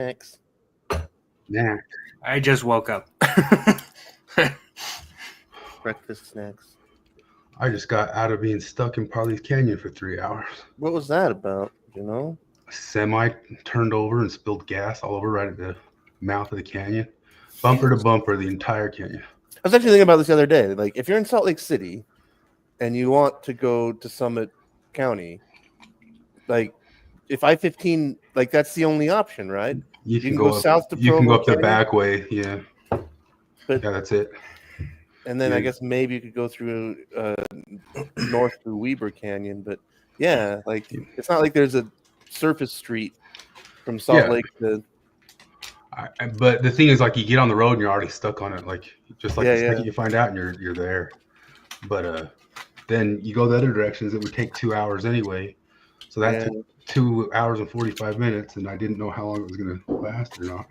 Snacks. Nah. I just woke up. Breakfast snacks. I just got out of being stuck in Parley's Canyon for 3 hours. What was that about? You know? A semi turned over and spilled gas all over right at the mouth of the canyon. Bumper to bumper, the entire canyon. I was actually thinking about this the other day. Like, if you're in Salt Lake City and you want to go to Summit County, like, if I-15, like, that's the only option, right? You can go south to You can go up the Canyon, back way, yeah. But, yeah, that's it. And then Yeah. I guess maybe you could go through north through Weber Canyon. But, yeah, like, it's not like there's a surface street from Salt Lake to... But the thing is, like, you get on the road and you're already stuck on it. Like, just like the second you find out and you're there. But then you go the other directions, it would take 2 hours anyway. So that took 2 hours and 45 minutes, and I didn't know how long it was going to last or not.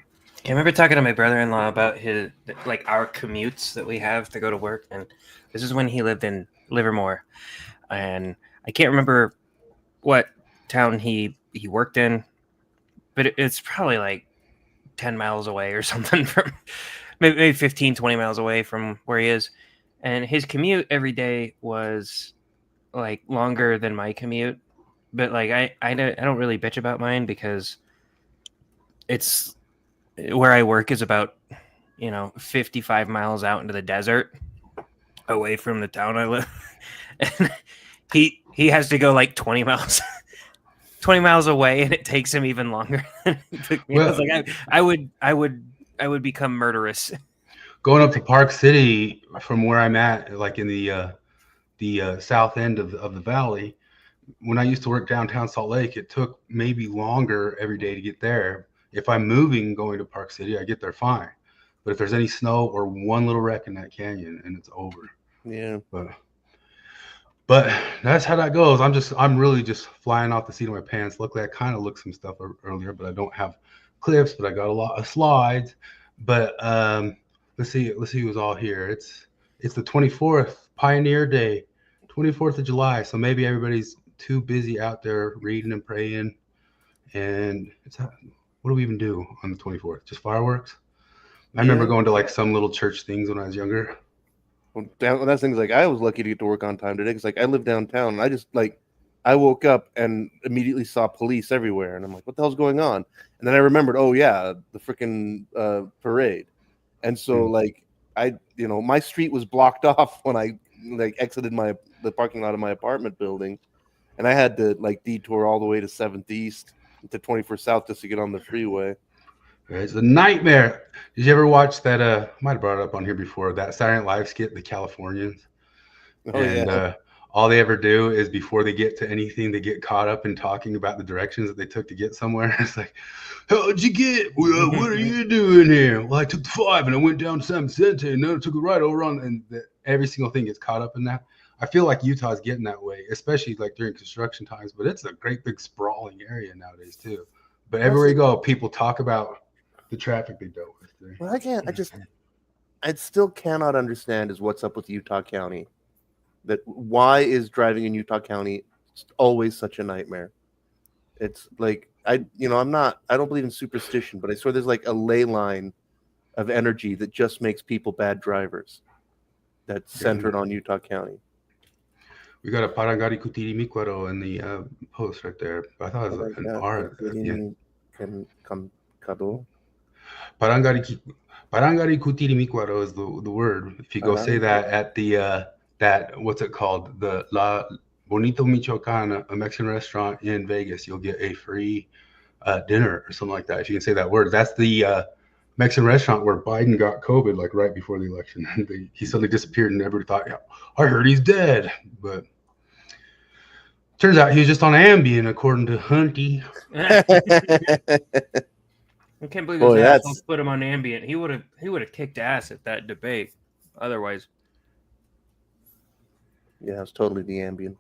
I remember talking to my brother-in-law about our commutes that we have to go to work, and this is when he lived in Livermore, and I can't remember what town he worked in, but it's probably like 10 miles away or something from maybe 15, 20 miles away from where he is. And his commute every day was like longer than my commute. But like, I don't really bitch about mine because it's where I work is about, 55 miles out into the desert away from the town I live. And he has to go like 20 miles. 20 miles away, and it takes him even longer. Well, I was like, I would become murderous. Going up to Park City from where I'm at, like in the south end of the valley. When I used to work downtown Salt Lake, it took maybe longer every day to get there. If I'm moving going to Park City, I get there fine. But if there's any snow or one little wreck in that canyon, and it's over. Yeah. But that's how that goes. I'm really just flying off the seat of my pants. Luckily, I kind of looked some stuff earlier, but I don't have clips, but I got a lot of slides. But let's see who's all here. It's the 24th, Pioneer Day, 24th of July. So maybe everybody's too busy out there reading and praying. And what do we even do on the 24th? Just fireworks? I remember going to like some little church things when I was younger. Well, that's things like I was lucky to get to work on time today because like I live downtown and I just I woke up and immediately saw police everywhere and I'm like, what the hell's going on? And then I remembered, oh yeah, the freaking parade. And so like my street was blocked off when I exited the parking lot of my apartment building, and I had to detour all the way to 7th East to 21st South just to get on the freeway. It's a nightmare. Did you ever watch that? I might have brought it up on here before. That Saturday Night Live skit, The Californians. All they ever do is before they get to anything, they get caught up in talking about the directions that they took to get somewhere. It's like, how'd you get? Well, what are you doing here? Well, I took the 5 and I went down to San Vicente and then I took a right over on, and every single thing gets caught up in that. I feel like Utah's getting that way, especially during construction times. But it's a great big sprawling area nowadays too. But everywhere you go, people talk about the traffic they dealt with. Well, I still cannot understand is what's up with Utah County. That why is driving in Utah County always such a nightmare? It's like I don't believe in superstition, but I swear there's like a ley line of energy that just makes people bad drivers. That's centered on Utah County. We got a Parangari Kutiri Mikwaro in the post right there. I thought it was an R. Parangari Kutiri Mikwaro is the word. If you go say that at the what's it called? The La Bonito Michoacan, a Mexican restaurant in Vegas, you'll get a free dinner or something like that. If you can say that word. That's the Mexican restaurant where Biden got COVID right before the election. He suddenly disappeared and everybody thought, yeah, I heard he's dead. But turns out he was just on Ambien, according to Hunty. I can't believe his assholes put him on Ambien. He would have kicked ass at that debate. Otherwise. Yeah, it's totally the Ambien.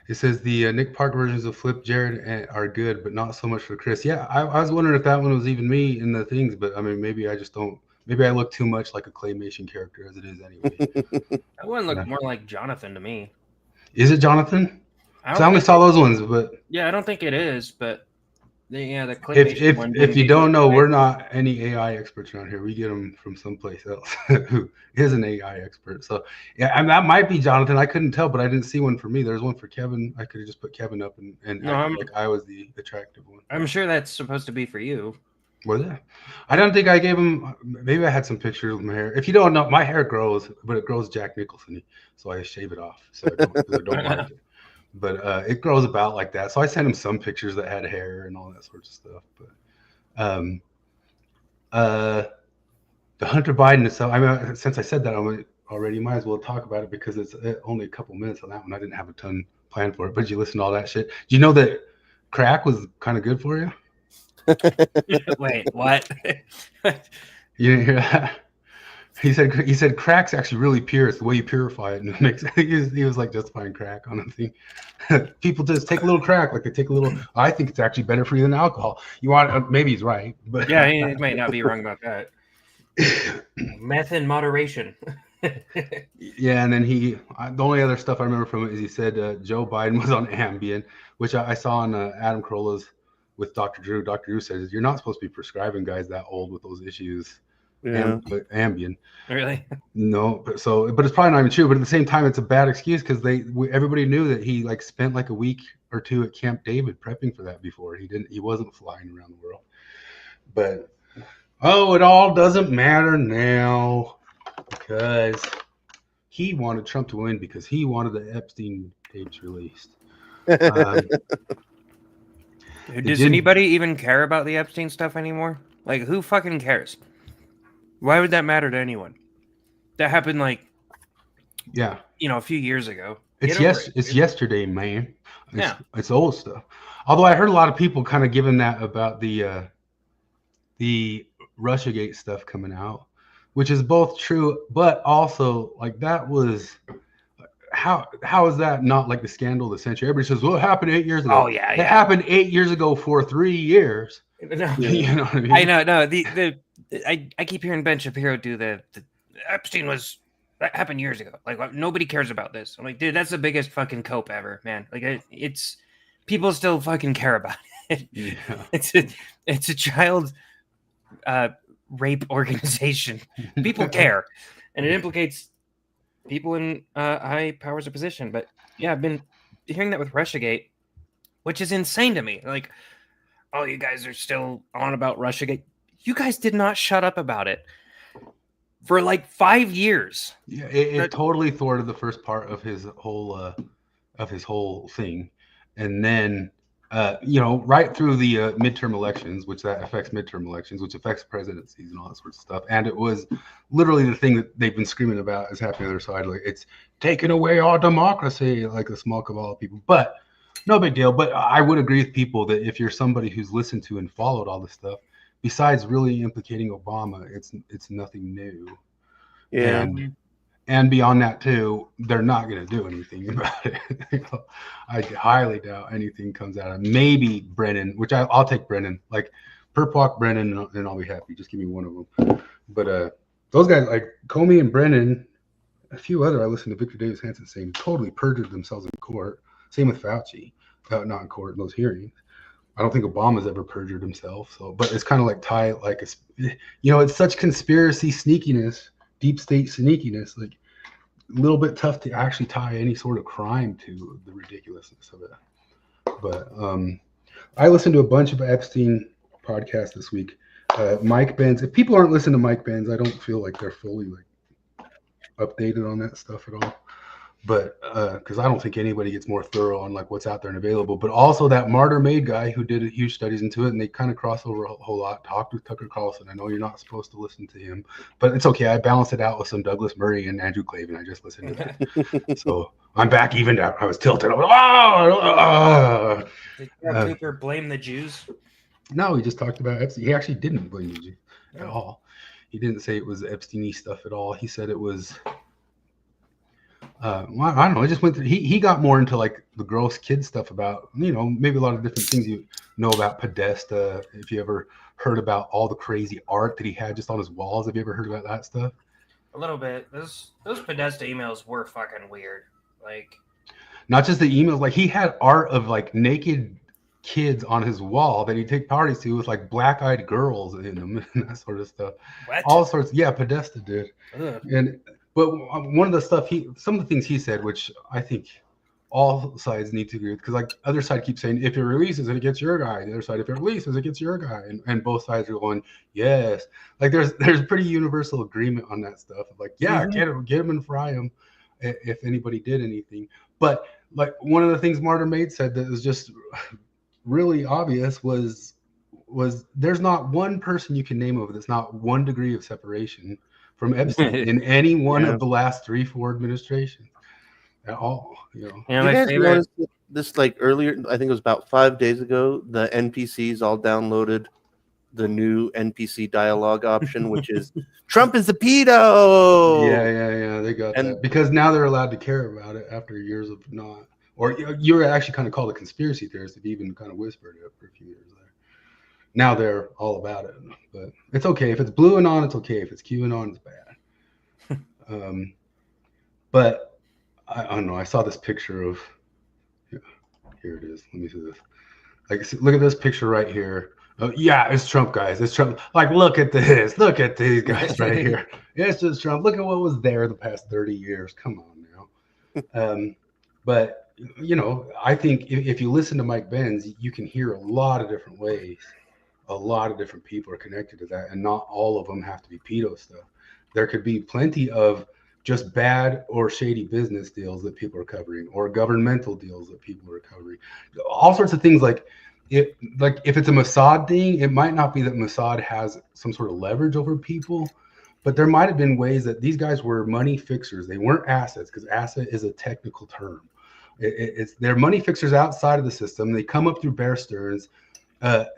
It says the Nick Park versions of Flip Jared are good, but not so much for Chris. Yeah, I was wondering if that one was even me in the things, but I mean, maybe I just don't. Maybe I look too much like a claymation character as it is anyway. That one looked more like Jonathan to me. Is it Jonathan? I only saw those ones, but yeah, I don't think it is, but The claymation one. If you didn't don't know, get we're not any AI experts around here. We get them from someplace else who is an AI expert. So yeah, and that might be Jonathan. I couldn't tell, but I didn't see one for me. There's one for Kevin. I could have just put Kevin up and No, acted like I was the attractive one. I'm sure that's supposed to be for you. Was it? I don't think I gave him. Maybe I had some pictures of my hair. If you don't know, my hair grows, but it grows Jack Nicholson-y, so I shave it off. So I don't like it. But it grows about like that. So I sent him some pictures that had hair and all that sorts of stuff. But the Hunter Biden is so. I mean, since I said that already, might as well talk about it because it's only a couple minutes on that one. I didn't have a ton planned for it. But did you listen to all that shit? Do you know that crack was kind of good for you? Wait, what? You didn't hear that? He said crack's actually really pure. It's the way you purify it, and it makes. He was like justifying crack on the thing. People just take a little crack, like they take a little. I think it's actually better for you than alcohol. You want? Maybe he's right, but Yeah, he might not be wrong about that. Meth in moderation. Yeah, and then the only other stuff I remember from it is he said Joe Biden was on Ambien, which I saw on Adam Carolla's with Dr. Drew. Dr. Drew says you're not supposed to be prescribing guys that old with those issues. Yeah. Ambien. Really? No, but it's probably not even true. But at the same time, it's a bad excuse because everybody knew that he like spent like a week or two at Camp David prepping for that before. He wasn't flying around the world. But it all doesn't matter now because he wanted Trump to win because he wanted the Epstein tapes released. Does anybody even care about the Epstein stuff anymore? Like, who fucking cares? Why would that matter to anyone? That happened a few years ago. It's yesterday, man. It's old stuff. Although I heard a lot of people kind of giving that about the Russiagate stuff coming out, which is both true, but also like that was how is that not like the scandal of the century? Everybody says, well, it happened 8 years ago. Oh yeah, it happened 8 years ago for 3 years. No, you know what I mean? I know. No, I keep hearing Ben Shapiro do the Epstein that happened years ago. Like nobody cares about this. I'm like, dude, that's the biggest fucking cope ever, man. Like it's people still fucking care about it. Yeah. It's a child rape organization. People care, and it implicates people in high powers of position. But yeah, I've been hearing that with Russiagate, which is insane to me. Like, oh, you guys are still on about Russiagate. You guys did not shut up about it for like 5 years. Yeah, it totally thwarted the first part of his whole thing, and then right through the midterm elections, which that affects midterm elections, which affects presidencies and all that sort of stuff. And it was literally the thing that they've been screaming about is happening on the other side. Like it's taking away our democracy, like a small cabal of people. But no big deal. But I would agree with people that if you're somebody who's listened to and followed all this stuff, besides really implicating Obama, it's nothing new. Yeah. And beyond that too, they're not going to do anything about it. I highly doubt anything comes out of it. Maybe Brennan, which I'll take Brennan, like Perpwalk Brennan, and I'll be happy. Just give me one of them. But those guys like Comey and Brennan, a few other, I listened to Victor Davis Hanson saying totally perjured themselves in court. Same with Fauci, not in court, in those hearings. I don't think Obama's ever perjured himself. So, but it's kind of like it's such conspiracy sneakiness, deep state sneakiness, like a little bit tough to actually tie any sort of crime to the ridiculousness of it. But I listened to a bunch of Epstein podcasts this week. Mike Benz. If people aren't listening to Mike Benz, I don't feel like they're fully like updated on that stuff at all. But because I don't think anybody gets more thorough on like what's out there and available. But also that Martyr Made guy who did huge studies into it, and they kind of cross over a whole lot. Talked with Tucker Carlson. I know you're not supposed to listen to him, but it's okay. I balanced it out with some Douglas Murray and Andrew Clavin. I just listened to that. So I'm back evened out. I was tilted. Did Cooper blame the Jews? No, he just talked about Epstein. He actually didn't blame the Jews at all. He didn't say it was Epstein-y stuff at all. He said it was. I don't know. I just went through. He got more into like the gross kid stuff about maybe a lot of different things you know about Podesta. If you ever heard about all the crazy art that he had just on his walls, have you ever heard about that stuff? A little bit. Those Podesta emails were fucking weird. Like, not just the emails. Like he had art of like naked kids on his wall that he'd take parties to with like black-eyed girls in them and that sort of stuff. What? All sorts. Yeah, Podesta did. Ugh. But one of the stuff some of the things he said, which I think all sides need to agree with, because like other side keeps saying, if it releases it gets your guy. The other side, if it releases it gets your guy, and both sides are going, yes. Like there's pretty universal agreement on that stuff. Like, yeah, get him and fry him if anybody did anything. But like one of the things Martyr Maid said that was just really obvious was there's not one person you can name of that's not 1 degree of separation from Epstein in any one of the last 3-4 administrations at all. You guys noticed this like earlier? I think it was about 5 days ago. The NPCs all downloaded the new NPC dialogue option, which is Trump is a pedo. Yeah. They got that because now they're allowed to care about it after years of not. Or you were actually kind of called a conspiracy theorist if you even kind of whispered it for a few years there. Now they're all about it, but it's okay if it's blue and on. It's okay if it's QAnon. It's bad. But I don't know. I saw this picture of. Here it is. Let me see this. Like, look at this picture right here. Oh, yeah, it's Trump, guys. It's Trump. Like, look at this. Look at these guys right here. It's just Trump. Look at what was there the past 30 years. Come on now. But, you know, I think if you listen to Mike Benz, you can hear a lot of different ways. A lot of different people are connected to that, and not all of them have to be pedo stuff. There could be plenty of just bad or shady business deals that people are covering, or governmental deals that people are covering. All sorts of things like if it's a Mossad thing, it might not be that Mossad has some sort of leverage over people, but there might have been ways that these guys were money fixers. They weren't assets, because asset is a technical term. They're money fixers outside of the system. They come up through Bear Stearns.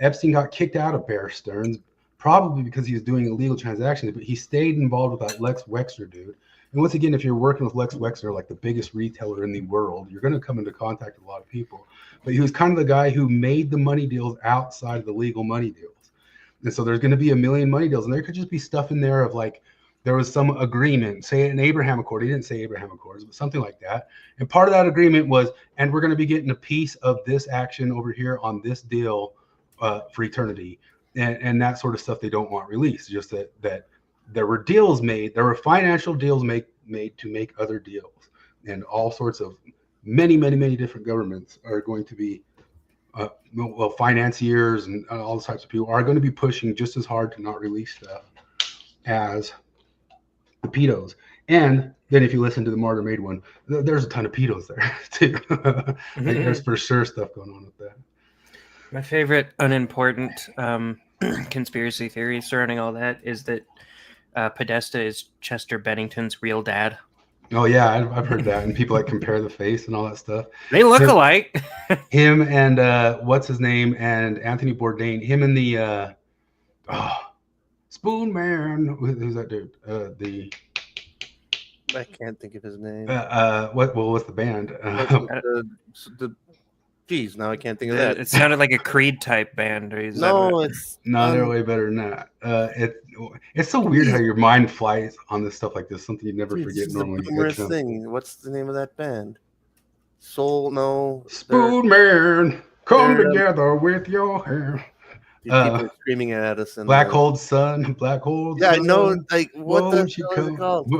Epstein got kicked out of Bear Stearns, probably because he was doing illegal transactions, but he stayed involved with that Lex Wexner dude. And once again, if you're working with Lex Wexner, like the biggest retailer in the world, you're going to come into contact with a lot of people. But he was kind of the guy who made the money deals outside of the legal money deals. And so there's going to be a million money deals. And there could just be stuff in there of like, there was some agreement, say an Abraham Accord. He didn't say Abraham Accords, but something like that. And part of that agreement was, and we're going to be getting a piece of this action over here on this deal for eternity. And that sort of stuff they don't want released. Just that there were deals made, there were financial deals made to make other deals, and all sorts of many different governments are going to be, financiers and all types of people are going to be pushing just as hard to not release stuff as the pedos. And then if you listen to the Martyr Maid one, there's a ton of pedos there too. There's for sure stuff going on with that. My favorite unimportant conspiracy theory surrounding all that is that Podesta is Chester Bennington's real dad. Oh yeah, I've heard that, and people like compare the face and all that stuff. They look alike. Him and what's his name, and Anthony Bourdain. Him and the Spoon Man. Who's that dude? I can't think of his name. What's the band? Geez, now I can't think of that. It sounded like a Creed type band. They're way better than that. It's so weird how your mind flies on this stuff like this. Something you never forget normally. Thing. What's the name of that band? Spoon Man, come together with your hand. People are screaming at us. And Black Hole Sun. Yeah, I know. Like, what the hell is it called?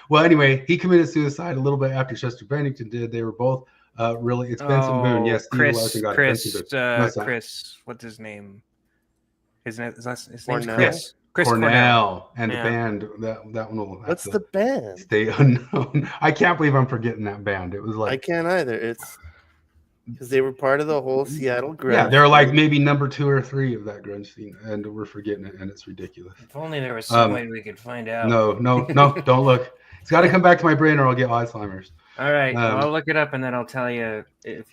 Well, anyway, he committed suicide a little bit after Chester Bennington did. They were both really expensive. Boone. Yes, Chris. What's his name? His name's Chris. Chris Cornell. And the band. That one will. What's the band? Stay unknown. I can't believe I'm forgetting that band. It was like I can't either. It's because they were part of the whole Seattle grunge. Yeah, they're like maybe number 2 or 3 of that grunge scene, and we're forgetting it, and it's ridiculous. If only there was some way we could find out. No, don't look. It's got to come back to my brain, or I'll get Alzheimer's. All right, I'll look it up, and then I'll tell you.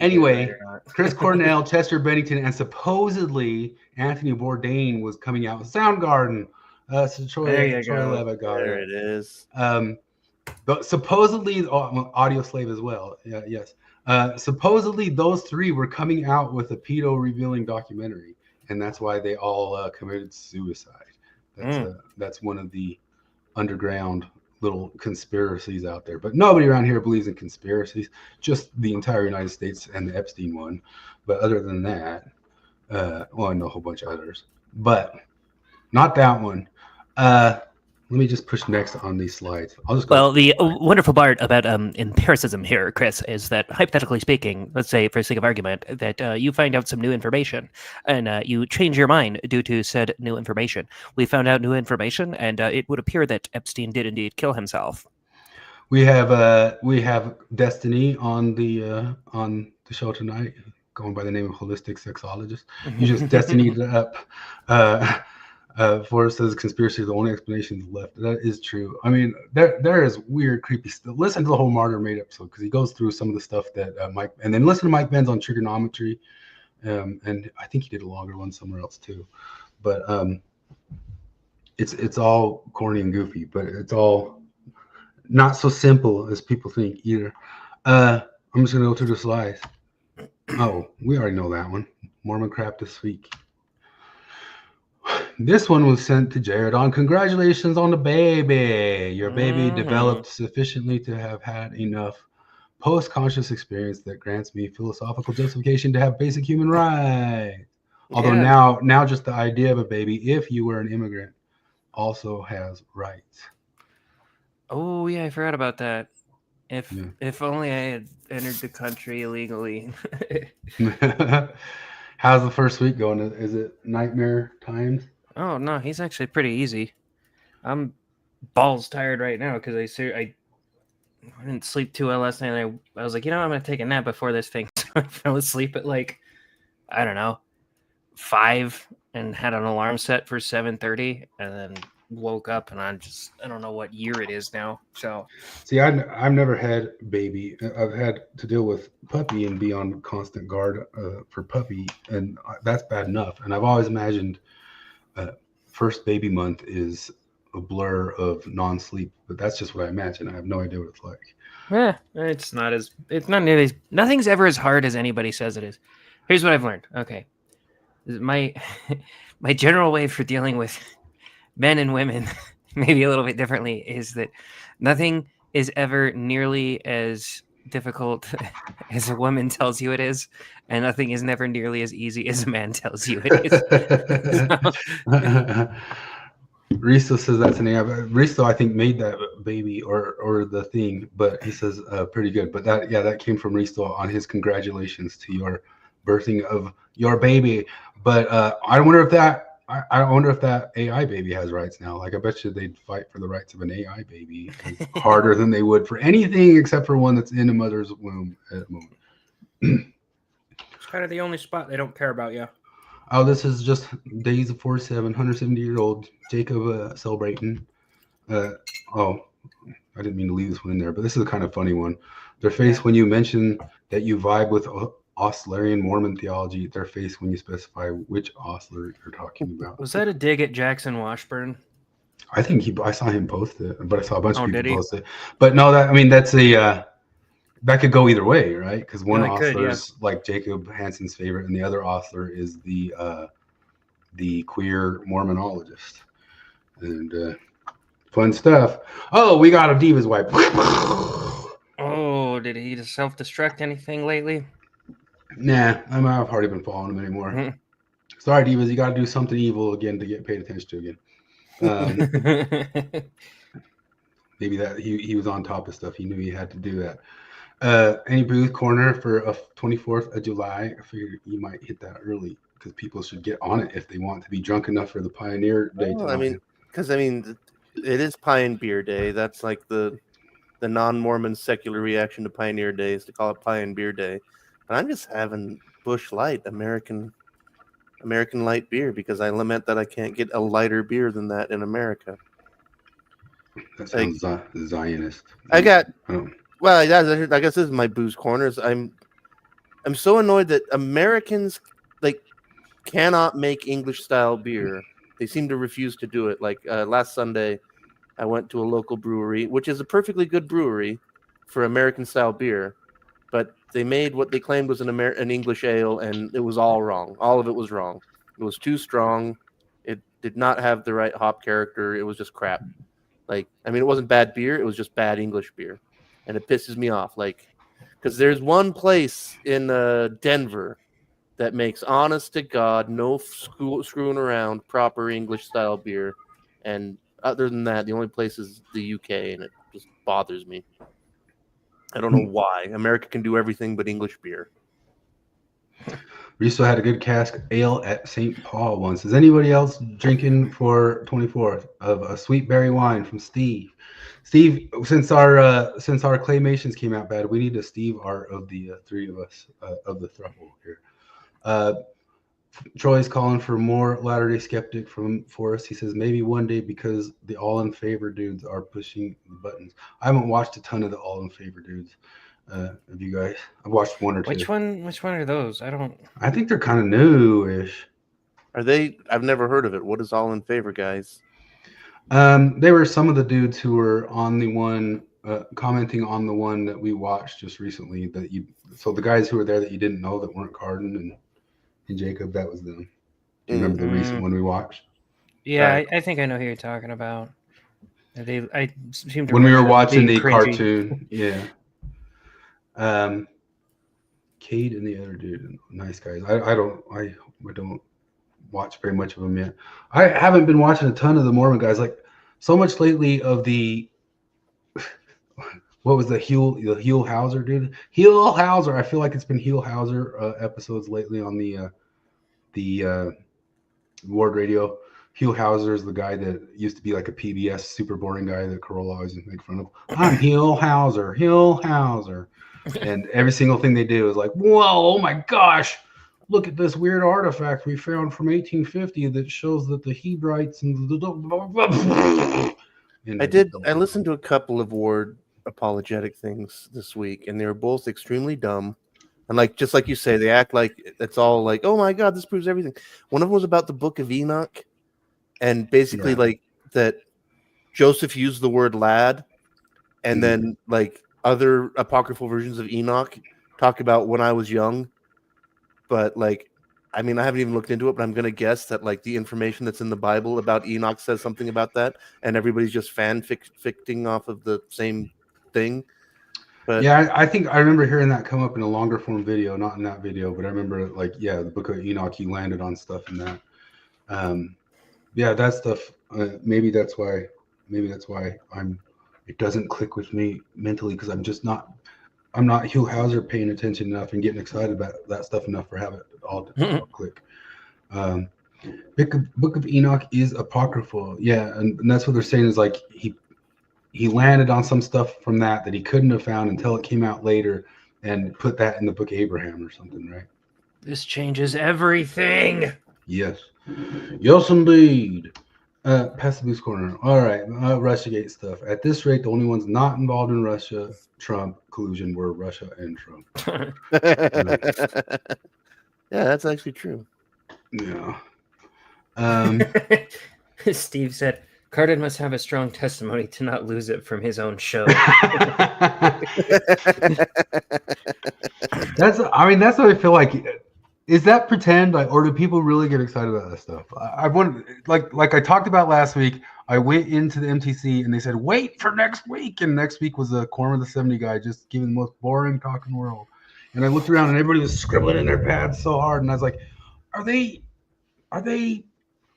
Anyway, Chris Cornell, Chester Bennington, and supposedly Anthony Bourdain was coming out with Soundgarden. So Troy Levitt got it. There it is. But supposedly Audio Slave as well. Yeah, yes. Supposedly those 3 were coming out with a pedo revealing documentary, and that's why they all committed suicide. That's one of the underground little conspiracies out there. But nobody around here believes in conspiracies, just the entire United States and the Epstein one. But other than that, well, I know a whole bunch of others, but not that one. Let me just push next on these slides. I'll just go. Well, the wonderful part about empiricism here, Chris, is that hypothetically speaking, let's say for sake of argument, that you find out some new information and you change your mind due to said new information. We found out new information, and it would appear that Epstein did indeed kill himself. We have Destiny on the show tonight, going by the name of Holistic Sexologist. You just Destinied it up. Forrest says conspiracy is the only explanation left. That is true. I mean, there is weird, creepy stuff. Listen to the whole Martyr Made episode because he goes through some of the stuff that Mike, and then listen to Mike Benz on trigonometry, and I think he did a longer one somewhere else too. But it's all corny and goofy, but it's all not so simple as people think either. I'm just gonna go through the slides. Oh, we already know that one. Mormon crap this week. This one was sent to Jared on congratulations on the baby. Your baby developed sufficiently to have had enough post-conscious experience that grants me philosophical justification to have basic human rights. Although now just the idea of a baby, if you were an immigrant, also has rights. Oh yeah, I forgot about that. If only I had entered the country illegally. How's the first week going? Is it nightmare times? Oh no, he's actually pretty easy. I'm balls tired right now because I didn't sleep too well last night. And I was like, I'm gonna take a nap before this thing. So I fell asleep at I don't know, 5 and had an alarm set for 7:30, and then woke up and I don't know what year it is now. So see, I've never had baby. I've had to deal with puppy and be on constant guard for puppy, and that's bad enough. And I've always imagined first baby month is a blur of non-sleep, but that's just what I imagine. I have no idea what it's like. Yeah, it's not nearly as, nothing's ever as hard as anybody says it is. Here's what I've learned. Okay, my general way for dealing with men and women, maybe a little bit differently, is that nothing is ever nearly as difficult as a woman tells you it is, and nothing is never nearly as easy as a man tells you it is. Risto says that's an AI. Risto, I think, made that baby or the thing, but he says pretty good. But that came from Risto on his congratulations to your birthing of your baby. But I wonder if that AI baby has rights now. Like, I bet you they'd fight for the rights of an AI baby harder than they would for anything except for one that's in a mother's womb at the moment. It's kind of the only spot they don't care about, yeah. Oh, this is just days of 47, 170-year-old Jacob celebrating. I didn't mean to leave this one in there, but this is a kind of funny one. Their face when you mention that you vibe with Ostlerian Mormon theology, their face when you specify which Ostler you're talking about. Was that a dig at Jackson Washburn? I think I saw him post it, but I saw a bunch of people post it. But no, that's a that could go either way, right? Because one Ostler is like Jacob Hansen's favorite, and the other Ostler is the queer Mormonologist. And fun stuff. Oh, we got a Diva's wipe. Oh, did he just self-destruct anything lately? Nah, I've hardly been following him anymore. Mm-hmm. Sorry, Divas, you got to do something evil again to get paid attention to again. Maybe that he was on top of stuff. He knew he had to do that. Any booth corner for a 24th of July? I figured you might hit that early because people should get on it if they want to be drunk enough for the Pioneer Day. Because it is Pine Beer Day. That's like the non-Mormon secular reaction to Pioneer Day is to call it Pine Beer Day. And I'm just having Busch Light, American light beer, because I lament that I can't get a lighter beer than that in America. That sounds Zionist. I guess this is my booze corners. I'm so annoyed that Americans cannot make English style beer. They seem to refuse to do it. Last Sunday, I went to a local brewery, which is a perfectly good brewery for American style beer, but they made what they claimed was an English ale, and it was all wrong. All of it was wrong. It was too strong. It did not have the right hop character. It was just crap. Like, I mean, it wasn't bad beer; it was just bad English beer, and it pisses me off. Like, because there's one place in Denver that makes honest to God, no screwing around, proper English style beer, and other than that, the only place is the UK, and it just bothers me. I don't know why. America can do everything but English beer. We still had a good cask ale at St. Paul once. Is anybody else drinking for 24th of a sweet berry wine from Steve? Steve, since our claymations came out bad, we need a Steve art of the three of us of the thruple here. Troy's calling for more Latter-day Skeptic for us. He says maybe one day because the All in Favor dudes are pushing the buttons. I haven't watched a ton of the All in Favor dudes. Have you guys? I've watched one or two. Which one are those? I think they're kind of new-ish. Are they? I've never heard of it. What is All in Favor, guys? They were some of the dudes who were on the one commenting on the one that we watched just recently. So the guys who were there that you didn't know that weren't Carden and Jacob, that was them. Do you remember the recent one we watched? Yeah, Right. I think I know who you're talking about. I seem to When we were remember them watching being the cringy. cartoon, yeah. Cade and the other dude, nice guys. I don't watch very much of them yet. I haven't been watching a ton of the Mormon guys. Like so much lately of the what was the Heel Hauser dude? Heel Hauser. I feel like it's been Heel Hauser episodes lately on the Ward Radio. Heel Hauser is the guy that used to be like a PBS super boring guy that Corolla always make fun of. I'm Heel Hauser. And every single thing they do is like, whoa, oh my gosh, look at this weird artifact we found from 1850 that shows that the Hebrides and I listened to a couple of Ward apologetic things this week, and they were both extremely dumb. And like just like you say, they act like it's all like, oh my God, this proves everything. One of them was about the Book of Enoch, and basically like that Joseph used the word lad, and then like other apocryphal versions of Enoch talk about when I was young. But like, I mean, I haven't even looked into it, but I'm going to guess that like the information that's in the Bible about Enoch says something about that, and everybody's just ficting off of the same thing. But yeah, I think I remember hearing that come up in a longer form video, not in that video, but I remember like, yeah, the Book of Enoch, he landed on stuff in that. Yeah, that stuff. Maybe that's why it doesn't click with me mentally because I'm not Hugh Hauser paying attention enough and getting excited about that stuff enough for have it all click. Book of Enoch is apocryphal. Yeah, and that's what they're saying is like he landed on some stuff from that he couldn't have found until it came out later and put that in the Book of Abraham or something, right? This changes everything. Yes. Yes, indeed. Pass the boost corner. All right. Russiagate stuff. At this rate, the only ones not involved in Russia-Trump collusion were Russia and Trump. Yeah, that's actually true. Yeah. Steve said, Carden must have a strong testimony to not lose it from his own show. That's what I feel like. Is that pretend, or do people really get excited about that stuff? I've wondered, like I talked about last week. I went into the MTC and they said, "Wait for next week," and next week was a Corner of the 70 guy just giving the most boring talk in the world. And I looked around and everybody was scribbling in their pads so hard, and I was like, "Are they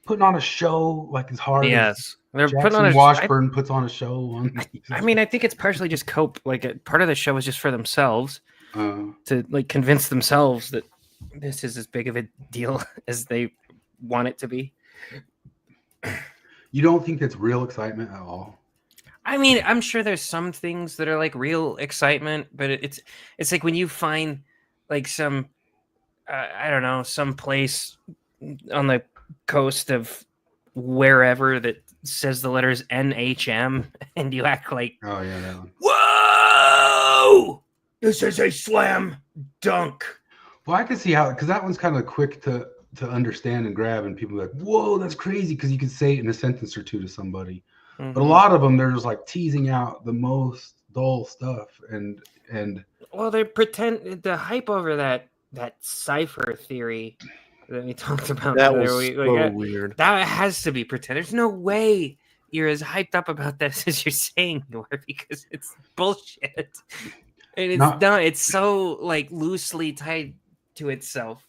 putting on a show like as hard?" Yes, they're Jackson putting on a Washburn puts on a show. I mean, I think it's partially just cope. Like part of the show is just for themselves to like convince themselves that this is as big of a deal as they want it to be. You don't think it's real excitement at all? I mean, I'm sure there's some things that are like real excitement, but it's like when you find like some I don't know, some place on the coast of wherever that says the letters NHM and you act like, oh yeah, that one. Whoa, this is a slam dunk. Well, I can see how, because that one's kind of quick to understand and grab, and people are like, whoa, that's crazy, because you can say it in a sentence or two to somebody. Mm-hmm. But a lot of them, they're just like teasing out the most dull stuff, and well, they pretend the hype over that cipher theory that we talked about. That was so weird. That has to be pretend. There's no way you're as hyped up about this as you're saying you are, because it's bullshit. And it's not, it's so like loosely tied to itself.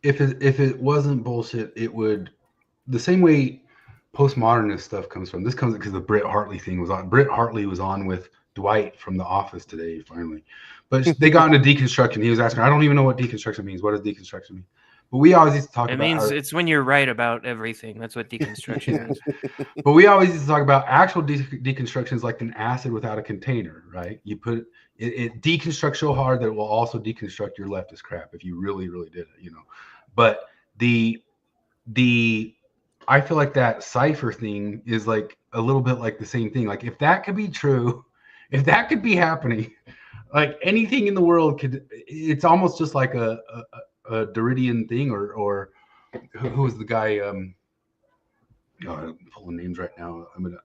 If it wasn't bullshit, it would, the same way postmodernist stuff comes from. This comes because the Britt Hartley thing was on. Britt Hartley was on with Dwight from The Office today, finally. But they got into deconstruction. He was asking, I don't even know what deconstruction means. What does deconstruction mean? But we always used to talk about... It means it's when you're right about everything. That's what deconstruction means. But we always used to talk about actual deconstruction is like an acid without a container, right? You put it deconstructs so hard that it will also deconstruct your leftist crap if you really, really did it, you know. But I feel like that cipher thing is like a little bit like the same thing. Like if that could be true, if that could be happening, like anything in the world could. It's almost just like a Derridian thing, or who was the guy? I'm pulling names right now. I mean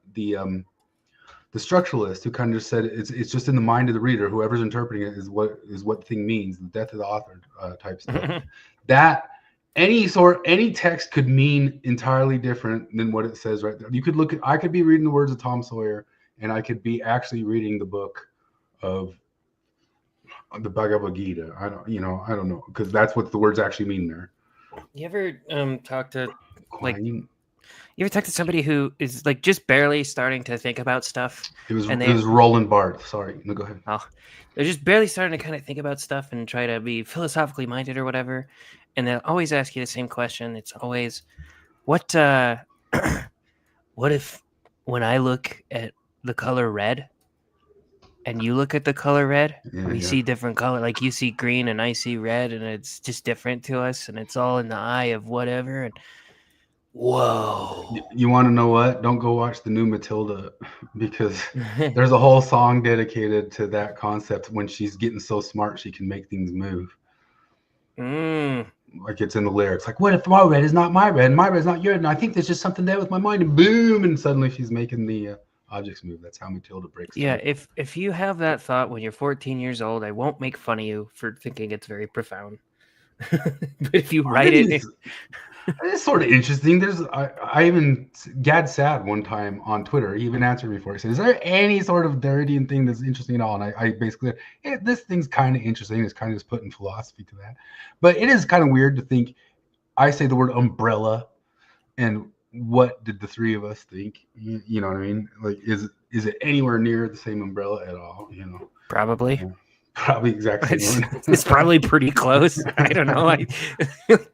the structuralist who kind of just said it's just in the mind of the reader. Whoever's interpreting it is what the thing means. The death of the author type stuff. That any text could mean entirely different than what it says right there. You could I could be reading the words of Tom Sawyer, and I could be actually reading the book of the Bhagavad Gita. I don't know, because that's what the words actually mean there. You ever talk to somebody who is like just barely starting to think about stuff? It was Roland Barthes. Sorry, no, go ahead. Oh, they're just barely starting to kind of think about stuff and try to be philosophically minded or whatever, and they'll always ask you the same question. It's always, what if when I look at the color red and you look at the color red, we see different color. Like you see green and I see red, and it's just different to us, and it's all in the eye of whatever. And whoa! You want to know what? Don't go watch the new Matilda, because there's a whole song dedicated to that concept. When she's getting so smart, she can make things move. Like it's in the lyrics. Like, what if my red is not my red, and my red is not your red, and I think there's just something there with my mind, and boom, and suddenly she's making the objects move. That's how Matilda breaks. Yeah, if you have that thought when you're 14 years old, I won't make fun of you for thinking it's very profound. But if you write it's sort of interesting. I even Gad Sad one time on Twitter. He even answered me for it. He said, "Is there any sort of Derridian thing that's interesting at all?" And I basically said, this thing's kind of interesting. It's kind of just putting philosophy to that. But it is kind of weird to think. I say the word umbrella, and what did the three of us think? You know what I mean? Like, is it anywhere near the same umbrella at all? You know, probably. Probably exactly. It's probably pretty close. I don't know.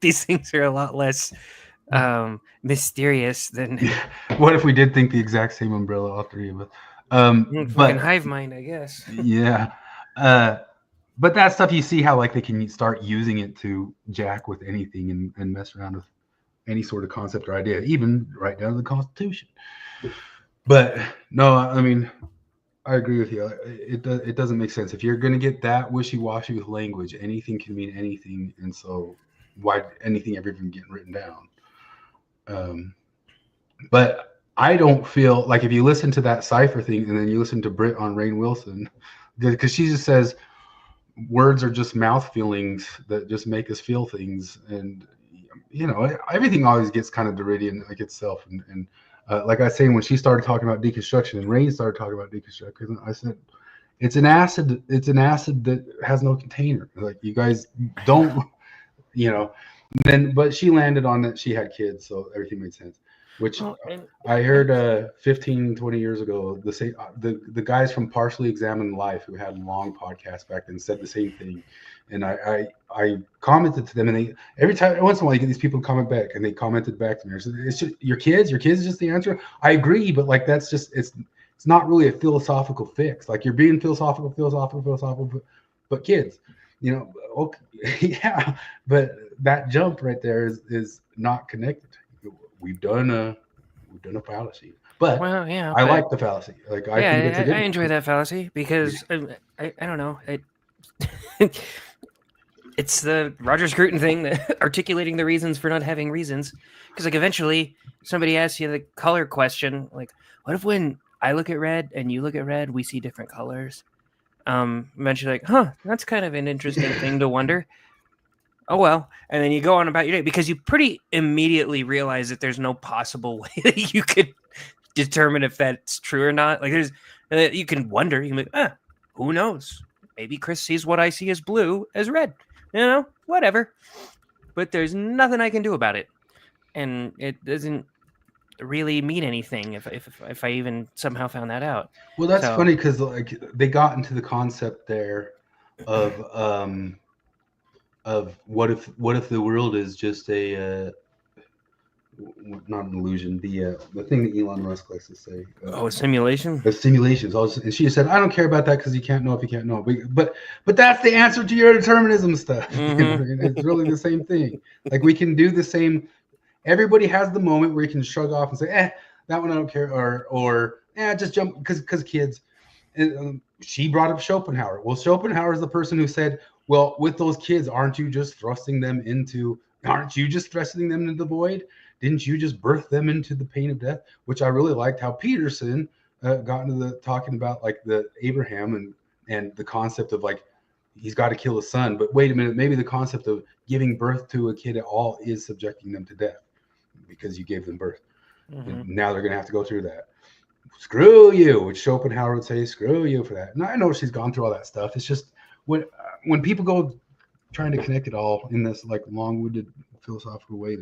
These things are a lot less mysterious than. What if we did think the exact same umbrella, all three of us? Fucking hive mind, I guess. Yeah. But that stuff, you see how like they can start using it to jack with anything and mess around with any sort of concept or idea, even right down to the Constitution. But no, I mean, I agree with you. It doesn't make sense. If you're going to get that wishy-washy with language, anything can mean anything. And so why anything ever even getting written down? But I don't feel like if you listen to that cipher thing and then you listen to Britt on Rainn Wilson, because she just says words are just mouth feelings that just make us feel things. And, you know, everything always gets kind of Derridian like itself. And like I was saying, when she started talking about deconstruction and Rainn started talking about deconstruction, I said, it's an acid that has no container. Like, you guys don't, you know, but she landed on that she had kids, so everything made sense. Which I heard 15, 20 years ago, the guys from Partially Examined Life, who had long podcasts back then, said the same thing. And I commented to them, and every time, once in a while, you get these people comment back, and they commented back to me. I said, it's just your kids is just the answer. I agree, but like that's just it's not really a philosophical fix. Like, you're being philosophical, but kids, you know, okay, yeah, but that jump right there is not connected. We've done a fallacy, but well, yeah, I like the fallacy. Like, I think it's a good I enjoy that fallacy because I don't know. It's the Roger Scruton thing, articulating the reasons for not having reasons. Because like eventually somebody asks you the color question, like, what if when I look at red and you look at red, we see different colors? Eventually, like, that's kind of an interesting thing to wonder. Oh, well. And then you go on about your day because you pretty immediately realize that there's no possible way that you could determine if that's true or not. Like, there's you can wonder. You can be like, who knows? Maybe Chris sees what I see as blue as red. You know, whatever. But there's nothing I can do about it, and it doesn't really mean anything if I even somehow found that out. Well, that's So- funny because like they got into the concept there of what if the world is just a not an illusion, the thing that Elon Musk likes to say. a simulation. The simulations. And she said, I don't care about that because you can't know if you can't know. But that's the answer to your determinism stuff. Mhm. It's really the same thing. Like we can do the same. Everybody has the moment where you can shrug off and say, that one I don't care, or just jump because kids. And, she brought up Schopenhauer. Well, Schopenhauer is the person who said, well, with those kids, aren't you just thrusting them into the void? Didn't you just birth them into the pain of death? Which I really liked how Peterson got into the talking about like the Abraham and the concept of like he's got to kill his son. But wait a minute, maybe the concept of giving birth to a kid at all is subjecting them to death because you gave them birth. And now they're going to have to go through that. Screw you, which Schopenhauer would say, screw you for that. And I know she's gone through all that stuff. It's just when people go trying to connect it all in this like long-winded philosophical way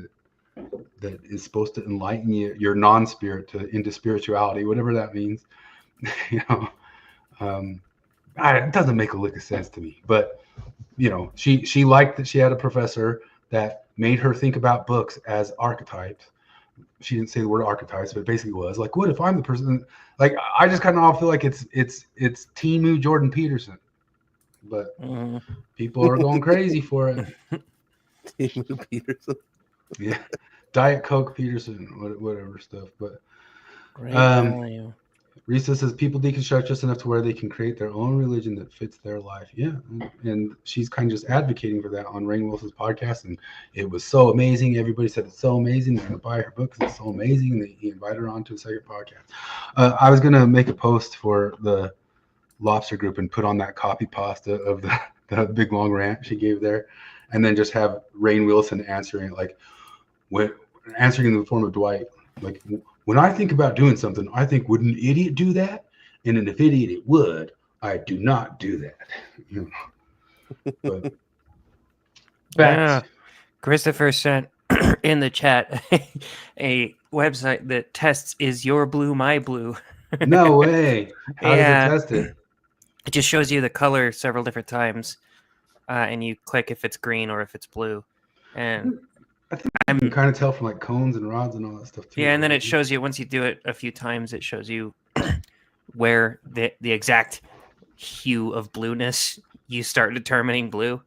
that is supposed to enlighten your non-spirit into spirituality, whatever that means, it doesn't make a lick of sense to me. But she liked that she had a professor that made her think about books as archetypes. She didn't say the word archetypes, but it basically was like, what if I'm the person? Like, I just kind of all feel like it's Timu Jordan Peterson, but people are going crazy for it. Timu Peterson. Yeah, Diet Coke Peterson, whatever stuff. But Great value. Risa says people deconstruct just enough to where they can create their own religion that fits their life. Yeah, and she's kind of just advocating for that on Rainn Wilson's podcast, and it was so amazing. Everybody said it's so amazing. They're going to buy her book because it's so amazing. And he invited her on to a second podcast. I was going to make a post for the Lobster Group and put on that copy pasta of the big long rant she gave there, and then just have Rainn Wilson answering it answering in the form of Dwight, like. When I think about doing something, I think, would an idiot do that? And then if an idiot would, I do not do that. But yeah. Christopher sent in the chat a website that tests is your blue my blue. No way. How does it test it? It just shows you the color several different times, and you click if it's green or if it's blue. And I think you can kind of tell from like cones and rods and all that stuff too. Yeah, and then it shows you once you do it a few times, it shows you where the exact hue of blueness you start determining blue.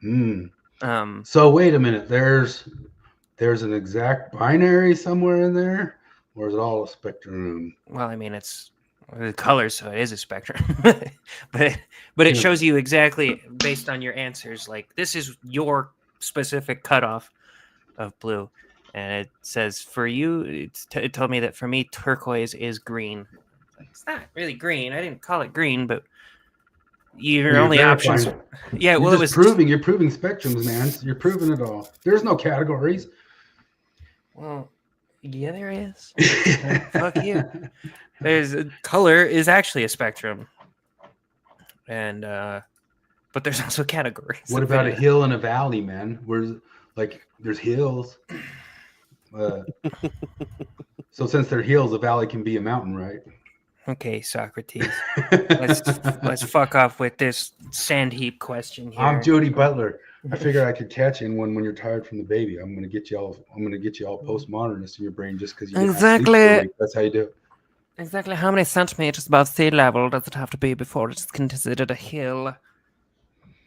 So wait a minute, there's an exact binary somewhere in there, or is it all a spectrum? Well, I mean it's the colors, so it is a spectrum. but it shows you exactly based on your answers, like this is your specific cutoff of blue, and it says for you it told me that for me turquoise is green. It's not really green. I didn't call it green, but your only options. Yeah, well, it was you're proving spectrums, man. You're proving it all. There's no categories. Well, yeah, there is. Fuck you. There's color is actually a spectrum, and but there's also categories. What about a hill and a valley, man? There's hills. So since they're hills, a valley can be a mountain, right? Okay, Socrates. let's fuck off with this sand heap question here. I'm Jody Butler. I figured I could catch in when you're tired from the baby. I'm gonna get you all postmodernist in your brain just because you exactly. That's how you do it. Exactly how many centimeters above sea level does it have to be before it's considered a hill?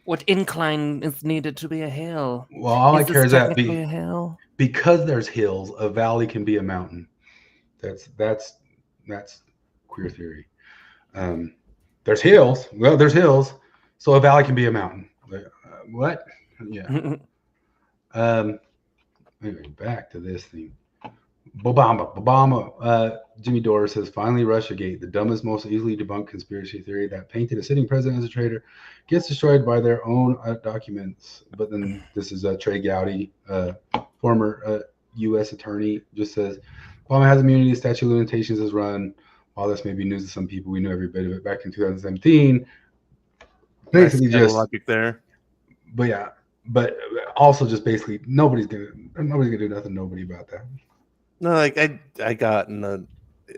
What incline is needed to be a hill? Well, all I care is that a hill? Because there's hills, a valley can be a mountain. That's queer theory. There's hills. Well, there's hills, so a valley can be a mountain. What? Yeah. Anyway, back to this thing. Obama. Jimmy Dore says, finally, Russiagate, the dumbest, most easily debunked conspiracy theory that painted a sitting president as a traitor, gets destroyed by their own documents. But then this is Trey Gowdy, former U.S. attorney, just says, Obama has immunity. Statute of limitations is run. While this may be news to some people, we knew every bit of it back in 2017. Basically, Nice just logic there. but yeah, but also just basically nobody's gonna do nothing. Nobody about that. No, like I got in the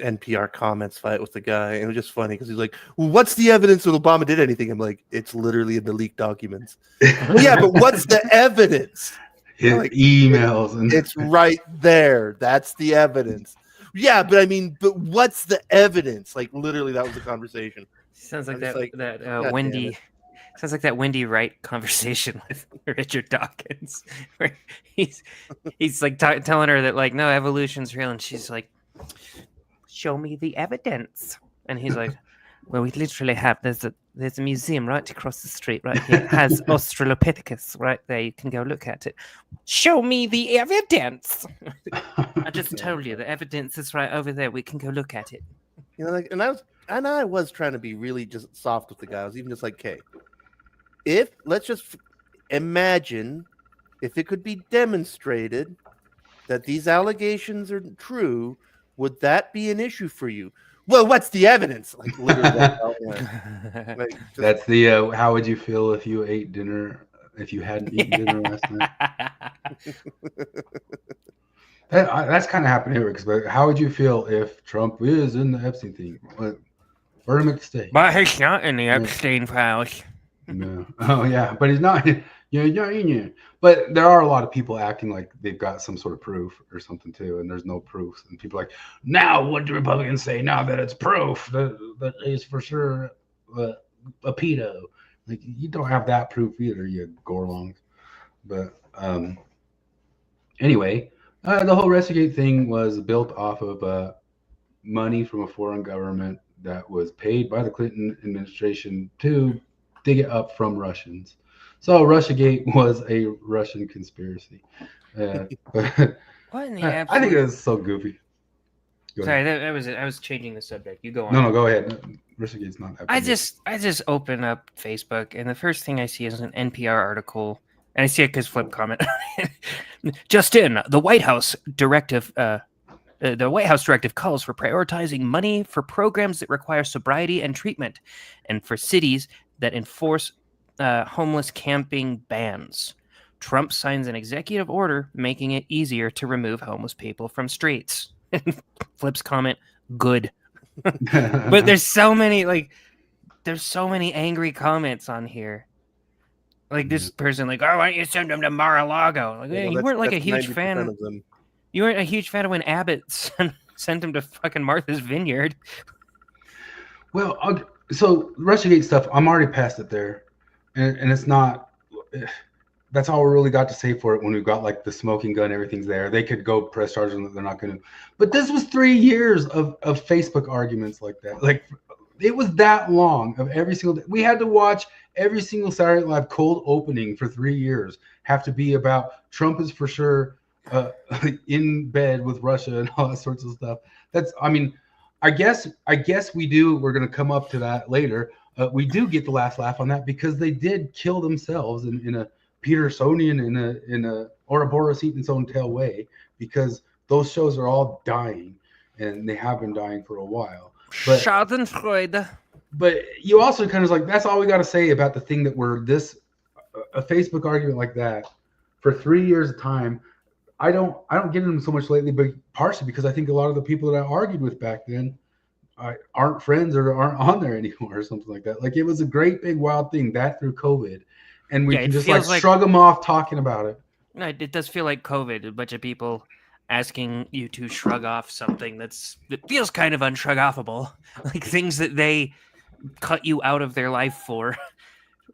NPR comments fight with the guy, and it was just funny because he's like, well, "What's the evidence that Obama did anything?" I'm like, "It's literally in the leaked documents." Well, yeah, but what's the evidence? His Like, emails and it's right there. That's the evidence. Yeah, but I mean, but what's the evidence? Like, literally, that was the conversation. Sounds like I'm that just like, God damn Wendy. it. Sounds like that Wendy Wright conversation with Richard Dawkins, where he's like telling her that like no, evolution's real, and she's like, "Show me the evidence," and he's like, "Well, we literally have there's a museum right across the street right here. It has Australopithecus right there. You can go look at it. Show me the evidence." I just told you the evidence is right over there. We can go look at it. You know, like, and I was trying to be really just soft with the guy. I was even just like, "Okay, if let's just imagine if it could be demonstrated that these allegations are true, would that be an issue for you?" Well, what's the evidence? Like, literally, that's how it went. Like, just, that's the how would you feel if you ate dinner if you hadn't eaten dinner last night? That's kind of happened here. Because how would you feel if Trump is in the Epstein thing? Burn him at the stake. But he's not in the Epstein files. No. Oh yeah, but he's not. Yeah. But there are a lot of people acting like they've got some sort of proof or something too, and there's no proof. And people are like, now what do Republicans say now that it's proof that he's for sure a pedo? Like you don't have that proof either, you gorlongs. But anyway, the whole Russiagate thing was built off of money from a foreign government that was paid by the Clinton administration to dig it up from Russians. So Russiagate was a Russian conspiracy. What in the I think it was so goofy. Sorry, that was it. I was changing the subject. You go on. No, go ahead. Russiagate's not. I just open up Facebook, and the first thing I see is an NPR article, and I see it because Flip comment. Just in, the White House directive. The White House directive calls for prioritizing money for programs that require sobriety and treatment, and for cities that enforce homeless camping bans. Trump signs an executive order making it easier to remove homeless people from streets. Flip's comment, good. But there's so many angry comments on here. Like this person, like, oh, why don't you send them to Mar-a-Lago? Like, you weren't like a huge fan of them. You weren't a huge fan of when Abbott sent him to fucking Martha's Vineyard. Well, so Russiagate stuff, I'm already past it there, and it's not. That's all we really got to say for it when we've got like the smoking gun, everything's there. They could go press charges and they're not going to. But this was 3 years of Facebook arguments like that. Like it was that long of every single day. We had to watch every single Saturday Night Live cold opening for 3 years have to be about Trump is for sure in bed with Russia and all that sorts of stuff. I guess we do. We're going to come up to that later. We do get the last laugh on that because they did kill themselves in a Petersonian in a Ouroboros eating its own tail way, because those shows are all dying and they have been dying for a while. But Schadenfreude. But you also kind of like, that's all we got to say about the thing that we're a Facebook argument like that for 3 years of time. I don't get into them so much lately, but partially because I think a lot of the people that I argued with back then aren't friends or aren't on there anymore or something like that. Like it was a great big wild thing that through COVID, and we can just like shrug them off talking about it. No, it does feel like COVID. A bunch of people asking you to shrug off something that feels kind of unshrug-offable, like things that they cut you out of their life for.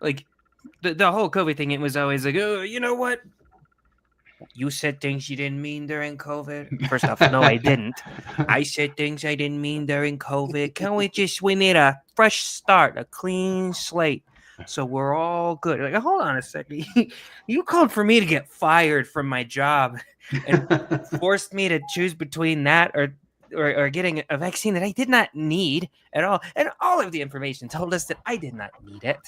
Like the whole COVID thing, it was always like, oh, you know what? You said things you didn't mean during COVID. First off, no, I didn't. I said things I didn't mean during COVID. We need a fresh start, a clean slate, so we're all good. Like, hold on a second. You called for me to get fired from my job and forced me to choose between that or getting a vaccine that I did not need at all. And all of the information told us that I did not need it.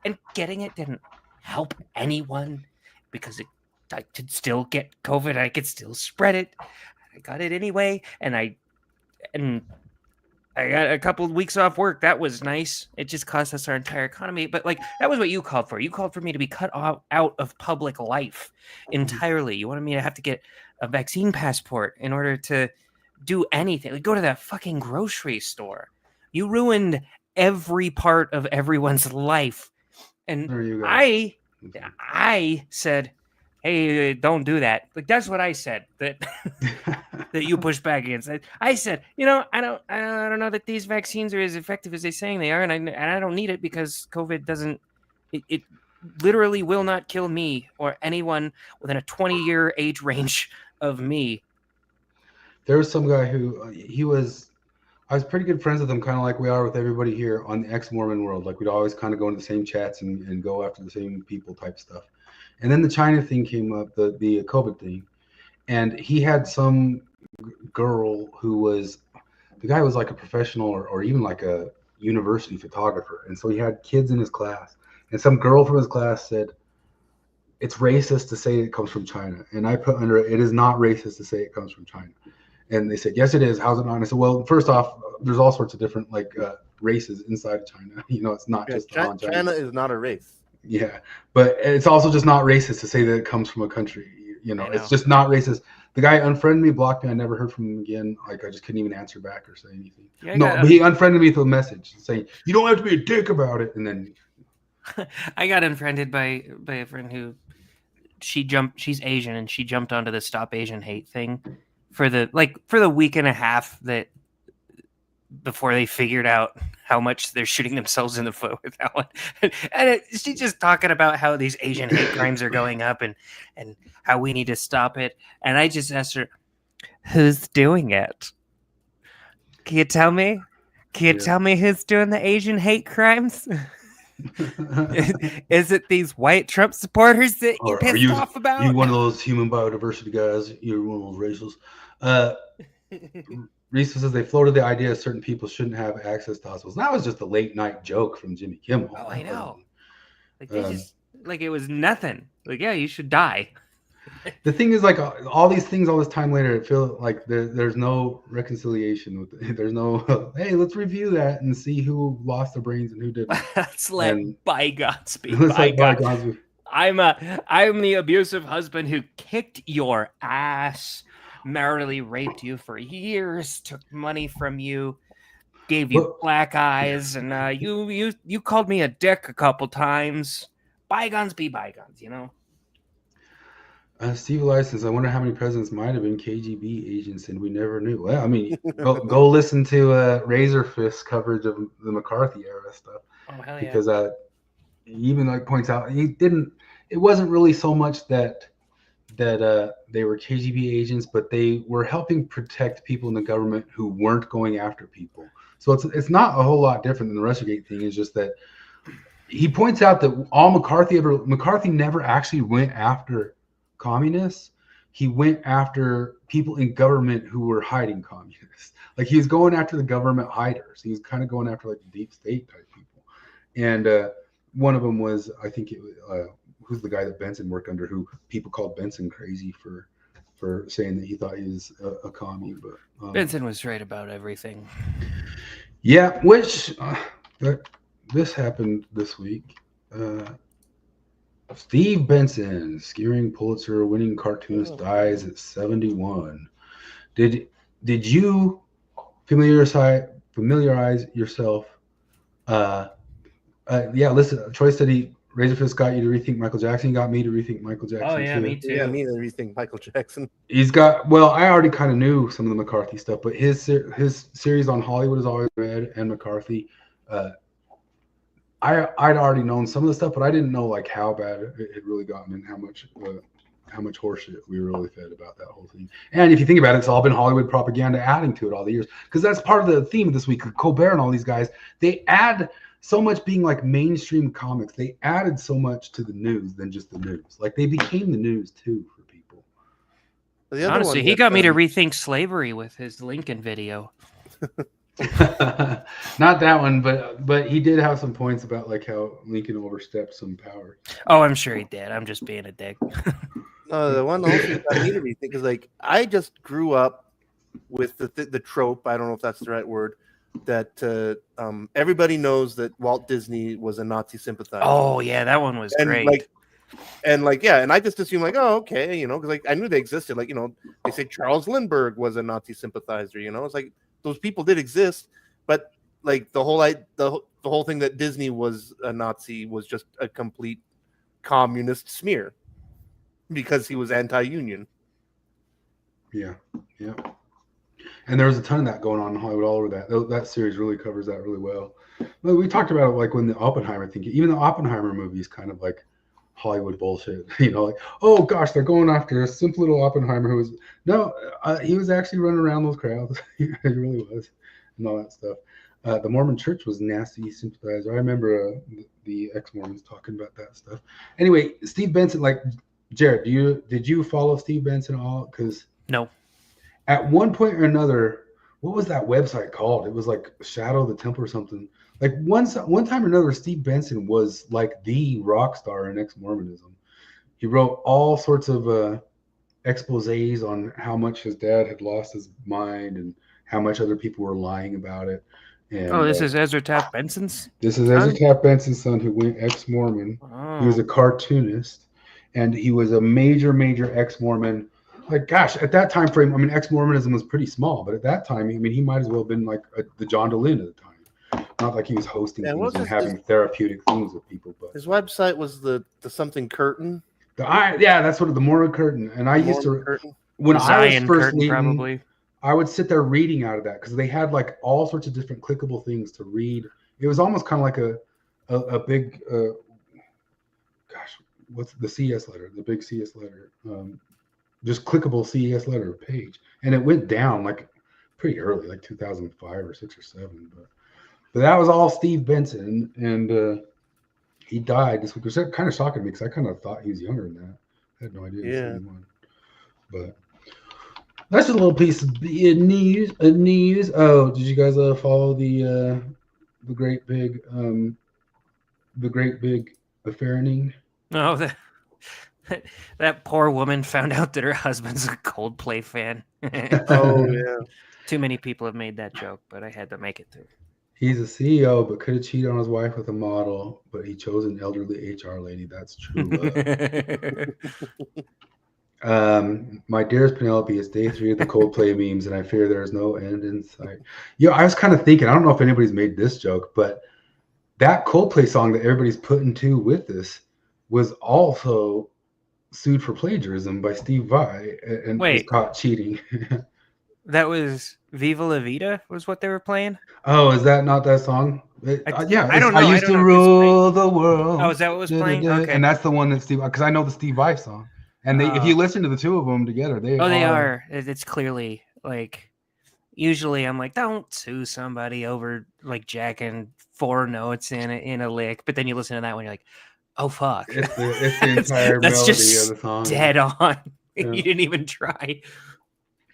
And getting it didn't help anyone because I could still get COVID. I could still spread it. got it anyway, and I got a couple of weeks off work. That was nice. It just cost us our entire economy. But like that was what you called for. You called for me to be cut out of public life entirely. You wanted me to have to get a vaccine passport in order to do anything. Like go to that fucking grocery store. You ruined every part of everyone's life. And There you go. I said, hey, don't do that. Like that's what I said that that you push back against. I said, I don't know that these vaccines are as effective as they're saying they are, and I don't need it because COVID doesn't. It literally will not kill me or anyone within a 20-year age range of me. There was some guy who I was pretty good friends with him, kind of like we are with everybody here on the ex-Mormon world. Like we'd always kind of go into the same chats and go after the same people type stuff. And then the China thing came up, the COVID thing, and he had some girl who was, the guy was like a professional or even like a university photographer. And so he had kids in his class, and some girl from his class said, it's racist to say it comes from China. And I put under it is not racist to say it comes from China. And they said, yes, it is. How's it not? And I said, well, first off, there's all sorts of different races inside of China. It's not just China is not a race. Yeah, but it's also just not racist to say that it comes from a country. It's just not racist. The guy unfriended me, blocked me. I never heard from him again. Like I just couldn't even answer back or say anything. Yeah, but he unfriended me with a message saying, you don't have to be a dick about it. And then I got unfriended by a friend who she's Asian, and she jumped onto the Stop Asian Hate thing for the week and a half that before they figured out how much they're shooting themselves in the foot with that one. And she's just talking about how these Asian hate crimes are going up and how we need to stop it. And I just asked her, who's doing it? Can you tell me? Can you tell me who's doing the Asian hate crimes? Is it these white Trump supporters that you're pissed off about? Are you one of those human biodiversity guys? You're one of those racials. Reese says they floated the idea certain people shouldn't have access to hospitals. That was just a late night joke from Jimmy Kimmel. Oh, I know. Like they just it was nothing. Like, yeah, you should die. The thing is, like all these things, all this time later, it feels like there's no reconciliation with it. There's no, hey, let's review that and see who lost their brains and who didn't. Let's let bygones be bygones. I'm the abusive husband who kicked your ass, maritally raped you for years, took money from you, gave you black eyes, and you called me a dick a couple times. Bygones be bygones, Steve Elias, I wonder how many presidents might have been KGB agents and we never knew. Well, I mean, go listen to Razor Fist coverage of the McCarthy era stuff. Oh, hell yeah. Because he even points out it wasn't really so much that they were KGB agents, but they were helping protect people in the government who weren't going after people. So it's not a whole lot different than the Russiagate thing. It's just that he points out that all McCarthy never actually went after communists. He went after people in government who were hiding communists. Like he was going after the government hiders. He was kind of going after like the deep state type people. And one of them was, I think it was, who's the guy that Benson worked under, who people called Benson crazy for saying that he thought he was a commie. But Benson was right about everything. Yeah, which this happened this week. Steve Benson, skiing Pulitzer-winning cartoonist, dies at 71. Did you familiarize yourself? Listen. Troy said Razorfist got you to rethink Michael Jackson. He got me to rethink Michael Jackson. Oh yeah, too. me too. Yeah, me to rethink Michael Jackson. He's got. Well, I already kind of knew some of the McCarthy stuff, but his series on Hollywood is always read, and McCarthy. I'd already known some of the stuff, but I didn't know like how bad it had really gotten and how much horseshit we were really fed about that whole thing. And if you think about it, it's all been Hollywood propaganda adding to it all the years, because that's part of the theme of this week. Colbert and all these guys, they add so much being like mainstream comics. They added so much to the news than just the news. Like they became the news too for people. Honestly, he got me to rethink slavery with his Lincoln video. Not that one, but he did have some points about like how Lincoln overstepped some power. Oh, I'm sure he did. I'm just being a dick. The one also got me to rethink because, like, I just grew up with the trope. I don't know if that's the right word. That everybody knows that Walt Disney was a Nazi sympathizer. Oh yeah, that one was and great. and I just assumed like, oh, okay, because like I knew they existed. Like, they say Charles Lindbergh was a Nazi sympathizer. It's like those people did exist, but like the whole thing that Disney was a Nazi was just a complete communist smear because he was anti-union. Yeah. And there was a ton of that going on in Hollywood all over that. That series really covers that really well. But we talked about it like when the Oppenheimer thing, even the Oppenheimer movie is kind of like Hollywood bullshit. Like, oh gosh, they're going after a simple little Oppenheimer he was actually running around those crowds. He really was, and all that stuff. The Mormon Church was nasty sympathizer. I remember the ex-Mormons talking about that stuff. Anyway, Steve Benson, like Jared, did you follow Steve Benson at all? Because No. At one point or another, what was that website called? It was like Shadow of the Temple or something. Like one time or another, Steve Benson was like the rock star in ex-Mormonism. He wrote all sorts of exposés on how much his dad had lost his mind and how much other people were lying about it. And, this is Ezra Taft Benson's. This is Ezra Taft Benson's son who went ex-Mormon. Oh. He was a cartoonist, and he was a major ex-Mormon. Like, gosh, at that time frame, I mean, ex-Mormonism was pretty small, but at that time, I mean, he might as well have been like the John DeLynn at the time. Not like he was hosting things and having therapeutic things with people. But his website was the something curtain. That's what the Mormon curtain. And I used to curtain. When I was first curtain, reading, probably. I would sit there reading out of that because they had like all sorts of different clickable things to read. It was almost kind of like a big, what's the CS letter? The big CS letter. Just clickable CES letter page, and it went down like pretty early, like 2005 or 6 or 7. But that was all Steve Benson, and he died this week, which kind of shocked me because I kind of thought he was younger than that. I had no idea. He was 71. But that's just a little piece of news. Oh, did you guys follow the great big affair-ing? No, that poor woman found out that her husband's a Coldplay fan. Oh yeah. Too many people have made that joke, but I had to make it through. He's a CEO, but could have cheated on his wife with a model, but he chose an elderly HR lady. That's true love. My dearest Penelope, it's day 3 of the Coldplay memes, and I fear there is no end in sight. I was kind of thinking, I don't know if anybody's made this joke, but that Coldplay song that everybody's putting to with this was also sued for plagiarism by Steve Vai and was caught cheating. That was Viva La Vida was what they were playing? Oh, is that not that song? I don't know. I used to rule the world. Oh, is that what was playing? Okay. And that's the one that Steve, because I know the Steve Vai song. And if you listen to the two of them together, they are. It's clearly like, usually I'm like, don't sue somebody over like jacking 4 notes in a lick. But then you listen to that one, you're like, oh fuck. It's the entire that's melody just of the song. Dead on. Yeah. You didn't even try.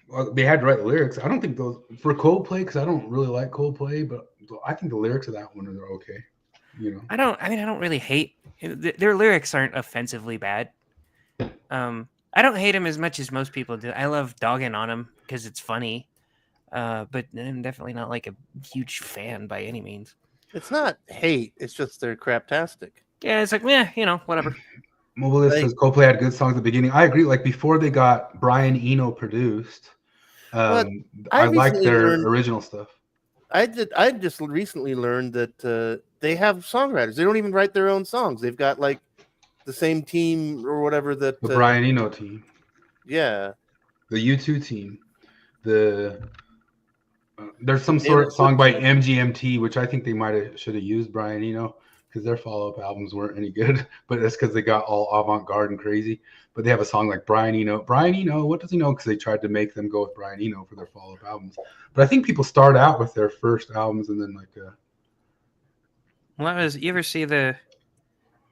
Well, they had to write the lyrics. I don't think those for Coldplay, because I don't really like Coldplay, but I think the lyrics of that one are okay. I don't really hate their lyrics aren't offensively bad. I don't hate them as much as most people do. I love dogging on them because it's funny. But I'm definitely not like a huge fan by any means. It's not hate. It's just they're craptastic. Yeah, it's like, whatever. Mobilist says Coldplay had good songs at the beginning. I agree. Like before they got Brian Eno produced, I like their original stuff. I just recently learned that they have songwriters. They don't even write their own songs. They've got like the same team or whatever that the Brian Eno team. Yeah. The U2 team. There's some sort of song by MGMT, which I think they should have used Brian Eno because their follow-up albums weren't any good, but that's because they got all avant-garde and crazy. But they have a song like Brian Eno. Brian Eno, what does he know? Because they tried to make them go with Brian Eno for their follow-up albums. But I think people start out with their first albums and then like. Well, you ever see the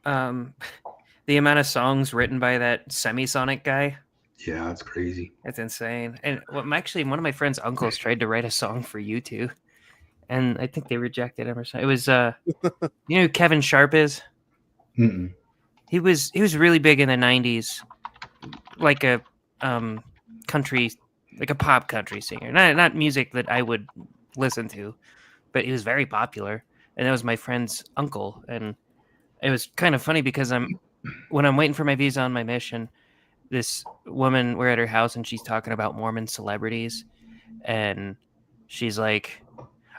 amount of songs written by that Semisonic guy? Yeah, that's crazy. That's insane. And actually, one of my friend's uncles tried to write a song for U2, and I think they rejected him or something. It was, you know who Kevin Sharp is? Mm-mm. He was really big in the 90s. like a country, like a pop country singer. Not music that I would listen to, but he was very popular. And that was my friend's uncle. And it was kind of funny because when I'm waiting for my visa on my mission, this woman, we're at her house and she's talking about Mormon celebrities. And she's like,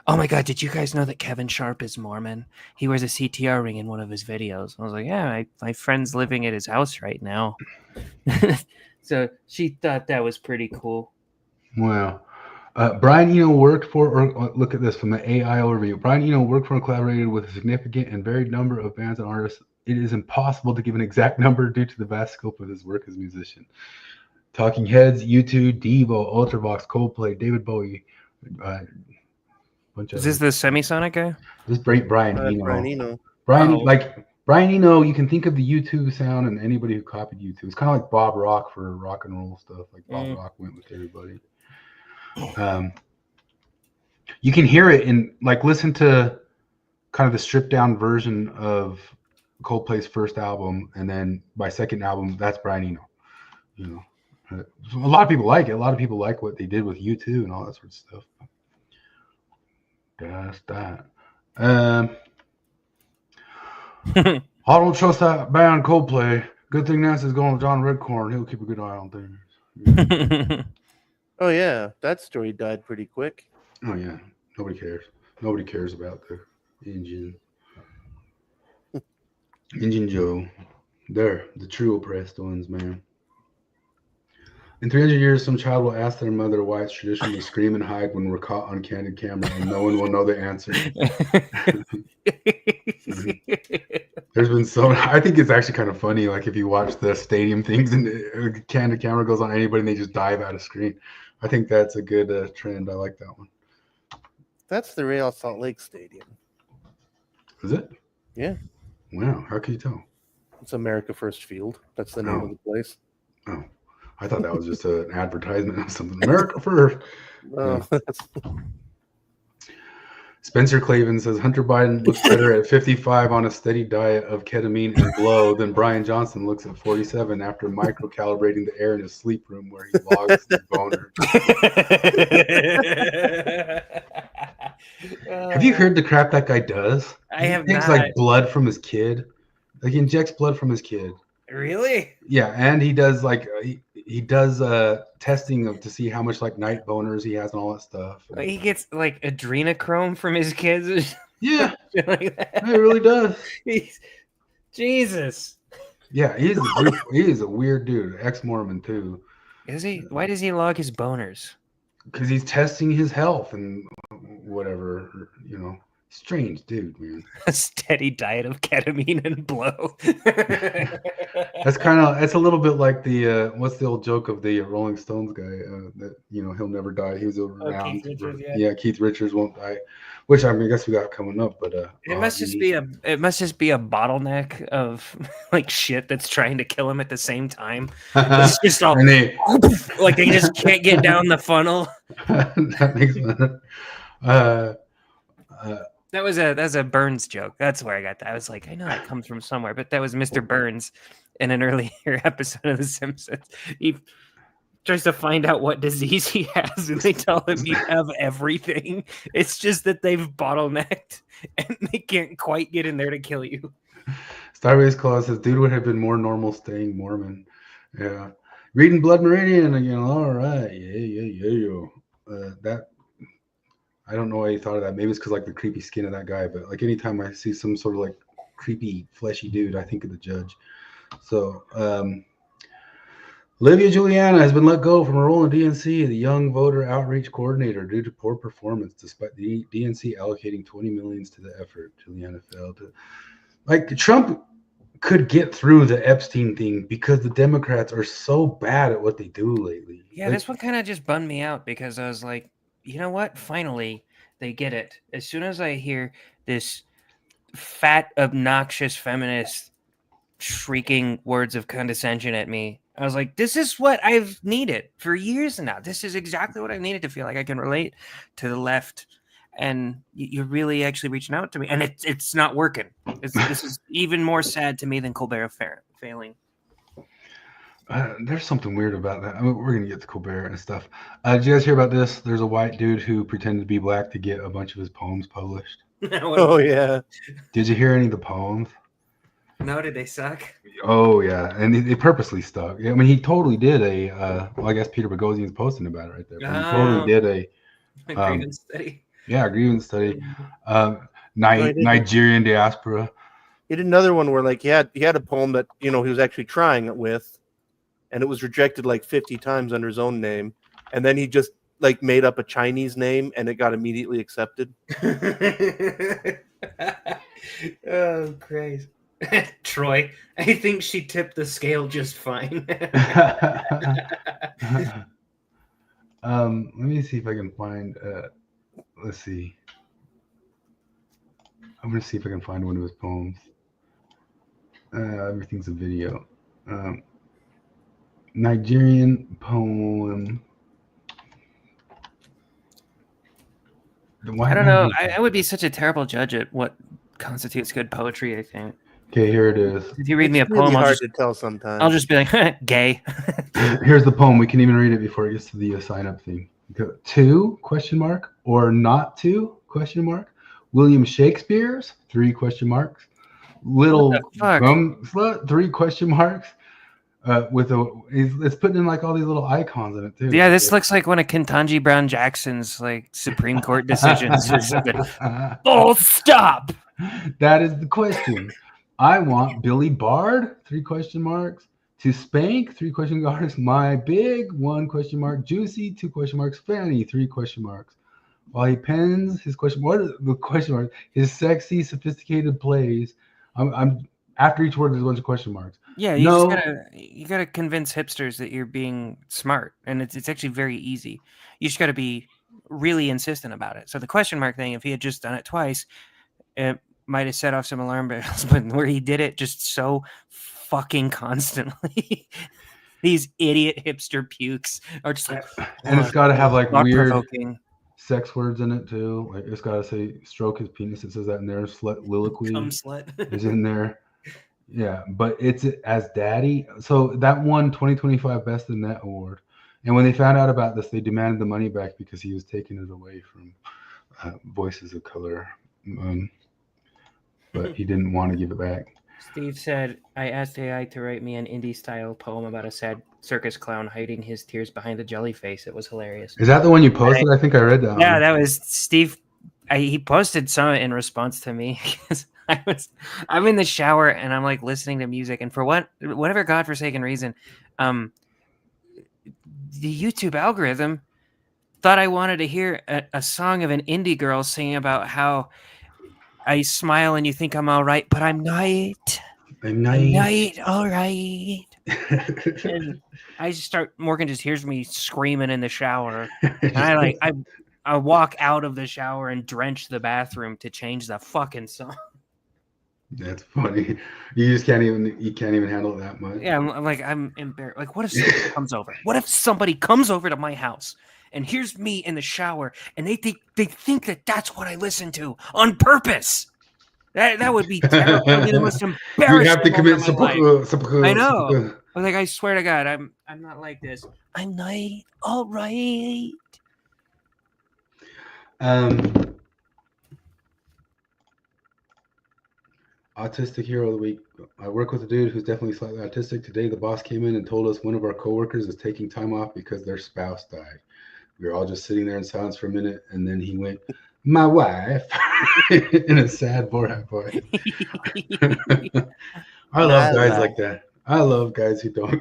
"Oh my God, did you guys know that Kevin Sharp is Mormon? He wears a CTR ring in one of his videos." I was like, "Yeah, my friend's living at his house right now." So she thought that was pretty cool. Wow. Brian Eno worked for, or look at this from the AI overview. Brian Eno worked for and collaborated with a significant and varied number of bands and artists. It is impossible to give an exact number due to the vast scope of his work as a musician. Talking Heads, U2, Devo, Ultravox, Coldplay, David Bowie. Is this the Semisonic guy? This is Brian Eno. Brian Eno. Brian Eno, you can think of the U2 sound and anybody who copied U2. It's kind of like Bob Rock for rock and roll stuff. Like Bob Rock went with everybody. You can hear it in, like, listen to kind of the stripped down version of Coldplay's first album, and then by second album, that's Brian Eno. You know, a lot of people like it. A lot of people like what they did with U2 and all that sort of stuff. That's that. I don't trust that band Coldplay. Good thing Nancy's going with John Redcorn. He'll keep a good eye on things. Oh yeah, that story died pretty quick. Oh yeah, nobody cares. Nobody cares about the engine. Engine Joe. They're the true oppressed ones, man. In 300 years, some child will ask their mother why it's traditional to scream and hide when we're caught on candid camera, and no one will know the answer. There's been so, I think it's actually kind of funny, like if you watch the stadium things and the candid camera goes on anybody and they just dive out of screen. I think that's a good trend. I like that one. That's the Real Salt Lake Stadium. Is it? Yeah. Wow. How can you tell? It's America First Field. That's the name of the place. Oh, I thought that was just an advertisement of something. America First. Oh, Yeah. Spencer Clavin says Hunter Biden looks better at 55 on a steady diet of ketamine and blow than Brian Johnson looks at 47 after microcalibrating the air in his sleep room where he logs his boner. Have you heard the crap that guy does? I have He takes not. like blood from his kid. Like he injects blood from his kid. Really? Yeah, and he does like he does testing to see how much like night boners he has and all that stuff. Like, he gets like adrenochrome from his kids. Or Yeah, something like that. it really does. Jesus. Yeah, he is a weird dude, ex-Mormon too. Is he? Why does he log his boners? Because he's testing his health and whatever, you know. Strange dude, man. A steady diet of ketamine and blow. It's a little bit like the what's the old joke of the Rolling Stones guy that, you know, he'll never die. He was around. Keith Richards, Yeah, Keith Richards won't die, which I mean, I guess we got coming up, but it must just be a bottleneck of like shit that's trying to kill him at the same time. It's just all and they, like they just can't get down the funnel. that makes sense. That's a Burns joke. That's where I got that. I was like, I know that comes from somewhere, but that was Mr. Burns in an earlier episode of The Simpsons. He tries to find out what disease he has, and they tell him you have everything. It's just that they've bottlenecked and they can't quite get in there to kill you. Starbase Claus says, dude would have been more normal staying Mormon. Yeah. Reading Blood Meridian again. All right. Yeah. That, I don't know why you thought of that. Maybe it's because like the creepy skin of that guy, but like anytime I see some sort of like creepy fleshy dude, I think of the Judge. So Olivia Juliana has been let go from her role in DNC, the Young Voter Outreach Coordinator, due to poor performance, despite the DNC allocating $20 million to the effort. Juliana failed to, like, Trump could get through the Epstein thing because the Democrats are so bad at what they do lately. Yeah, like, this one kind of just bummed me out because I was like, you know what? Finally, they get it. As soon as I hear this fat, obnoxious feminist shrieking words of condescension at me, I was like, this is what I've needed for years now. This is exactly what I needed to feel like I can relate to the left. And you're really actually reaching out to me. And it's not working. This is even more sad to me than Colbert failing. There's something weird about that. I mean, we're gonna get to Colbert and stuff. Did you guys hear about this? There's a white dude who pretended to be black to get a bunch of his poems published. Oh yeah. Did you hear any of the poems? No, did they suck? Oh yeah, and they purposely stuck. I mean, he totally did a. Well, I guess Peter Boghossian's posting about it right there. But he totally did a. Grievance study. Yeah, grievance study. I didn't. Nigerian diaspora. He did another one where like he had a poem that he was actually trying it with, and it was rejected like 50 times under his own name, and then he just like made up a Chinese name and it got immediately accepted. Oh, Christ. Troy, I think she tipped the scale just fine. Let me see if I can find. Let's see. I'm gonna see if I can find one of his poems. Everything's a video. Nigerian poem. I don't know. I would be such a terrible judge at what constitutes good poetry, I think. Okay, here it is. If you read me a It's really poem, hard to tell sometimes. I'll just be like, gay. Here's the poem. We can even read it before it gets to the sign up thing. To ? Or not to ? William Shakespeare's ? 3 question marks. Little bum slut ? 3 question marks. With it's putting in like all these little icons in it too. Yeah, this looks like one of Ketanji Brown Jackson's like Supreme Court decisions or something. Oh, stop! That is the question. I want Billy Bard ? 3 question marks. To spank ? 3 question marks. My big ? 1 question mark. Juicy ? 2 question marks. Fanny ? 3 question marks. While he pens his question, what is the question mark? His sexy, sophisticated plays. I'm after each word there's a bunch of question marks. Yeah, you gotta convince hipsters that you're being smart, and it's actually very easy. You just gotta be really insistent about it. So the question mark thing, if he had just done it twice, it might have set off some alarm bells. But where he did it just so fucking constantly, these idiot hipster pukes are just like, and it's got to have like weird provoking sex words in it too. Like it's got to say stroke his penis. It says that in there. Slut liloquy is in there. Yeah, but it's as daddy. So that won 2025 Best in Net award. And when they found out about this, they demanded the money back because he was taking it away from Voices of Color. But he didn't want to give it back. Steve said, I asked AI to write me an indie-style poem about a sad circus clown hiding his tears behind a jelly face. It was hilarious. Is that the one you posted? I think I read that. Yeah, that was Steve. He posted some in response to me because I'm in the shower and I'm like listening to music, and for whatever godforsaken reason, the YouTube algorithm thought I wanted to hear a song of an indie girl singing about how I smile and you think I'm all right, but I'm not. I'm not all right. And I just Morgan just hears me screaming in the shower. And I walk out of the shower and drench the bathroom to change the fucking song. That's funny. You just can't even handle it that much. Yeah, I'm embarrassed. Like, what if somebody comes over? What if somebody comes over to my house and here's me in the shower and they think that that's what I listen to on purpose? That would be terrible. That would be the most embarrassing. You have to commit seppuku. I know. I swear to God, I'm not like this. I'm not all right. Autistic hero of the week. I work with a dude who's definitely slightly autistic. Today, the boss came in and told us one of our coworkers is taking time off because their spouse died. We were all just sitting there in silence for a minute, and then he went, "My wife," in a sad Borat voice. I love guys like that. I love guys who don't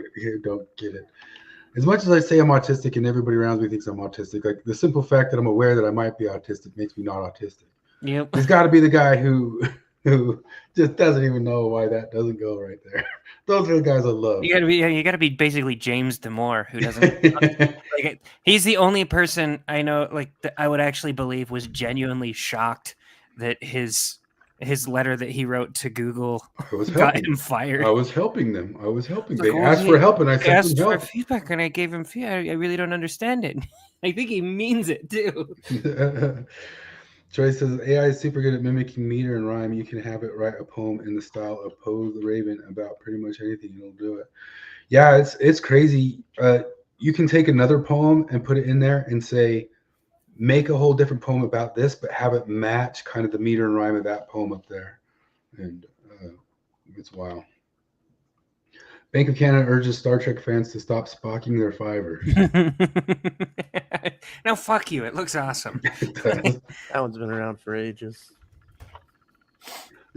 get it. As much as I say I'm autistic and everybody around me thinks I'm autistic, like the simple fact that I'm aware that I might be autistic makes me not autistic. Yep. There's got to be the guy who just doesn't even know why that doesn't go right there. Those are the guys I love. You gotta be basically James Damore, who doesn't. He's the only person I know that I would actually believe was genuinely shocked that his letter that he wrote to Google got him fired. I was helping them. They asked for help, and I sent them help. For feedback, and I gave him feedback. I really don't understand it. I think he means it too. Troy says AI is super good at mimicking meter and rhyme. You can have it write a poem in the style of Poe the Raven about pretty much anything, and it'll do it. Yeah, it's crazy. You can take another poem and put it in there and say, make a whole different poem about this, but have it match kind of the meter and rhyme of that poem up there. And it's wild. Bank of Canada urges Star Trek fans to stop spocking their fivers. No, fuck you. It looks awesome. That one's been around for ages.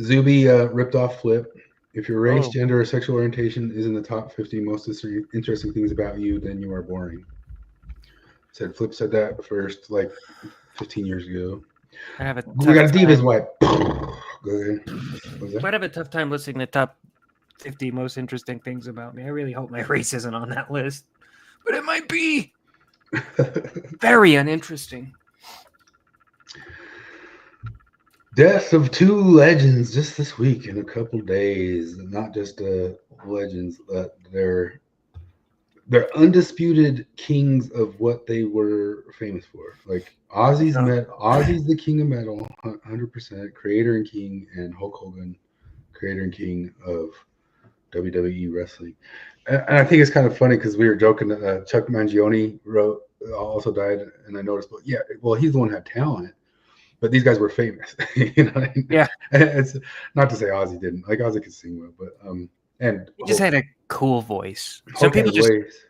Zuby ripped off Flip. If your race, Oh. gender, or sexual orientation is in the top 50 most interesting things about you, then you are boring. Flip said that first, like 15 years ago. I have a We got a tough Divas time. wipe. Go ahead. What was that? I'd have a tough time listing the top 50 most interesting things about me. I really hope my race isn't on that list, but it might be very uninteresting. Death of two legends just this week in a couple days. Not just legends, but they're undisputed kings of what they were famous for. Like Ozzy's the king of metal, 100%, creator and king, and Hulk Hogan, creator and king of WWE wrestling. And I think it's kind of funny because we were joking that Chuck Mangione also died, and I noticed, but yeah, well, he's the one who had talent. But these guys were famous, you know what I mean? Yeah. It's not to say Ozzy didn't. Like Ozzy could sing well, but and He just had a cool voice. Hulk had ways.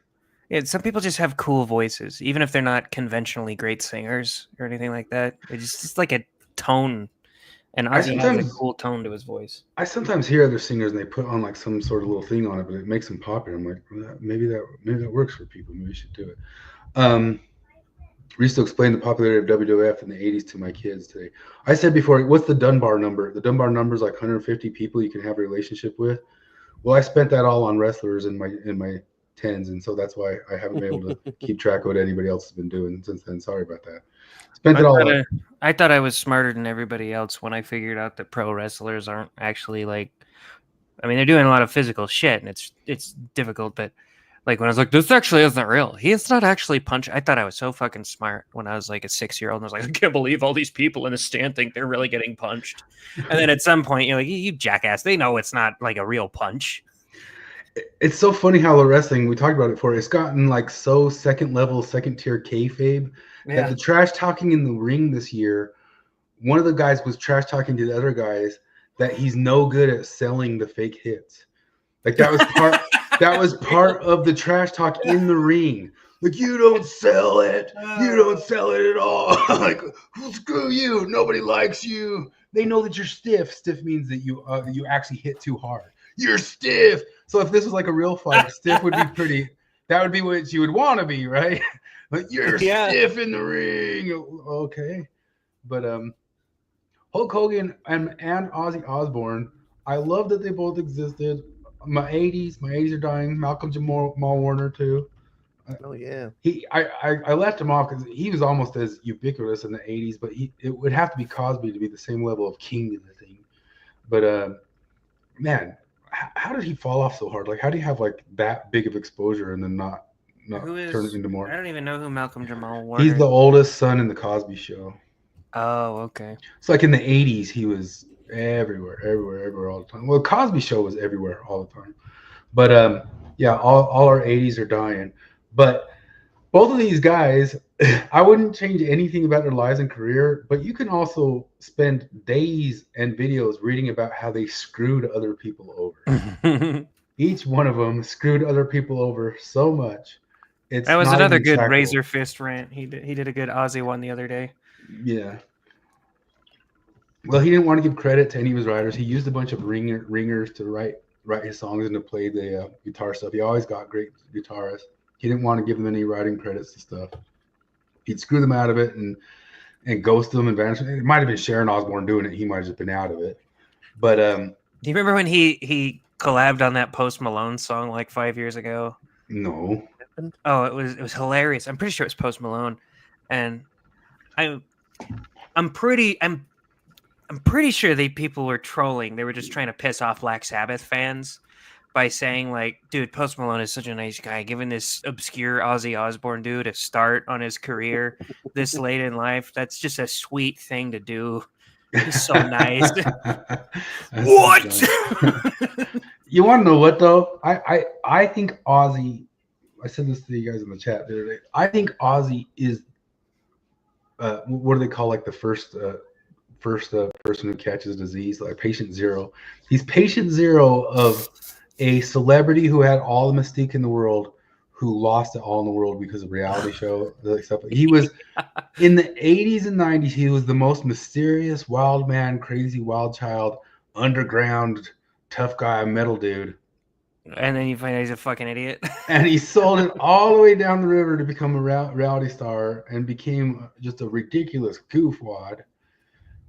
Some people just have cool voices, even if they're not conventionally great singers or anything like that. It's just like a tone, and Ozzy has a cool tone to his voice. I sometimes hear other singers and they put on like some sort of little thing on it, but it makes them popular. I'm like, well, maybe that works for people. Maybe we should do it. We used to explain the popularity of WWF in the 80s to my kids today. I said before, what's the Dunbar number? The Dunbar number is like 150 people you can have a relationship with. Well, I spent that all on wrestlers in my 10s, and so that's why I haven't been able to keep track of what anybody else has been doing since then. Sorry about that. Spent it all. I thought I was smarter than everybody else when I figured out that pro wrestlers aren't actually like. I mean, they're doing a lot of physical shit, and it's difficult, but. Like when I was like, this actually isn't real. He's not actually punching. I thought I was so fucking smart when I was like a 6-year-old. And I was like, I can't believe all these people in the stand think they're really getting punched. And then at some point, you're like, you jackass. They know it's not like a real punch. It's so funny how the wrestling, we talked about it before, it's gotten like so second tier kayfabe that the trash talking in the ring this year, one of the guys was trash talking to the other guys that he's no good at selling the fake hits. Like that was part. That was part of the trash talk in the ring. Like, you don't sell it. You don't sell it at all. Like, well, screw you. Nobody likes you. They know that you're stiff. Stiff means that you actually hit too hard. You're stiff. So if this was like a real fight, stiff would be pretty. That would be what you would want to be, right? Like, you're stiff in the ring. Okay. But Hulk Hogan and Ozzy Osbourne, I love that they both existed. My 80s are dying. Malcolm Jamal Warner too. Oh yeah. I left him off because he was almost as ubiquitous in the 80s, but it would have to be Cosby to be the same level of king in the thing. But man, how did he fall off so hard? Like, how do you have like that big of exposure and then not turn it into more? I don't even know who Malcolm Jamal Warner. He's the oldest son in the Cosby Show. Oh, okay. It's like in the 80s, he was everywhere all the time. Well, Cosby Show was everywhere all the time. But yeah, all our 80s are dying. But both of these guys, I wouldn't change anything about their lives and career, but you can also spend days and videos reading about how they screwed other people over. Each one of them screwed other people over so much. That was another good razor fist rant. He did a good Ozzy one the other day. Yeah. Well, he didn't want to give credit to any of his writers. He used a bunch of ringers to write his songs and to play the guitar stuff. He always got great guitarists. He didn't want to give them any writing credits to stuff. He'd screw them out of it and ghost them and vanish. It might have been Sharon Osbourne doing it. He might have just been out of it. But do you remember when he collabed on that Post Malone song like 5 years ago? No. Oh, it was hilarious. I'm pretty sure it was Post Malone, and I'm pretty sure people were trolling. They were just trying to piss off Black Sabbath fans by saying, like, dude, Post Malone is such a nice guy, giving this obscure Ozzy Osbourne dude a start on his career this late in life. That's just a sweet thing to do. He's so nice. What? You want to know what though? I think Ozzy. I said this to you guys in the chat the other day. I think Ozzy is what do they call like the first person who catches disease, like patient zero. He's patient zero of a celebrity who had all the mystique in the world, who lost it all in the world because of reality show like stuff. He was in the 80s and 90s. He was the most mysterious, wild man, crazy, wild child, underground, tough guy, metal dude. And then you find out he's a fucking idiot. And he sold it all the way down the river to become a reality star and became just a ridiculous goofwad.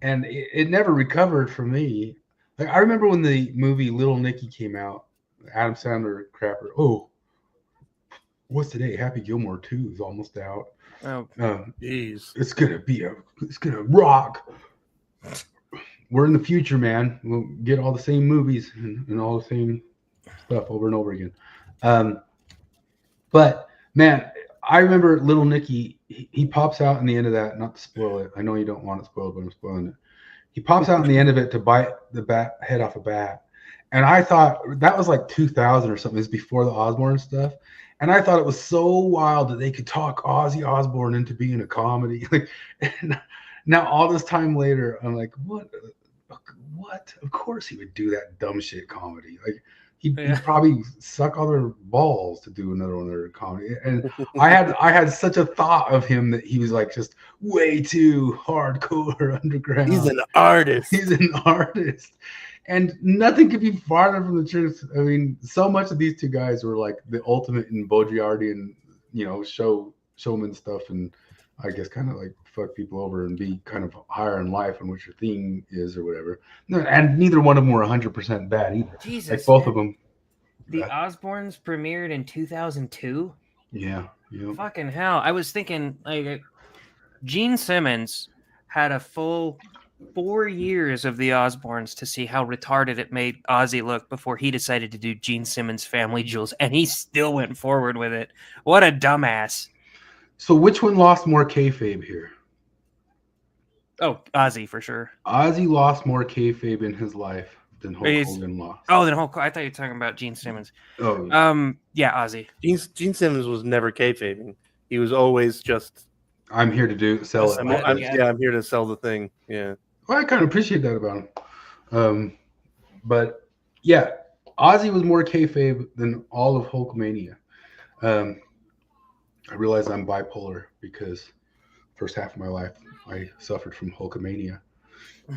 And it never recovered for me. Like, I remember when the movie Little Nicky came out, Adam Sandler crapper. Oh, what's today? Happy Gilmore 2 is almost out. Oh, Jeez. It's gonna rock. We're in the future, man. We'll get all the same movies and all the same stuff over and over again. But man, I remember Little Nicky. He pops out in the end of that. Not to spoil it. I know you don't want it spoiled, but I'm spoiling it. He pops out in the end of it to bite the head off a bat, and I thought that was like 2000 or something. It was before the Osbourne stuff, and I thought it was so wild that they could talk Ozzy Osbourne into being a comedy. And now all this time later, I'm like, what? Of course he would do that dumb shit comedy. Like he'd probably suck all their balls to do another one of their comedy. And I had such a thought of him that he was like just way too hardcore underground. He's an artist. He's an artist. And nothing could be farther from the truth. I mean, so much of these two guys were like the ultimate in Baudrillardian, showman stuff, and I guess kind of like fuck people over and be kind of higher in life and what your thing is or whatever. And neither one of them were 100% bad either. Jesus, like both of them. The Osbournes premiered in 2002. Yeah. Fucking hell! I was thinking like Gene Simmons had a full 4 years of the Osbournes to see how retarded it made Ozzy look before he decided to do Gene Simmons' Family Jewels, and he still went forward with it. What a dumbass! So which one lost more kayfabe here? Oh, Ozzy for sure. Ozzy lost more kayfabe in his life than Hulk Hogan lost. Oh, then Hulk. I thought you were talking about Gene Simmons. Oh, yeah, Ozzy. Gene Simmons was never kayfabing. He was always just. I'm here to sell it. I'm here to sell the thing. Yeah. Well, I kind of appreciate that about him. But yeah, Ozzy was more kayfabe than all of Hulkamania. I realize I'm bipolar because first half of my life I suffered from Hulkamania,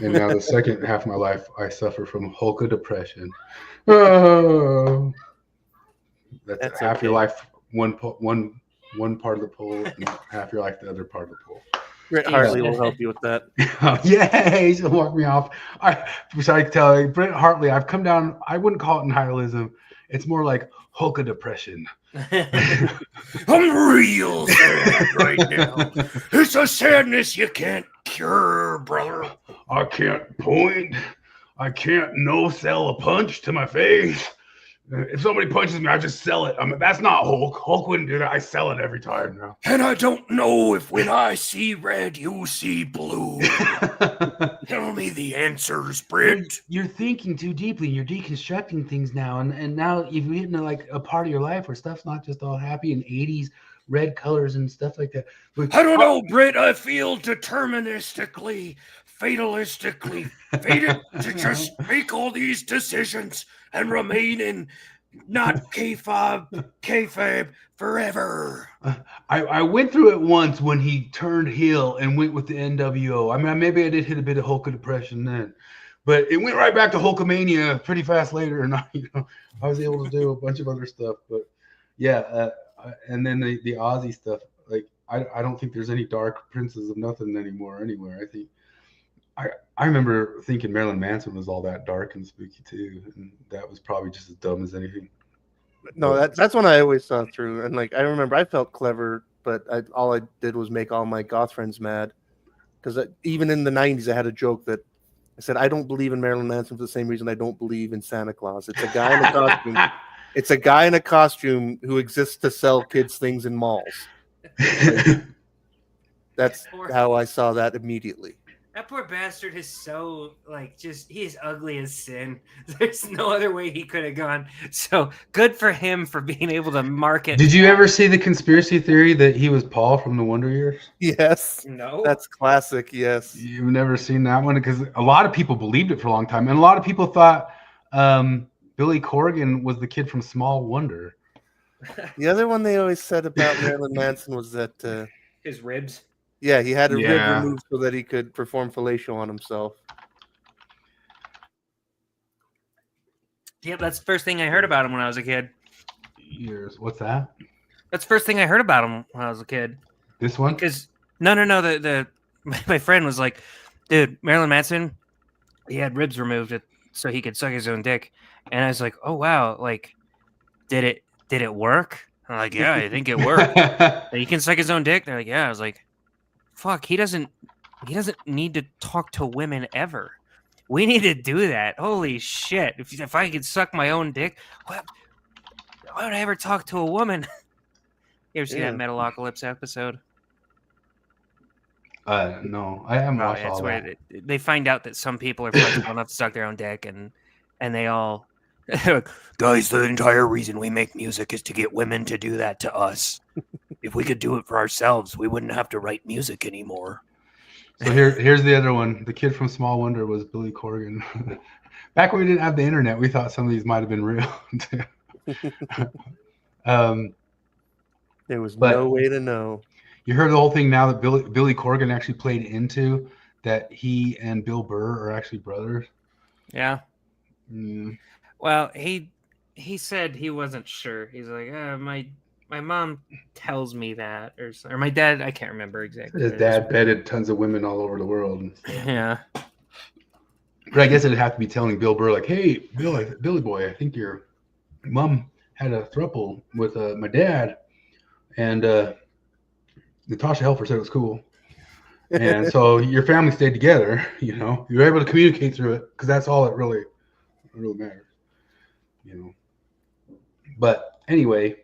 and now the second half of my life I suffer from Hulka depression. Oh, that's half your life one part of the pole, and half your life the other part of the pole. Britt Hartley will help you with that. Yay, she'll walk me off. I can tell you, Britt Hartley, I've come down. I wouldn't call it nihilism. It's more like Hulka depression. I'm real sad right now. It's a sadness you can't cure, brother. I can't point. I can't sell a punch to my face. If somebody punches me, I just sell it. I mean, that's not Hulk. Hulk wouldn't do that. I sell it every time now. And I don't know if when I see red, you see blue. Tell me the answers, Britt. You're thinking too deeply. You're deconstructing things now. And now you've hit like a part of your life where stuff's not just all happy and 80s red colors and stuff like that. But I don't know, Britt. I feel deterministically, fatalistically fated to just make all these decisions and remain in not kayfabe forever. I went through it once when he turned heel and went with the NWO. I mean, maybe I did hit a bit of Hulk depression then, but it went right back to Hulkamania pretty fast later, and I was able to do a bunch of other stuff. But yeah, and then the Ozzy stuff. Like I don't think there's any dark princes of nothing anymore anywhere. I think I remember thinking Marilyn Manson was all that dark and spooky too, and that was probably just as dumb as anything. No, that's when I always saw through. And like I remember, I felt clever, but all I did was make all my goth friends mad. Because even in the '90s, I had a joke that I said I don't believe in Marilyn Manson for the same reason I don't believe in Santa Claus. It's a guy in a costume. It's a guy in a costume who exists to sell kids things in malls. That's how I saw that immediately. That poor bastard is so he's ugly as sin. There's no other way he could have gone. So good for him for being able to market. Did you ever see the conspiracy theory that he was Paul from the Wonder Years? Yes, No. that's classic. Yes, You've never seen that one? Because a lot of people believed it for a long time, and a lot of people thought Billy Corgan was the kid from Small Wonder. the other one they always said about Marilyn Manson was that His ribs. yeah, he had a rib Yeah. removed so that he could perform fellatio on himself. Yep, that's the first thing I heard about him when I was a kid. Years. What's that? That's the first thing I heard about him when I was a kid. This one? Because no, the my friend was like, dude, Marilyn Manson, he had ribs removed so he could suck his own dick, and I was like, oh wow, like, did it work? I'm like, yeah, I think it worked. He can suck his own dick. They're like, yeah. I was like, fuck, he doesn't need to talk to women ever. We need to do that. Holy shit! If I could suck my own dick, why would I ever talk to a woman? You ever see that Metalocalypse episode? No, I haven't watched all where that. they find out that some people are flexible enough to suck their own dick, and they all, guys, the entire reason we make music is to get women to do that to us. If we could do it for ourselves, we wouldn't have to write music anymore. So here's the other one. The kid from Small Wonder was Billy Corgan. Back when we didn't have the internet, we thought some of these might have been real. There was no way to know. You heard the whole thing now that Billy Corgan actually played into that he and Bill Burr are actually brothers. Yeah. Mm. Well, he said he wasn't sure. He's like, my mom tells me that, or my dad. I can't remember exactly. His dad bedded tons of women all over the world. And stuff. Yeah. But I guess it'd have to be telling Bill Burr, like, hey, Billy boy, I think your mom had a throuple with my dad, and Natasha Helfer said it was cool. And so your family stayed together, you know, you were able to communicate through it because that's all that really matters, you know. But anyway,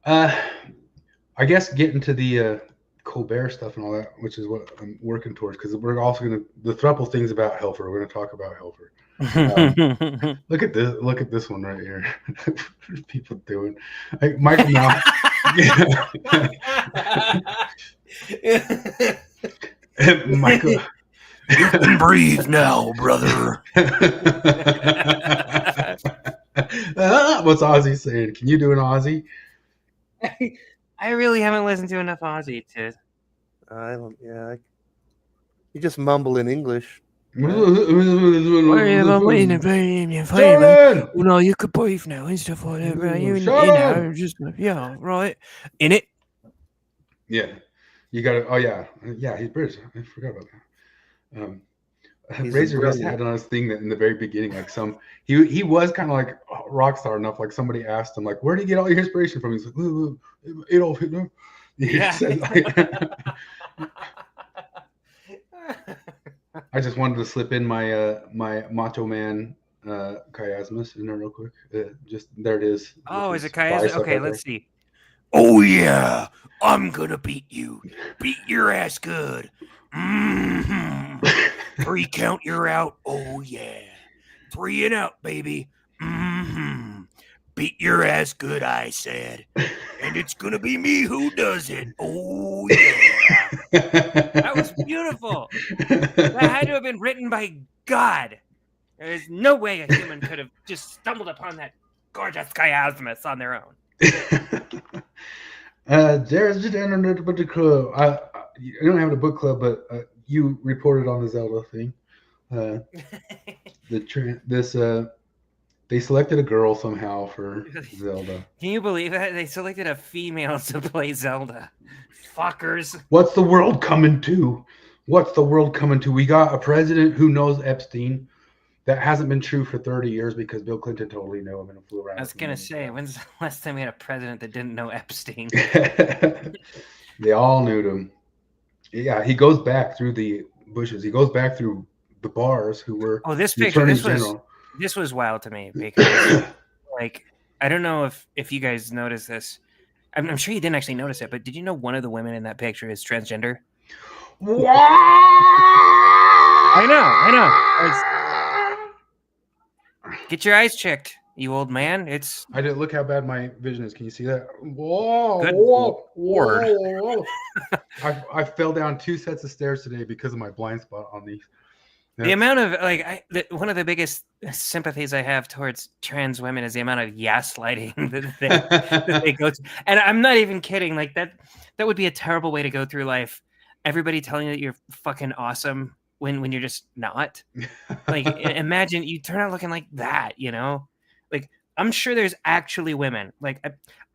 I guess getting to the Colbert stuff and all that, which is what I'm working towards, because we're also going to, the throuple things about Helfer, we're going to talk about Helfer. Look at this one right here. People doing like Michael now. Michael, you can breathe now, brother. What's Ozzy saying? Can you do an Ozzy? I really haven't listened to enough Ozzy to. I don't. Yeah, you just mumble in English. No, you could breathe now and stuff like that, right? Yeah, right. In it. Yeah, you got to. Oh yeah, he's British. I forgot about that. Razor Gus had on his thing that in the very beginning, like he was kind of like a rock star enough. Like somebody asked him, like, where do you get all your inspiration from? He's like, Adolf Hitler. Yeah. I just wanted to slip in my my Macho Man chiasmus in there real quick. Just there it is. Oh, is it chiasmus? Okay, let's see. Oh yeah, I'm gonna beat you. Beat your ass good. Mm-hmm. 3 count, you're out. Oh yeah, 3 and out, baby. Mm-hmm. Beat your ass good, I said. And it's gonna be me who does it. Oh yeah. That was beautiful. That had to have been written by God. There's no way a human could have just stumbled upon that gorgeous chiasmus on their own. Jared's just entered the book club. I don't have a book club, but you reported on the Zelda thing. They selected a girl somehow for Zelda. Can you believe that? They selected a female to play Zelda. Fuckers. What's the world coming to? What's the world coming to? We got a president who knows Epstein. That hasn't been true for 30 years because Bill Clinton totally knew him and flew around. I was going to say, when's the last time we had a president that didn't know Epstein? They all knew him. Yeah, he goes back through the bushes. He goes back through the bars who were. Oh, this picture, this was wild to me because, like, I don't know if you guys noticed this. I'm sure you didn't actually notice it, but did you know one of the women in that picture is transgender? I know. Get your eyes checked, you old man. It's I didn't look how bad my vision is. Can you see that? Whoa, Good whoa, Lord. whoa, whoa. I fell down 2 sets of stairs today because of my blind spot on these. the amount of one of the biggest sympathies I have towards trans women is the amount of gaslighting that they go through. And I'm not even kidding. Like that would be a terrible way to go through life. Everybody telling you that you're fucking awesome when you're just not. Like imagine you turn out looking like that, you know? Like I'm sure there's actually women. Like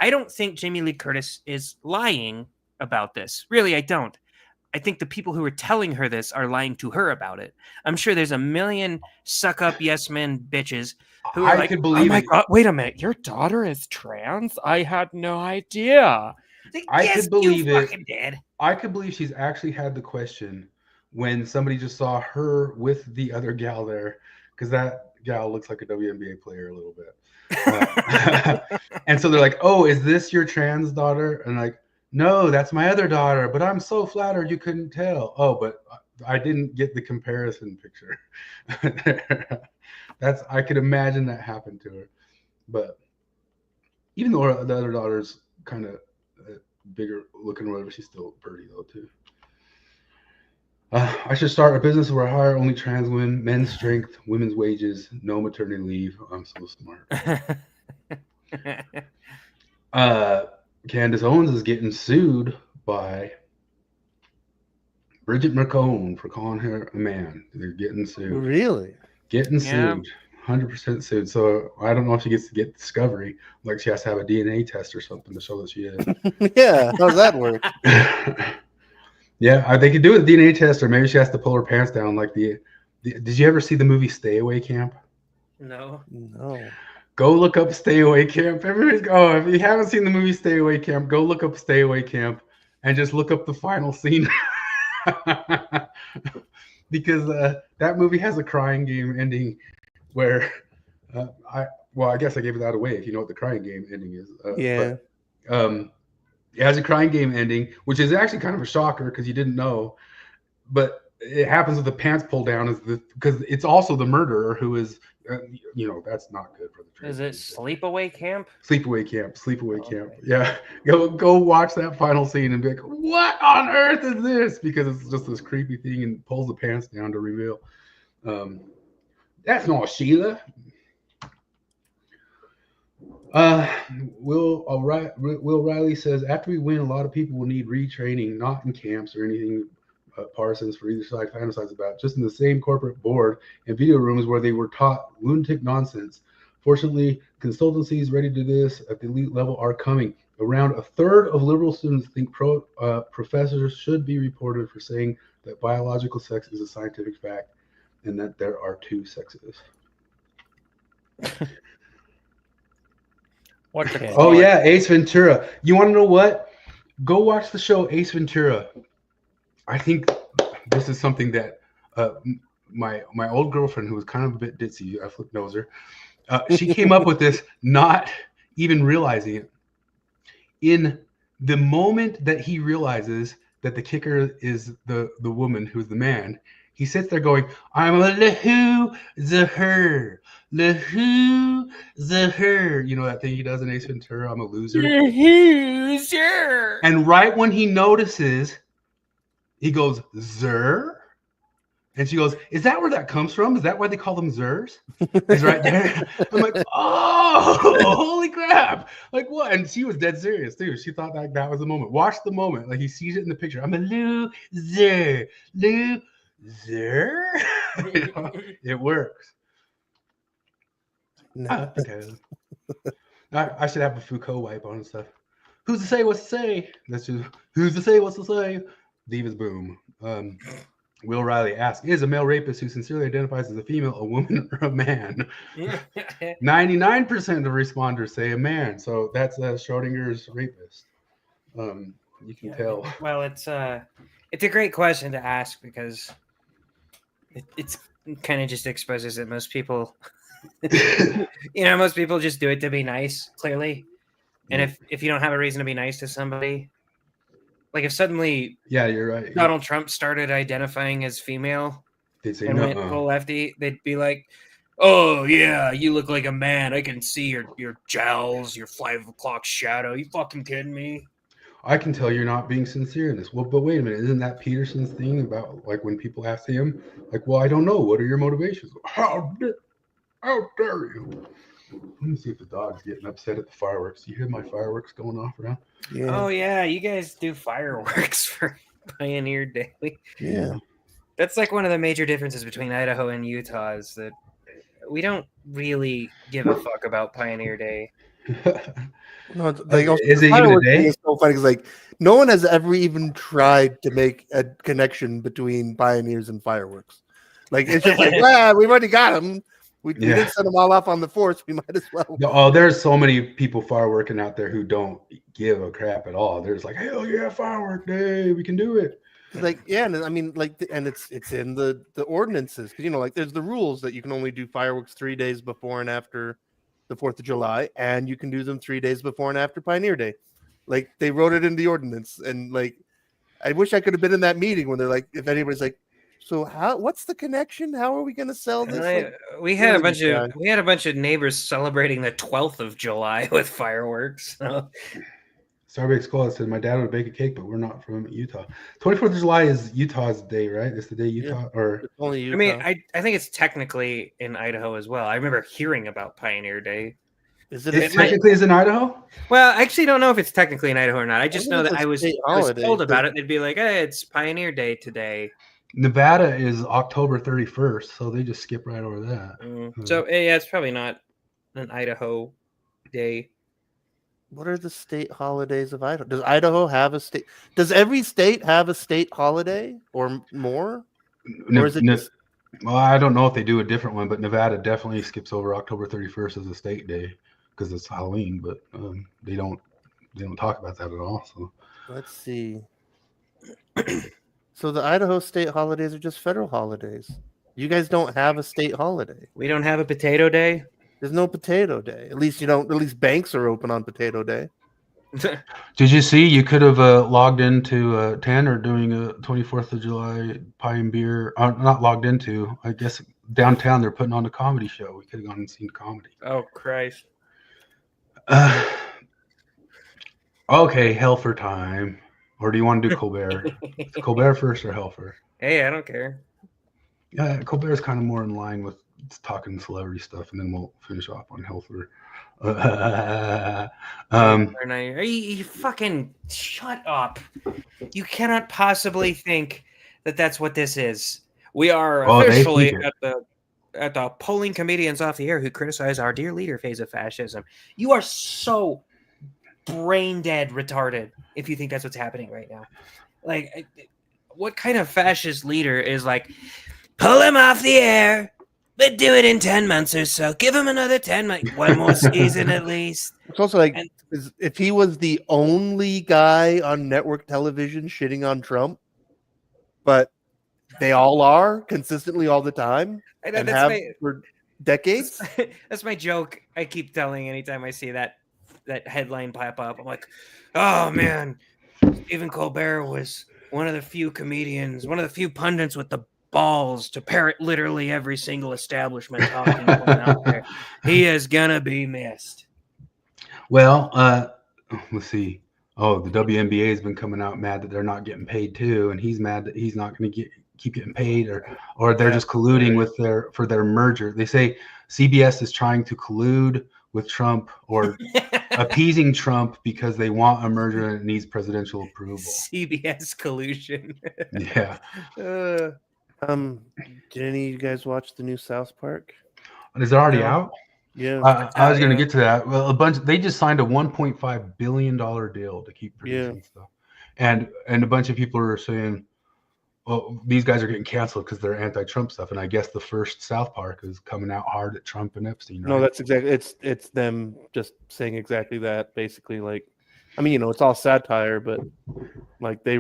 I don't think Jamie Lee Curtis is lying about this. Really, I don't. I think the people who are telling her this are lying to her about it. I'm sure there's a million suck up yes men bitches who are like, could believe oh my it. God, wait a minute, your daughter is trans? I had no idea. Like, I yes, could believe you it. fucking did. I could believe she's actually had the question when somebody just saw her with the other gal there, because that gal looks like a WNBA player a little bit. And so they're like, oh, is this your trans daughter? And like, no, that's my other daughter, but I'm so flattered you couldn't tell. Oh, but I didn't get the comparison picture. I could imagine that happened to her. But even though the other daughter's kind of bigger looking or whatever, she's still pretty though too. I should start a business where I hire only trans women, men's strength, women's wages, no maternity leave. I'm so smart. Candace Owens is getting sued by Bridget McCone for calling her a man. They're getting sued. Really? Getting sued. 100% sued. So I don't know if she gets to get discovery. Like she has to have a DNA test or something to show that she is. Yeah. How's that work? Yeah, they could do a DNA test, or maybe she has to pull her pants down. Like did you ever see the movie Stay Away Camp? No. Go look up Stay Away Camp. Everybody's if you haven't seen the movie Stay Away Camp, go look up Stay Away Camp and just look up the final scene. Because that movie has a crying game ending where I guess I gave that away if you know what the crying game ending is. Yeah. But, it has a crying game ending, which is actually kind of a shocker because you didn't know. But it happens with the pants pulled down because it's also the murderer who is, that's not good for the trade. Is it Sleepaway Camp? Sleepaway Camp. Camp. Yeah. Go watch that final scene and be like, what on earth is this? Because it's just this creepy thing and pulls the pants down to reveal. That's not Sheila. Will Riley says, after we win, a lot of people will need retraining, not in camps or anything Parsons for either side fantasize about, just in the same corporate board and video rooms where they were taught lunatic nonsense. Fortunately, consultancies ready to do this at the elite level are coming. Around a third of liberal students think professors should be reported for saying that biological sex is a scientific fact and that there are two sexes. Oh yeah, Ace Ventura. You want to know what? Go watch the show Ace Ventura. I think this is something that my old girlfriend, who was kind of a bit ditzy, I flip nose her, she came up with this, not even realizing it. In the moment that he realizes that the kicker is the woman who's the man, he sits there going, I'm a lahu the her. Lahu the her. You know that thing he does in Ace Ventura, I'm a loser. Loser. And right when he notices, he goes, Zer? And she goes, is that where that comes from? Is that why they call them Zers? He's right there. I'm like, oh, holy crap. Like, what? And she was dead serious, too. She thought that was the moment. Watch the moment. Like, he sees it in the picture. I'm a loser. Loser. It works. No. I should have a Foucault wipe on and stuff. Who's to say what's to say? That's just, who's to say what's to say? Divas boom. Will Riley asks, is a male rapist who sincerely identifies as a female a woman or a man? 99% of responders say a man. So that's Schrodinger's rapist. You can tell. Well, it's a great question to ask because it's kind of just exposes that most people, most people just do it to be nice, clearly. And if you don't have a reason to be nice to somebody, Like if suddenly Yeah, you're right. Donald Trump started identifying as female They'd say and went no. full lefty, they'd be like, "Oh yeah, you look like a man. I can see your jowls, your 5 o'clock shadow. You fucking kidding me?" I can tell you're not being sincere in this. Well, but wait a minute, isn't that Peterson's thing about like when people ask him, like, well, I don't know, what are your motivations? How dare you? Let me see if the dog's getting upset at the fireworks. You hear my fireworks going off around? Oh yeah, you guys do fireworks for Pioneer Day. Yeah. That's like one of the major differences between Idaho and Utah is that we don't really give a fuck about Pioneer Day. No, like also, Is the it even a fireworks thing day? is so funny because like no one has ever even tried to make a connection between pioneers and fireworks. Like it's just like, well, we've already got them. We did send them all off on the 4th. We might as well. Oh, there's so many people fireworking out there who don't give a crap at all. They're just like, hell yeah, firework day, we can do it. Like, yeah, and I mean, like, and it's in the ordinances because, you know, like there's the rules that you can only do fireworks 3 days before and after the 4th of July, and you can do them 3 days before and after Pioneer Day. Like they wrote it in the ordinance, and like I wish I could have been in that meeting when they're like, if anybody's like, so what's the connection? How are we going to sell this? Like, we had a bunch of neighbors celebrating the 12th of July with fireworks. So. Starbucks Cola said, my dad would bake a cake, but we're not from Utah. 24th of July is Utah's day, right? It's the day Utah, or it's only Utah. I mean, I think it's technically in Idaho as well. I remember hearing about Pioneer Day. Is it technically is in Idaho? Well, I actually don't know if it's technically in Idaho or not. I just know that I was holiday, told about it. They'd be like, hey, it's Pioneer Day today. Nevada is October 31st, so they just skip right over that. So yeah, it's probably not an Idaho day. What are the state holidays of Idaho? Does Idaho have a state? Does every state have a state holiday or more? Or is it just... Well, I don't know if they do a different one, but Nevada definitely skips over October 31st as a state day because it's Halloween. But they don't talk about that at all. So let's see. So the Idaho state holidays are just federal holidays. You guys don't have a state holiday. We don't have a potato day. There's no potato day. At least you don't. At least banks are open on potato day. Did you see? You could have logged into 10 or doing a 24th of July pie and beer. Not logged into. I guess downtown they're putting on a comedy show. We could have gone and seen comedy. Oh Christ. Okay, Helfer time. Or do you want to do Colbert? Colbert first or Helfer? Hey, I don't care. Yeah, Colbert's kind of more in line with talking celebrity stuff, and then we'll finish off on Helfer. You fucking shut up. You cannot possibly think that that's what this is. We are officially at the polling comedians off the air who criticize our dear leader phase of fascism. You are so brain dead retarded if you think that's what's happening right now. Like, what kind of fascist leader is like, pull him off the air, but do it in 10 months or so. Give him another 10 months, one more season at least. It's also like, if he was the only guy on network television shitting on Trump, but they all are consistently all the time and have for decades. That's my joke. I keep telling anytime I see that headline pop up. I'm like, oh man, Stephen Colbert was one of the few comedians, one of the few pundits with the balls to parrot literally every single establishment talking point out there. He is gonna be missed. Well, let's see. Oh, the WNBA has been coming out mad that they're not getting paid too, and he's mad that he's not going to keep getting paid, or they're just colluding with their merger. They say CBS is trying to collude with Trump or appeasing Trump because they want a merger and it needs presidential approval. CBS collusion. Yeah. Did any of you guys watch the new South Park? Is it already out? Yeah. I was going to get to that. Well, they just signed a $1.5 billion deal to keep producing stuff. And a bunch of people are saying, well, these guys are getting canceled because they're anti-Trump stuff. And I guess the first South Park is coming out hard at Trump and Epstein. Right? No, that's exactly. It's them just saying exactly that. Basically, like, I mean, it's all satire, but like they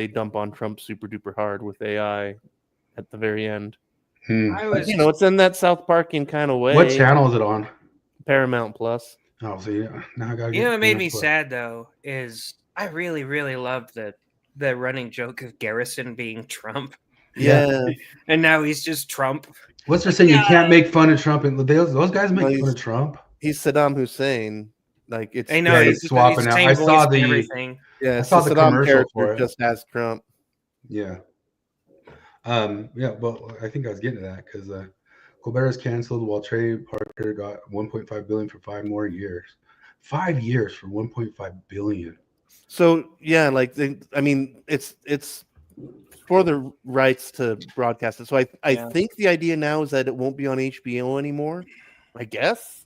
dump on Trump super duper hard with AI at the very end. It's in that South Parkian kind of way. What channel is it on? Paramount Plus. Oh, see, now I gotta what made me sad though is I really, really loved the running joke of Garrison being Trump, Yeah. and now he's just Trump. What's they're Like, saying? You yeah. can't make fun of Trump, and those guys make No, fun of Trump. He's Saddam Hussein. Like it's I know Yeah, he's he's swapping the out. same I voice saw and the everything. yeah, I it's saw the the Saddam commercial for character it. just as Trump. Yeah. Yeah, well, I think I was getting to that because Colbert is canceled while Trey Parker got 1.5 billion for 5 more years. 5 years for 1.5 billion. So yeah, like I mean, it's for the rights to broadcast it. So I Yeah. think the idea now is that it won't be on HBO anymore. I guess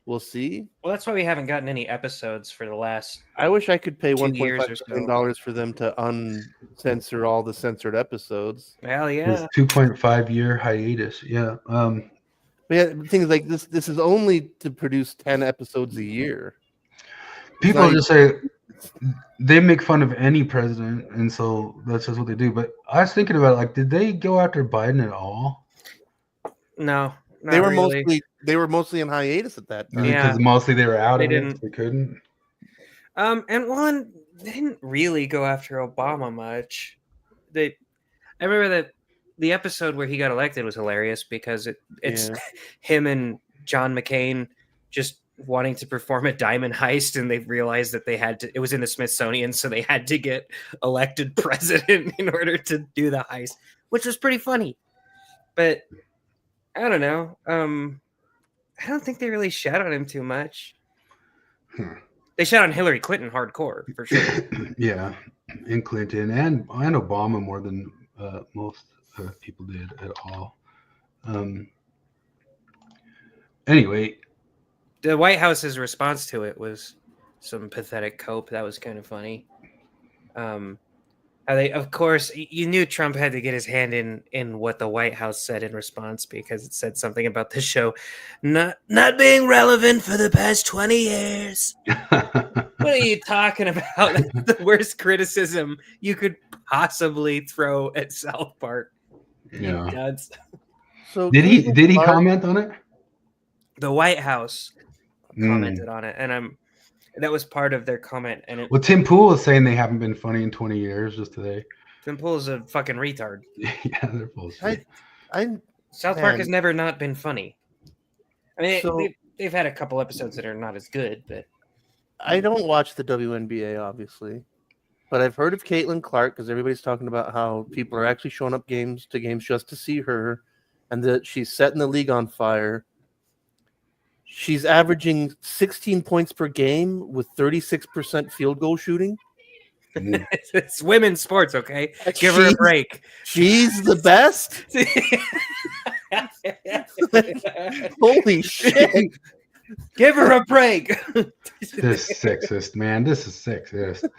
we'll see. Well, that's why we haven't gotten any episodes for the last. I wish I could pay 2 $1.5 years or billion so. dollars for them to uncensor all the censored episodes. Hell This yeah! 2.5 year hiatus. Yeah. But yeah, things like this is only to produce 10 episodes a year. It's People not just say they make fun of any president, and so that's just what they do. But I was thinking about it, like, did they go after Biden at all? No, not they were really. mostly in hiatus at that time. Yeah. Because mostly they were out They of it. didn't. So they couldn't. And one, they didn't really go after Obama much. I remember that the episode where he got elected was hilarious because it's Yeah. him and John McCain just wanting to perform a diamond heist, and they realized that they had to. It was in the Smithsonian, so they had to get elected president in order to do the heist, which was pretty funny. But I don't know. I don't think they really shat on him too much. They shot on Hillary Clinton hardcore for sure. Yeah, and Clinton and Obama more than most people did at all. Anyway, The White House's response to it was some pathetic cope. That was kind of funny. How they, of course, you knew Trump had to get his hand in what the White House said in response because it said something about the show not being relevant for the past 20 years. What are you talking about? That's the worst criticism you could possibly throw at South Park. Yeah. Duds. So Did he Caitlin Clark- comment on it? The White House commented on it, and that was part of their comment. And Well, Tim Pool is saying they haven't been funny in 20 years just today. Tim Pool's a fucking retard. Yeah, they're bullshit. South Park has never not been funny. I mean, So- they've had a couple episodes that are not as good, but I don't watch the WNBA, obviously, but I've heard of Caitlin Clark because everybody's talking about how people are actually showing up to games just to see her, and that she's setting the league on fire. She's averaging 16 points per game with 36% field goal shooting. Mm. it's women's sports, okay? Give her a break. She's the best. Holy shit! Give her a break. This is sexist, man. This is sexist.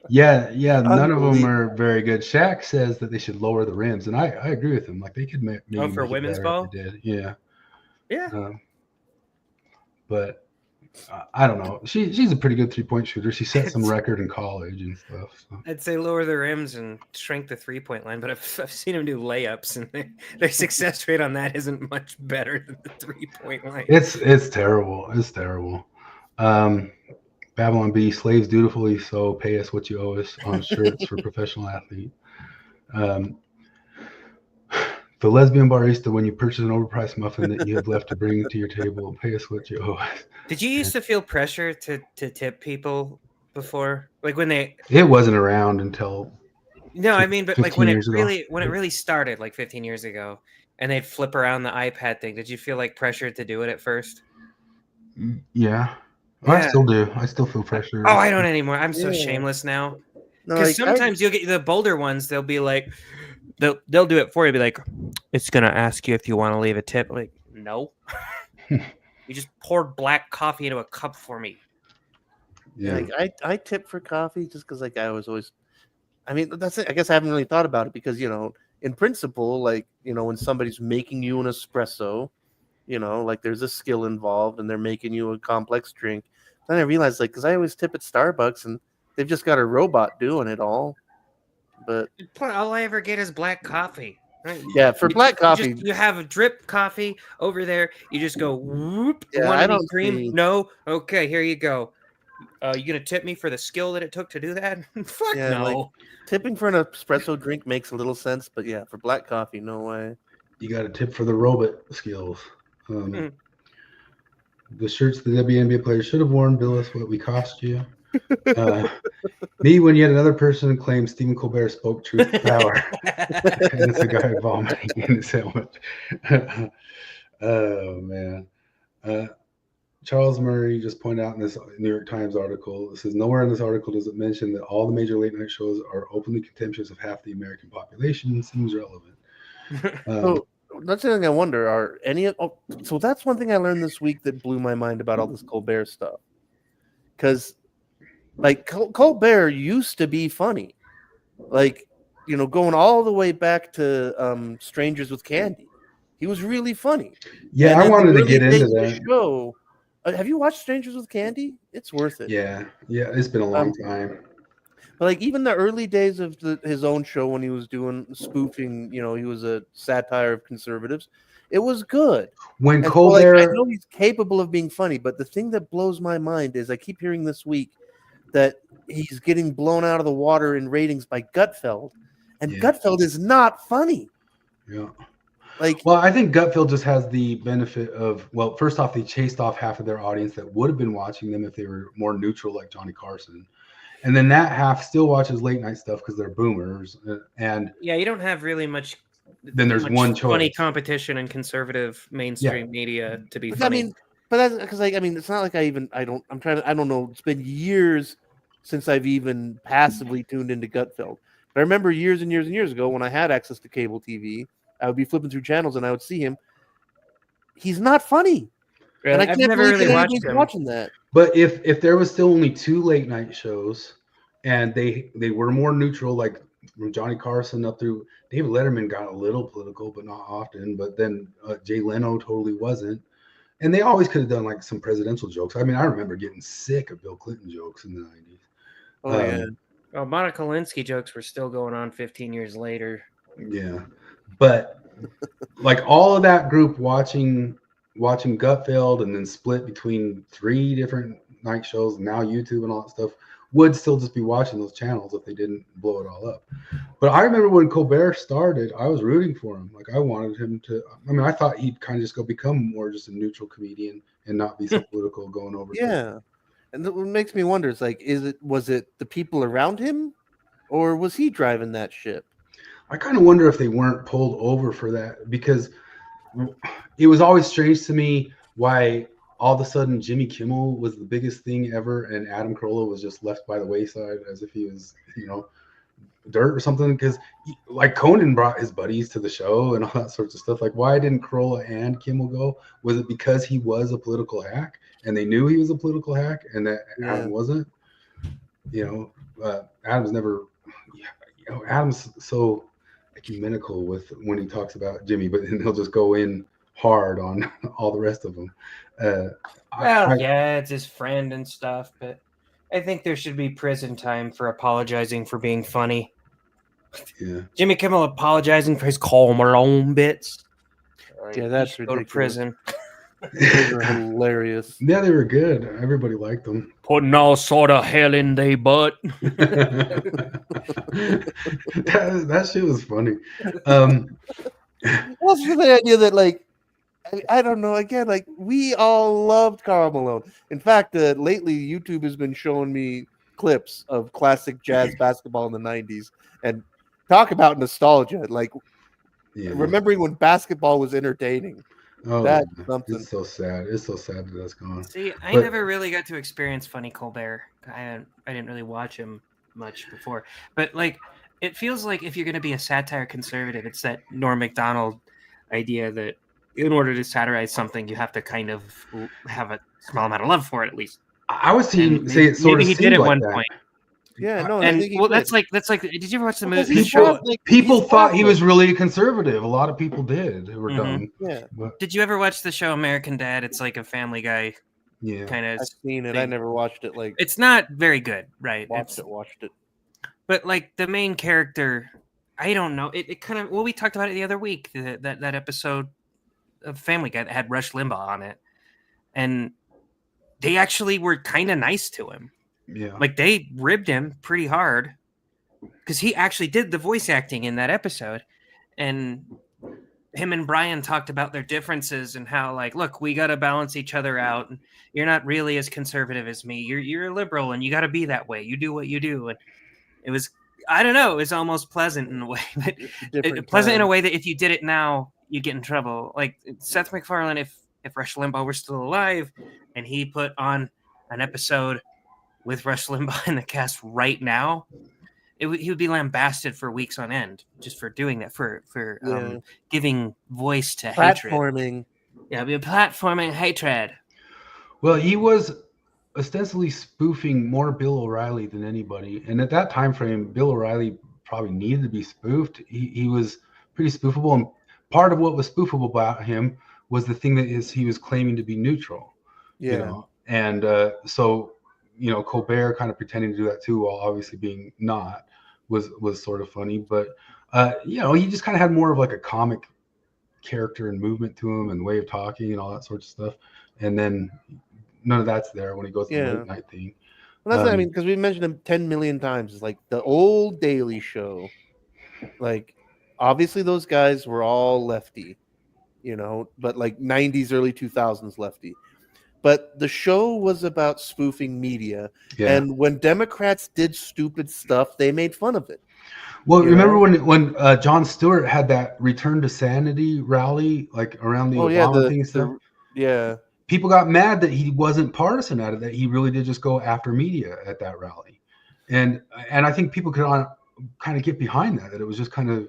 Yeah, none of them are very good. Shaq says that they should lower the rims, and I agree with him. Like they could maybe for make it women's better ball? if they did. Yeah. Yeah. But I don't know. She's a pretty good 3-point shooter. She set some record in college and stuff. So. I'd say lower the rims and shrink the 3-point line, but I've seen them do layups, and their success rate on that isn't much better than the 3-point line. It's terrible. It's terrible. Babylon B, slaves dutifully, so pay us what you owe us on shirts for professional athlete. The lesbian barista, when you purchase an overpriced muffin that you have left to bring to your table, pay us what you owe us. Did you used to feel pressure to tip people before, like when they? It wasn't around until. No, I mean, but like when it ago. really started, like 15 years ago, and they'd flip around the iPad thing. Did you feel like pressure to do it at first? Yeah. I still do. I still feel pressure. Oh, I don't anymore. I'm so shameless now. Because sometimes you'll get the bolder ones. They'll be like, they'll do it for you. Be like, it's gonna ask you if you want to leave a tip. I'm like, no. You just poured black coffee into a cup for me. Yeah. Like I tip for coffee just because like I was always. I mean that's it. I guess I haven't really thought about it because in principle, like when somebody's making you an espresso. Like there's a skill involved and they're making you a complex drink. Then I realized, like, because I always tip at Starbucks and they've just got a robot doing it all. But all I ever get is black coffee. Right? Yeah, for black coffee. You have a drip coffee over there. You just go whoop. Yeah, Want I any don't cream? see- No. Okay, here you go. You gonna tip me for the skill that it took to do that? Fuck Yeah, no. like, tipping for an espresso drink makes a little sense, but yeah, for black coffee, no way. You got a tip for the robot skills. Mm. The shirts the WNBA players should have worn. Bill us what we cost you. Me, when yet another person claims Stephen Colbert spoke truth to power, and it's a guy vomiting in his helmet. Oh man. Charles Murray just pointed out in this New York Times article, it says nowhere in this article does it mention that all the major late night shows are openly contemptuous of half the American population. Seems relevant. So that's the thing I wonder, are any of so that's one thing I learned this week that blew my mind about all this Colbert stuff. Because like Colbert used to be funny. Like, going all the way back to Strangers with Candy. He was really funny. Yeah, And I in the wanted to early get into days of the that. show, have you watched Strangers with Candy? It's worth it. Yeah, it's been a long time. But like even the early days of his own show when he was doing spoofing, he was a satire of conservatives. It was good. When And Colbert, so, like, I know he's capable of being funny, but the thing that blows my mind is I keep hearing this week that he's getting blown out of the water in ratings by Gutfeld, and Gutfeld is not funny. Yeah. Like, well, I think Gutfeld just has the benefit of, well, first off, they chased off half of their audience that would have been watching them if they were more neutral, like Johnny Carson. And then that half still watches late night stuff because they're boomers. And yeah, you don't have really much. Then there's one choice. Funny competition in conservative mainstream media to be but funny. I mean, but that's because, like, I mean, it's not like I don't know. It's been years since I've even passively tuned into Gutfeld. But I remember years and years and years ago when I had access to cable TV, I would be flipping through channels and I would see him. He's not funny. Really? And I can't never believe really that watched anybody's him. watching that. But if there was still only 2 late night shows and they were more neutral, like from Johnny Carson up through David Letterman got a little political, but not often. But then Jay Leno totally wasn't. And they always could have done like some presidential jokes. I mean, I remember getting sick of Bill Clinton jokes in the 90s. Oh, yeah. Well, Monica Lewinsky jokes were still going on 15 years later. Yeah. But like all of that group watching Gutfeld and then split between 3 different night shows, and now YouTube and all that stuff, would still just be watching those channels if they didn't blow it all up. But I remember when Colbert started, I was rooting for him. Like I wanted him to, I mean, I thought he'd kind of just become more just a neutral comedian and not be so political going over. Yeah. And what makes me wonder is like, was it the people around him or was he driving that ship? I kind of wonder if they weren't pulled over for that, because it was always strange to me why all of a sudden Jimmy Kimmel was the biggest thing ever and Adam Carolla was just left by the wayside as if he was, dirt or something. Because like Conan brought his buddies to the show and all that sorts of stuff. Like, why didn't Carolla and Kimmel go? Was it because he was a political hack and they knew he was a political hack and that Adam wasn't? Adam's never, Adam's so ecumenical with when he talks about Jimmy, but then he'll just go in hard on all the rest of them. It's his friend and stuff, but I think there should be prison time for apologizing for being funny. Yeah, Jimmy Kimmel apologizing for his Karl Malone bits. Yeah, that's ridiculous. Go to prison. Those are hilarious. Yeah, they were good. Everybody liked them. Putting all sort of hell in their butt. that shit was funny. Also the idea that, like, I don't know, again, like, we all loved Karl Malone. In fact, lately YouTube has been showing me clips of classic jazz basketball in the 90s, and talk about nostalgia, like remembering when basketball was entertaining. Oh, that's something. It's so sad. It's so sad that that's gone. See, I never really got to experience funny Colbert. I didn't really watch him much before, but like, it feels like if you're going to be a satire conservative, it's that Norm Macdonald idea that in order to satirize something, you have to kind of have a small amount of love for it, at least. I was seeing say it sort of he seemed did at like one that. point. Yeah, no, And I think well, that's like. Did you ever watch the movie? People thought he was really conservative. A lot of people did who were dumb. Yeah. But, did you ever watch the show American Dad? It's like a Family Guy. Yeah. Kind of. I've seen it. I never watched it. Like, it's not very good, right? Watched it. But like the main character, I don't know. It kind of, well, we talked about it the other week, that episode of Family Guy that had Rush Limbaugh on it, and they actually were kind of nice to him. Yeah. Like they ribbed him pretty hard because he actually did the voice acting in that episode, and him and Brian talked about their differences and how, like, look, we got to balance each other out. And you're not really as conservative as me. You're a liberal, and you got to be that way. You do what you do, and it was, I don't know, it was almost pleasant in a way, but pleasant in a way that if you did it now, you'd get in trouble. Like Seth MacFarlane, if Rush Limbaugh were still alive, and he put on an episode with Rush Limbaugh in the cast right now, he would be lambasted for weeks on end just for doing that, for giving voice to Platforming. hatred. Yeah, be platforming hatred. Well, he was ostensibly spoofing more Bill O'Reilly than anybody, and at that time frame, Bill O'Reilly probably needed to be spoofed. He was pretty spoofable, and part of what was spoofable about him was the thing that he was claiming to be neutral. Yeah. You know, and so you know, Colbert kind of pretending to do that too, while obviously being not, was sort of funny. But you know, he just kind of had more of like a comic character and movement to him and way of talking and all that sort of stuff. And then none of that's there when he goes to the late night thing. Well, that's what I mean, because we mentioned him 10 million times. It's like the old Daily Show. Like, obviously, those guys were all lefty, you know, but like 90s, early 2000s lefty. But the show was about spoofing media. Yeah. And when Democrats did stupid stuff, they made fun of it. Well, remember when Jon Stewart had that Return to Sanity rally, like around the Obama thing stuff? Yeah. People got mad that he wasn't partisan at it, that he really did just go after media at that rally. And I think people could kind of get behind that it was just kind of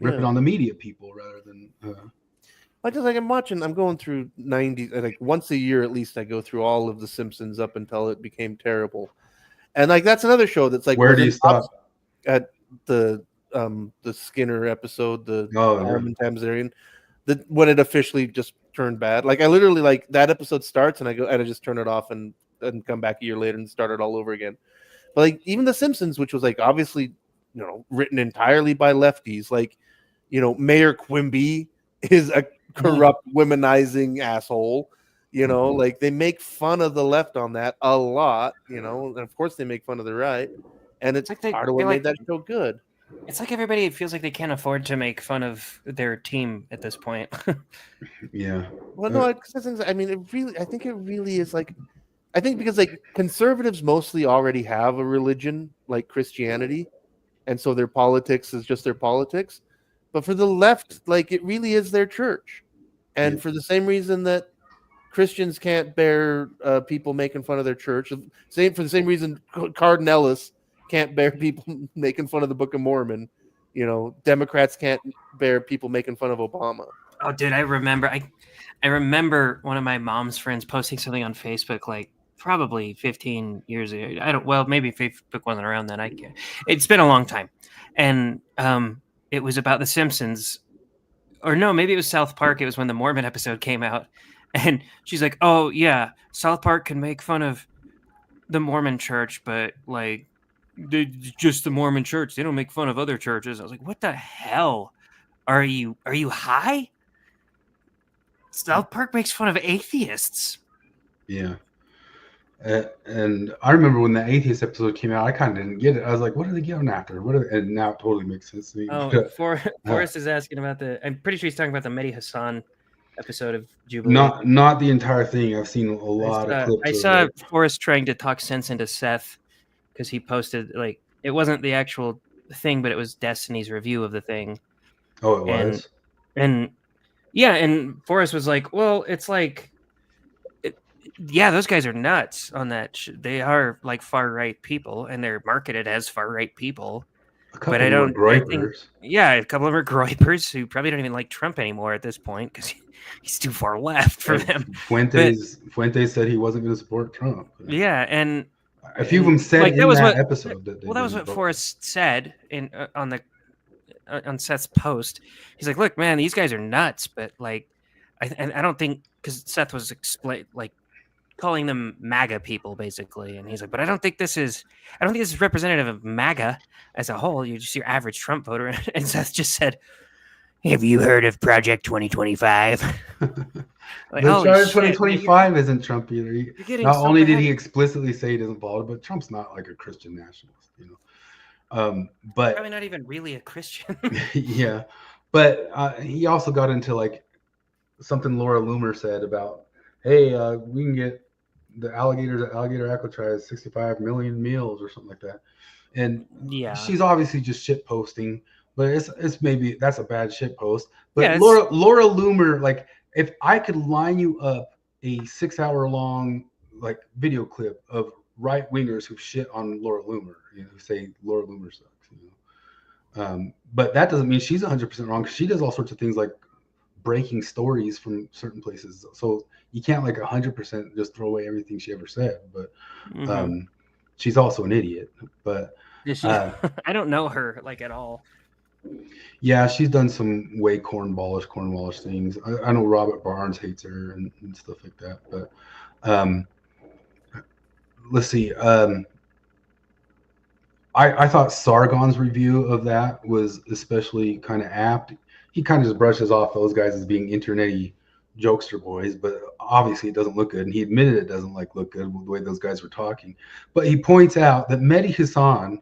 ripping on the media people rather than... Because like I'm going through 90s, like once a year at least I go through all of The Simpsons up until it became terrible. And like that's another show that's like... Where do you stop? At the Skinner episode, the Armin Tamzarian, when it officially just turned bad. Like I literally, like, that episode starts and I just turn it off and come back a year later and start it all over again. But like even The Simpsons, which was like obviously, you know, written entirely by lefties, like, you know, Mayor Quimby is a corrupt womanizing asshole, you know, like they make fun of the left on that a lot, you know, and of course they make fun of the right, and it's like part of what made that show good. It's like everybody feels like they can't afford to make fun of their team at this point. Yeah. Well, no, I mean, I think it really is like, I think because like conservatives mostly already have a religion like Christianity, and so their politics is just their politics. But for the left, like it really is their church. And for the same reason that Christians can't bear people making fun of their church, for the same reason Cardinellis can't bear people making fun of the Book of Mormon, you know, Democrats can't bear people making fun of Obama. Oh, dude, I remember one of my mom's friends posting something on Facebook like probably 15 years ago. Maybe Facebook wasn't around then. It's been a long time. And it was about The Simpsons. Or no, maybe it was South Park. It was when the Mormon episode came out. And she's like, oh, yeah, South Park can make fun of the Mormon church, but like, just the Mormon church. They don't make fun of other churches. I was like, what the hell? Are you high? South Park makes fun of atheists. Yeah. And I remember when the atheist episode came out, I kind of didn't get it. I was like, what are they going after? And now it totally makes sense to me. Oh, Forrest is asking about I'm pretty sure he's talking about the Mehdi Hassan episode of Jubilee. Not the entire thing. I've seen a lot of clips. I saw Forrest trying to talk sense into Seth because he posted, like, it wasn't the actual thing, but it was Destiny's review of the thing. Oh, it was? And yeah, and Forrest was like, well, it's like, yeah, those guys are nuts on that. They are like far right people, and they're marketed as far right people. A couple of groypers. A couple of them are groypers who probably don't even like Trump anymore at this point because he's too far left for them. Fuentes said he wasn't going to support Trump. Yeah, and a few of them said like, that episode. That was what Forrest said on Seth's post. He's like, "Look, man, these guys are nuts," but like, I don't think because Seth was calling them MAGA people, basically. And he's like, but I don't think this is representative of MAGA as a whole. You're just your average Trump voter. And Seth just said, have you heard of Project 2025? Like, The holy Charter shit, 2025 isn't Trump either. you're getting Not so only did bad. he explicitly say he doesn't follow it, but Trump's not like a Christian nationalist, you know. But Probably not even really a Christian. yeah, but he also got into like something Laura Loomer said about, hey, we can get the alligators at Alligator Aquatrice 65 million meals or something like that. And Yeah. she's obviously just shit posting, but it's maybe that's a bad shit post. But Yeah, Laura Loomer, like if I could line you up a 6-hour long like video clip of right wingers who shit on Laura Loomer, you know, who say Laura Loomer sucks, you know. But that doesn't mean she's 100% wrong, because she does all sorts of things like breaking stories from certain places. So you can't like 100% just throw away everything she ever said. But she's also an idiot. But I don't know her like at all. yeah, she's done some way cornballish things. I know Robert Barnes hates her and stuff like that. But let's see. I thought Sargon's review of that was especially kind of apt. He kind of just brushes off those guys as being internet-y jokester boys, but obviously it doesn't look good. And he admitted it doesn't look good with the way those guys were talking. But he points out that Mehdi Hassan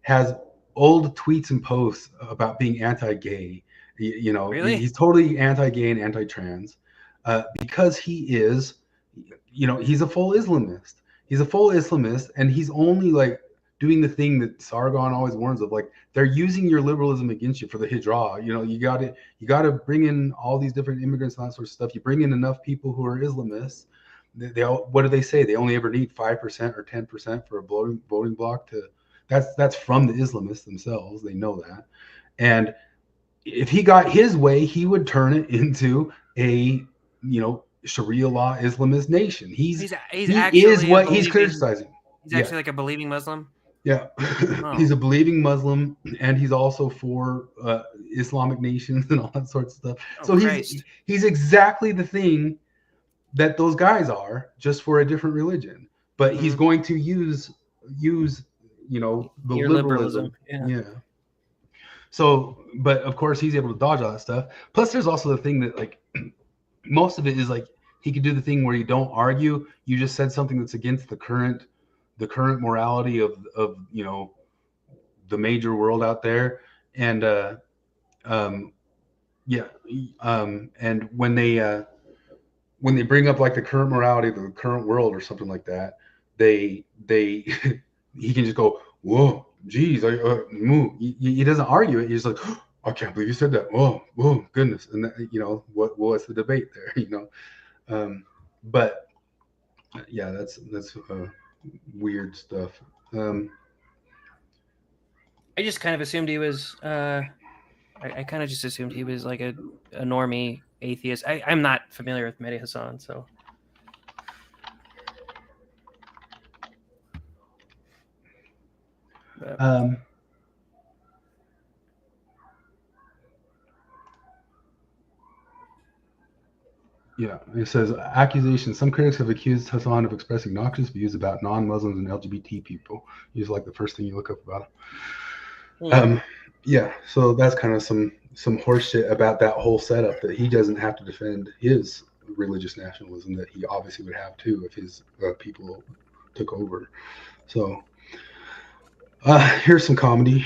has old tweets and posts about being anti-gay. You know, Really? He's totally anti-gay and anti-trans because he is, you know, he's a full Islamist. He's a full Islamist, and he's only like doing the thing that Sargon always warns of, like they're using your liberalism against you for the hijrah. You know, you got to bring in all these different immigrants and that sort of stuff. You bring in enough people who are Islamists. They all, what do they say? They only ever need 5% or 10% for a voting block to. That's from the Islamists themselves. They know that. And if he got his way, he would turn it into a, you know, Sharia law Islamist nation. He is what he's criticizing. He's actually like a believing Muslim. Yeah. Oh. He's a believing Muslim, and he's also for Islamic nations and all that sorts of stuff. Oh, so he's exactly the thing that those guys are, just for a different religion. But he's going to use you know, the your liberalism. Yeah. So, but of course he's able to dodge all that stuff. Plus there's also the thing that like most of it is like he could do the thing where you don't argue, you just said something that's against the current morality of you know, the major world out there. And and when they bring up like the current morality of the current world or something like that, they he can just go, whoa, geez, he doesn't argue it. He's like, oh, I can't believe you said that. Whoa, goodness. And that, you know, what's the debate there? You know, but yeah, that's weird stuff. I just kind of assumed he was. I kind of just assumed he was like a normie atheist. I'm not familiar with Mehdi Hassan, so. Yeah, it says accusations. Some critics have accused Hassan of expressing noxious views about non-Muslims and LGBT people. He's like the first thing you look up about him. Yeah, so that's kind of some horseshit about that whole setup, that he doesn't have to defend his religious nationalism that he obviously would have too if his people took over. So here's some comedy.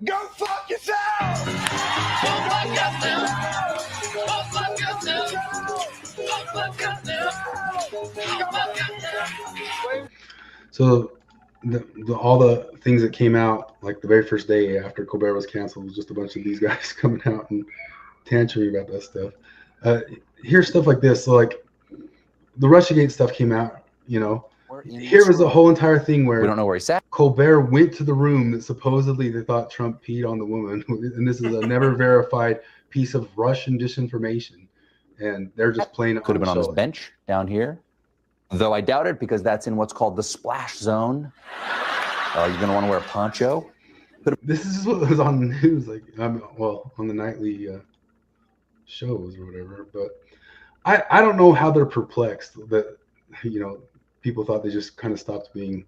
Go fuck yourself! Go fuck yourself! Go fuck yourself! Go fuck yourself! Go fuck yourself! So all the things that came out like the very first day after Colbert was canceled was just a bunch of these guys coming out and tantruming about that stuff. Here's stuff like this. So like the Russiagate stuff came out, you know. Here was the whole entire thing where we don't know where he's at. Colbert went to the room that supposedly they thought Trump peed on the woman, and this is a never verified piece of Russian disinformation, and they're just playing it. Could have been on this bench down here, though I doubt it because that's in what's called the splash zone. You're going to want to wear a poncho. This is what was on the news, like well, on the nightly shows or whatever. But I don't know how they're perplexed that, people thought they just kind of stopped being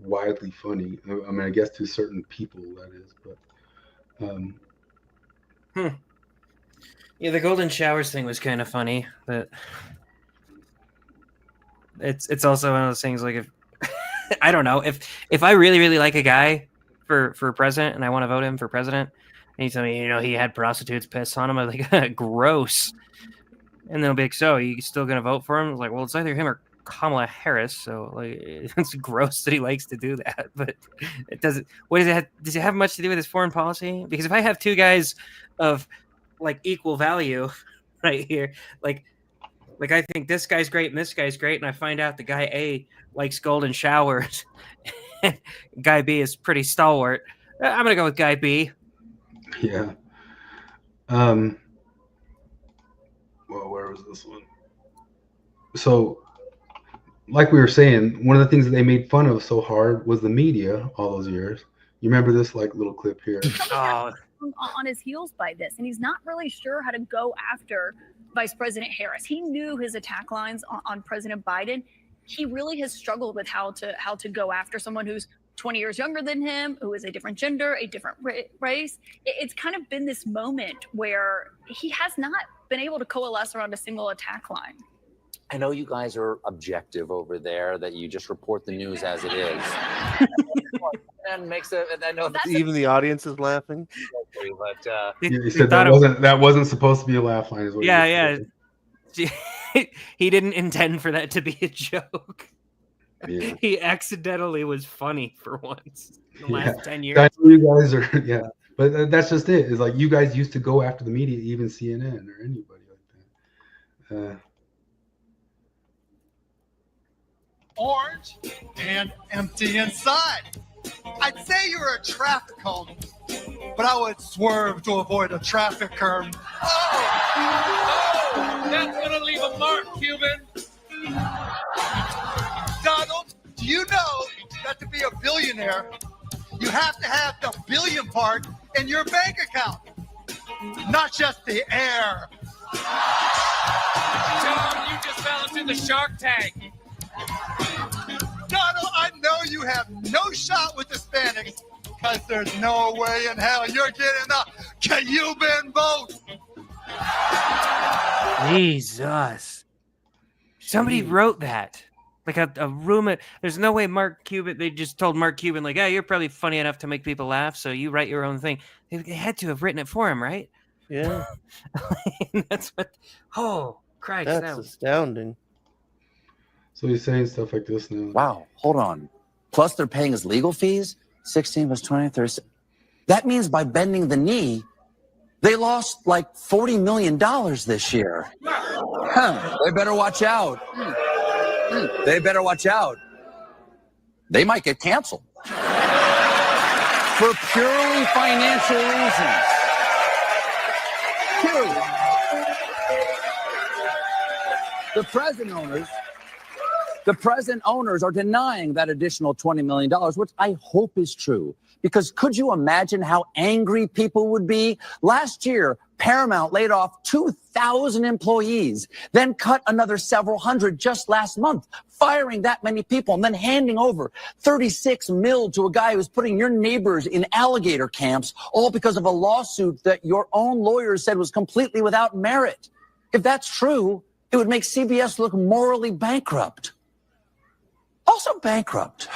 widely funny. I mean, I guess to certain people that is, but Yeah, the golden showers thing was kind of funny, but it's also one of those things like if I don't know if I really really like a guy for president and I want to vote him for president, and he told me he had prostitutes piss on him, I'm like gross, and then I'll be like, so you still gonna vote for him? I was like, well, it's either him or Kamala Harris, so like it's gross that he likes to do that, but it doesn't. What does it have? Does it have much to do with his foreign policy? Because if I have two guys of like equal value right here, like I think this guy's great and this guy's great, and I find out the guy A likes golden showers, and guy B is pretty stalwart. I'm gonna go with guy B. yeah. Well, where was this one? So, like we were saying, one of the things that they made fun of so hard was the media all those years. You remember this like little clip here? Oh, on his heels by this, and he's not really sure how to go after Vice President Harris. He knew his attack lines on President Biden. He really has struggled with how to go after someone who's 20 years younger than him, who is a different gender, a different race. It's kind of been this moment where he has not been able to coalesce around a single attack line. I know you guys are objective over there, that you just report the news as it is. And makes it. I know Even the audience is laughing. but You said that wasn't supposed to be a laugh line. Is what yeah. He didn't intend for that to be a joke. Yeah. He accidentally was funny for once in the last 10 years. I know you guys are, yeah. But that's just it. It's like you guys used to go after the media, even CNN or anybody like that. Orange and empty inside. I'd say you're a traffic cone, but I would swerve to avoid a traffic curve. Oh, that's gonna leave a mark, Cuban. Donald, do you know that to be a billionaire, you have to have the billion part in your bank account, not just the air? John, you just fell into the Shark Tank. Donald, I know you have no shot with Hispanics because there's no way in hell you're getting the Cuban vote. Jesus. Somebody wrote that. Like a rumor. There's no way Mark Cuban, they just told Mark Cuban, like, yeah, you're probably funny enough to make people laugh, so you write your own thing. They had to have written it for him, right? Yeah. That's what, oh, Christ. That's astounding. So he's saying stuff like this now. wow, hold on. Plus they're paying his legal fees. 16 plus 20, 30. That means by bending the knee, they lost like $40 million this year. They better watch out. They better watch out. They might get canceled for purely financial reasons. Purely. The present owners are denying that additional $20 million, which I hope is true. Because could you imagine how angry people would be? Last year, Paramount laid off 2,000 employees, then cut another several hundred just last month, firing that many people, and then handing over $36 million to a guy who's putting your neighbors in alligator camps, all because of a lawsuit that your own lawyers said was completely without merit. If that's true, it would make CBS look morally bankrupt. Also bankrupt.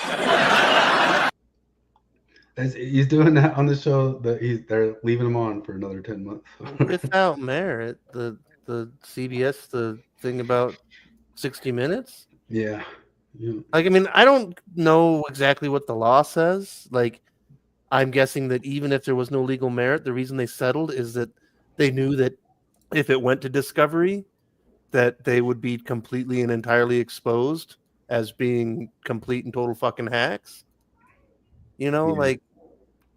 He's doing that on the show that they're leaving him on for another 10 months. Without merit, the CBS, the thing about 60 Minutes. Yeah. Like, I mean, I don't know exactly what the law says. Like, I'm guessing that even if there was no legal merit, the reason they settled is that they knew that if it went to discovery, that they would be completely and entirely exposed as being complete and total fucking hacks. You know, like,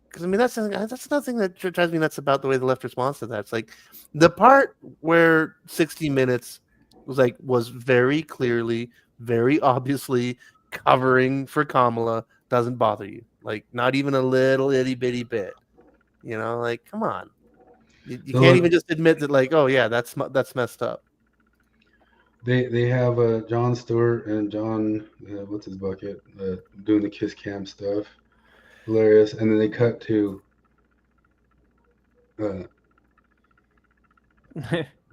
because I mean, that's another thing that drives me nuts about the way the left responds to that. It's like the part where 60 Minutes was very clearly, very obviously covering for Kamala doesn't bother you. Like, not even a little itty bitty bit. You know, like, come on. You can't even just admit that, like, oh yeah, that's messed up. They have Jon Stewart and John what's his bucket doing the kiss cam stuff, hilarious. And then they cut to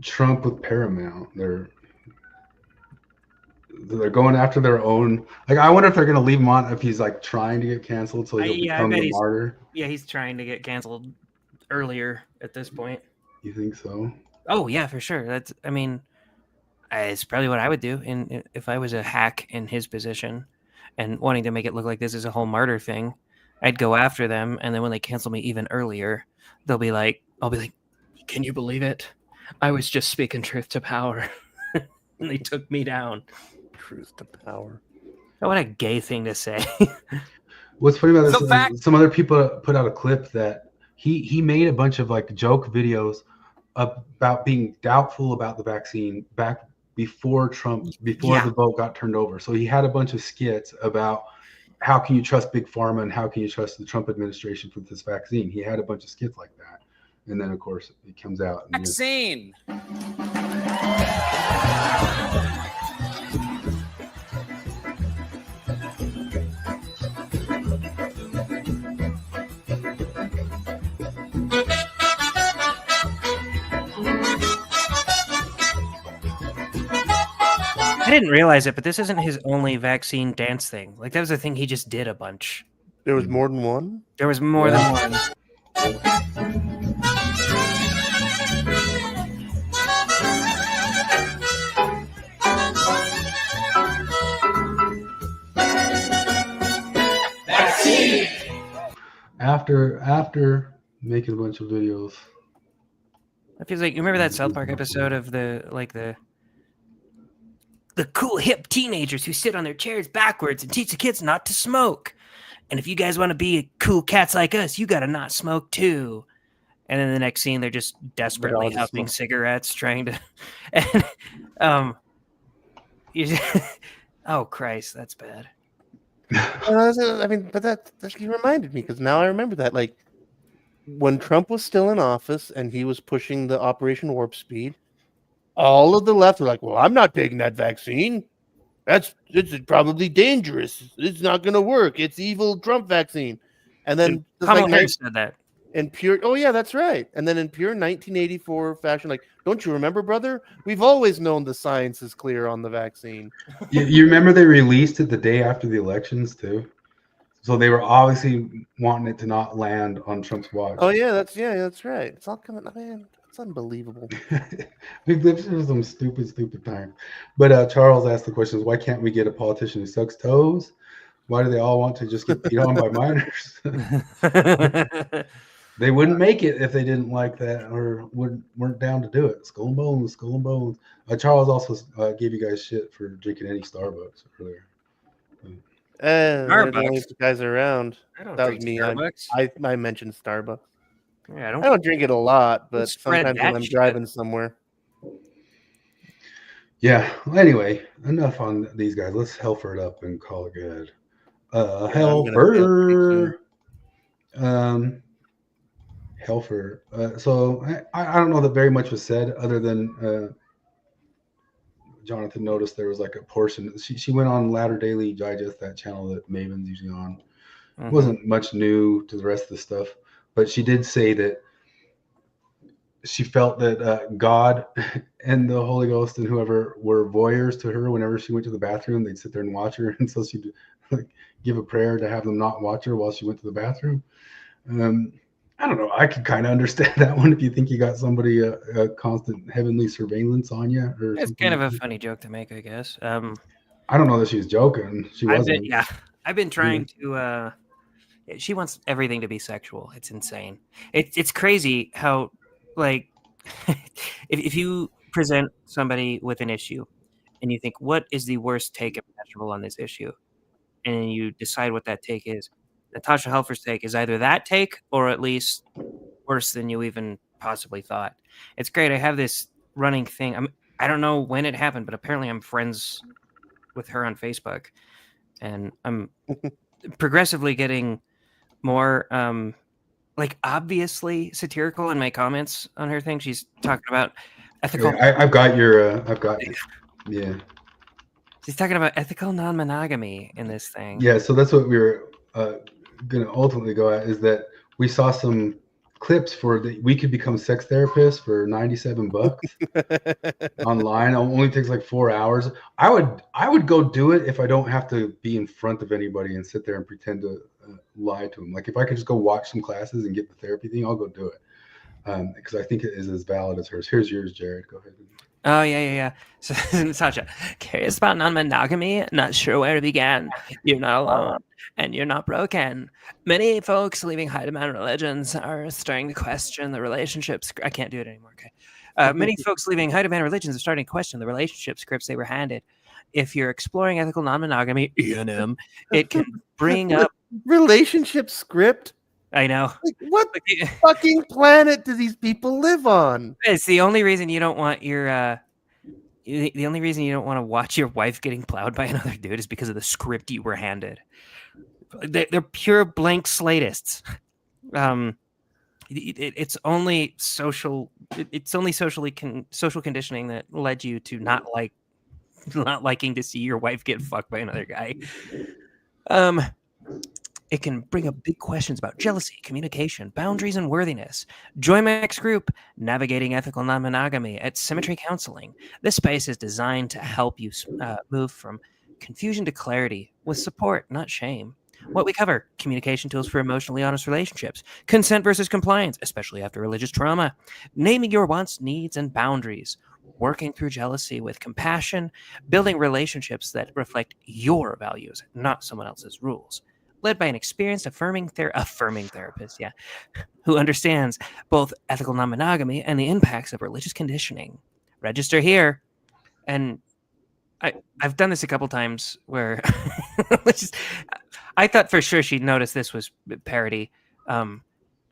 Trump with Paramount. They're going after their own. Like, I wonder if they're going to leave him on if he's like trying to get canceled, so he'll become the martyr. Yeah, he's trying to get canceled earlier at this point. You think so? Oh yeah, for sure. I mean, it's probably what I would do if I was a hack in his position and wanting to make it look like this is a whole martyr thing. I'd go after them, and then when they cancel me even earlier, I'll be like, can you believe it? I was just speaking truth to power. And they took me down. Truth to power. Oh, what a gay thing to say. What's funny about this is some other people put out a clip that he made a bunch of like joke videos about being doubtful about the vaccine back before the vote got turned over. So he had a bunch of skits about how can you trust Big Pharma and how can you trust the Trump administration for this vaccine. He had a bunch of skits like that. And then, of course, it comes out. And Vaccine. I didn't realize it, but this isn't his only vaccine dance thing. Like, that was a thing he just did a bunch. There was more than one? There was more than one. After making a bunch of videos. It feels like, you remember that South Park episode of the cool hip teenagers who sit on their chairs backwards and teach the kids not to smoke. And if you guys want to be cool cats like us, you got to not smoke too. And then the next scene, they're just desperately huffing cigarettes, trying to. And, oh Christ, that's bad. I mean, but that you reminded me, because now I remember that. Like, when Trump was still in office and he was pushing the Operation Warp Speed, all of the left were like, "Well, I'm not taking that vaccine. It's probably dangerous. It's not going to work. It's evil Trump vaccine." And then Kamala Harris said that. In pure, oh yeah, that's right. And then in pure 1984 fashion, like, don't you remember, brother? We've always known the science is clear on the vaccine. You remember they released it the day after the elections too, so they were obviously wanting it to not land on Trump's watch. Oh yeah, that's right. It's all coming. Man, it's unbelievable. We've lived through some stupid time. But Charles asked the questions: why can't we get a politician who sucks toes? Why do they all want to just get beat on by minors? They wouldn't make it if they didn't like that or weren't down to do it. Skull and bones, skull and bones. Charles also gave you guys shit for drinking any Starbucks earlier. They're the only guys around. I don't That drink was me. Starbucks. I mentioned Starbucks. Yeah, I don't drink it a lot, but spread sometimes that when I'm shit. driving somewhere. Yeah. Well, anyway, enough on these guys. Let's Helfer it up and call it good. Helfer. Helfer. So I don't know that very much was said other than Jonathan noticed there was like a portion. She went on Ladder Daily Digest, that channel that Maven's usually on. Mm-hmm. Wasn't much new to the rest of the stuff, but she did say that she felt that God and the Holy Ghost and whoever were voyeurs to her whenever she went to the bathroom. They'd sit there and watch her, and so she'd like give a prayer to have them not watch her while she went to the bathroom. I don't know. I could kind of understand that one if you think you got somebody a constant heavenly surveillance on you. Or It's kind of a funny joke to make, I guess. I don't know that she was joking. She wasn't. I've been trying to. She wants everything to be sexual. It's insane. It's crazy how, like, if you present somebody with an issue and you think, what is the worst take imaginable on this issue? And you decide what that take is. Natasha Helfer's take is either that take or at least worse than you even possibly thought. It's great. I have this running thing. I don't know when it happened, but apparently I'm friends with her on Facebook. And I'm progressively getting more like obviously satirical in my comments on her thing. She's talking about ethical. Yeah, I've got Yeah. He's talking about ethical non-monogamy in this thing. Yeah, so that's what we were going to ultimately go at, is that we saw some clips for we could become sex therapists for $97 online. It only takes like 4 hours. I would go do it if I don't have to be in front of anybody and sit there and pretend to lie to them. Like if I could just go watch some classes and get the therapy thing, I'll go do it. Because I think it is as valid as hers. Here's yours, Jared. Go ahead. Oh, yeah. So, Natasha, curious about non-monogamy, not sure where to begin. You're not alone, and you're not broken. Many folks leaving high-demand religions are starting to question the relationships. I can't do it anymore, okay? Many folks leaving high-demand religions are starting to question the relationship scripts they were handed. If you're exploring ethical non-monogamy, E&M, it can bring up... Relationship script? I know. Like, what fucking planet do these people live on? It's the only reason you don't want your the only reason you don't want to watch your wife getting plowed by another dude is because of the script you were handed. They're pure blank slatists. It's only social. It's only social conditioning that led you to not liking to see your wife get fucked by another guy. It can bring up big questions about jealousy, communication, boundaries, and worthiness. Join my next group, Navigating Ethical Non-Monogamy, at Symmetry Counseling. This space is designed to help you move from confusion to clarity with support, not shame. What we cover: communication tools for emotionally honest relationships, consent versus compliance, especially after religious trauma, naming your wants, needs, and boundaries, working through jealousy with compassion, building relationships that reflect your values, not someone else's rules. Led by an experienced affirming therapist, who understands both ethical non-monogamy and the impacts of religious conditioning. Register here. And I've done this a couple times where I thought for sure she'd notice this was parody. As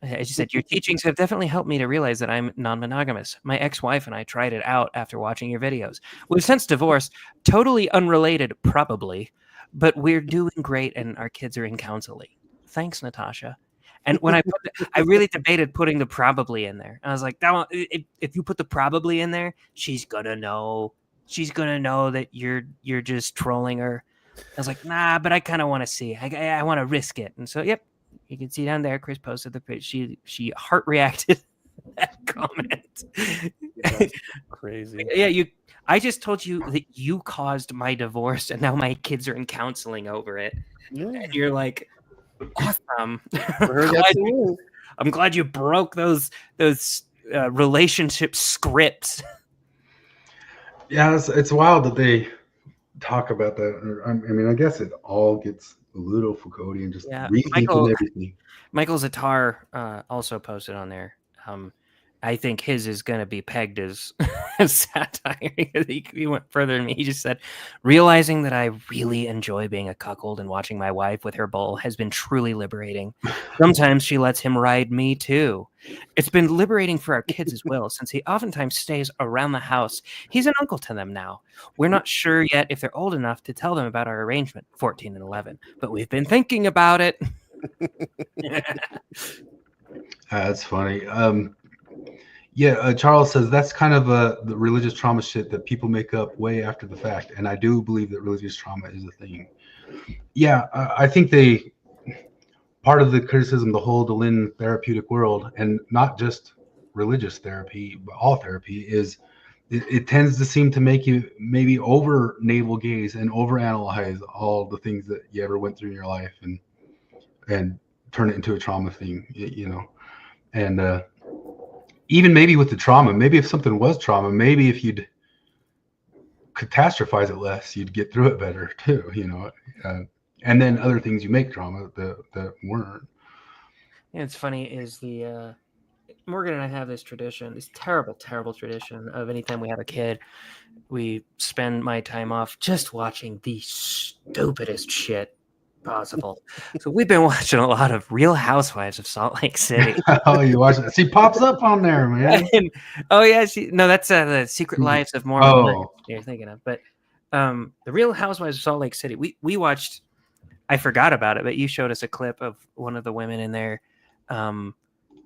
you said, your teachings have definitely helped me to realize that I'm non-monogamous. My ex-wife and I tried it out after watching your videos. We've since divorced, totally unrelated, probably. But we're doing great, and our kids are in counseling. Thanks, Natasha. And when I really debated putting the probably in there. I was like, if you put the probably in there, she's gonna know. She's gonna know that you're just trolling her. I was like, nah, but I kind of want to see. I want to risk it. And so, yep, you can see down there. Chris posted the page. She heart reacted that comment. That's crazy. Yeah, I just told you that you caused my divorce, and now my kids are in counseling over it. Yeah. And you're like, awesome. I'm glad you broke those relationship scripts. Yeah, it's wild that they talk about that. I mean, I guess it all gets a little Foucauldian, just rethinking everything. Michael Zatar also posted on there. I think his is going to be pegged as satire. He went further than me. He just said, realizing that I really enjoy being a cuckold and watching my wife with her bull has been truly liberating. Sometimes she lets him ride me too. It's been liberating for our kids as well, since he oftentimes stays around the house. He's an uncle to them now. We're not sure yet if they're old enough to tell them about our arrangement, 14 and 11, but we've been thinking about it. That's funny. Charles says that's kind of the religious trauma shit that people make up way after the fact. And I do believe that religious trauma is a thing. Yeah, I think part of the criticism, the whole Lynn therapeutic world, and not just religious therapy, but all therapy, is it tends to seem to make you maybe over navel gaze and over analyze all the things that you ever went through in your life and turn it into a trauma thing, and even maybe with the trauma, maybe if something was trauma, maybe if you'd catastrophize it less, you'd get through it better too, and then other things you make trauma that weren't. Yeah, it's funny is the Morgan and I have this tradition, this terrible tradition of anytime we have a kid, we spend my time off just watching the stupidest shit possible. So we've been watching a lot of Real Housewives of Salt Lake City. Oh, you watch it? She pops up on there, man. That's the Secret Lives of Mormon you're thinking of. But the Real Housewives of Salt Lake City, we watched. I forgot about it, but you showed us a clip of one of the women in there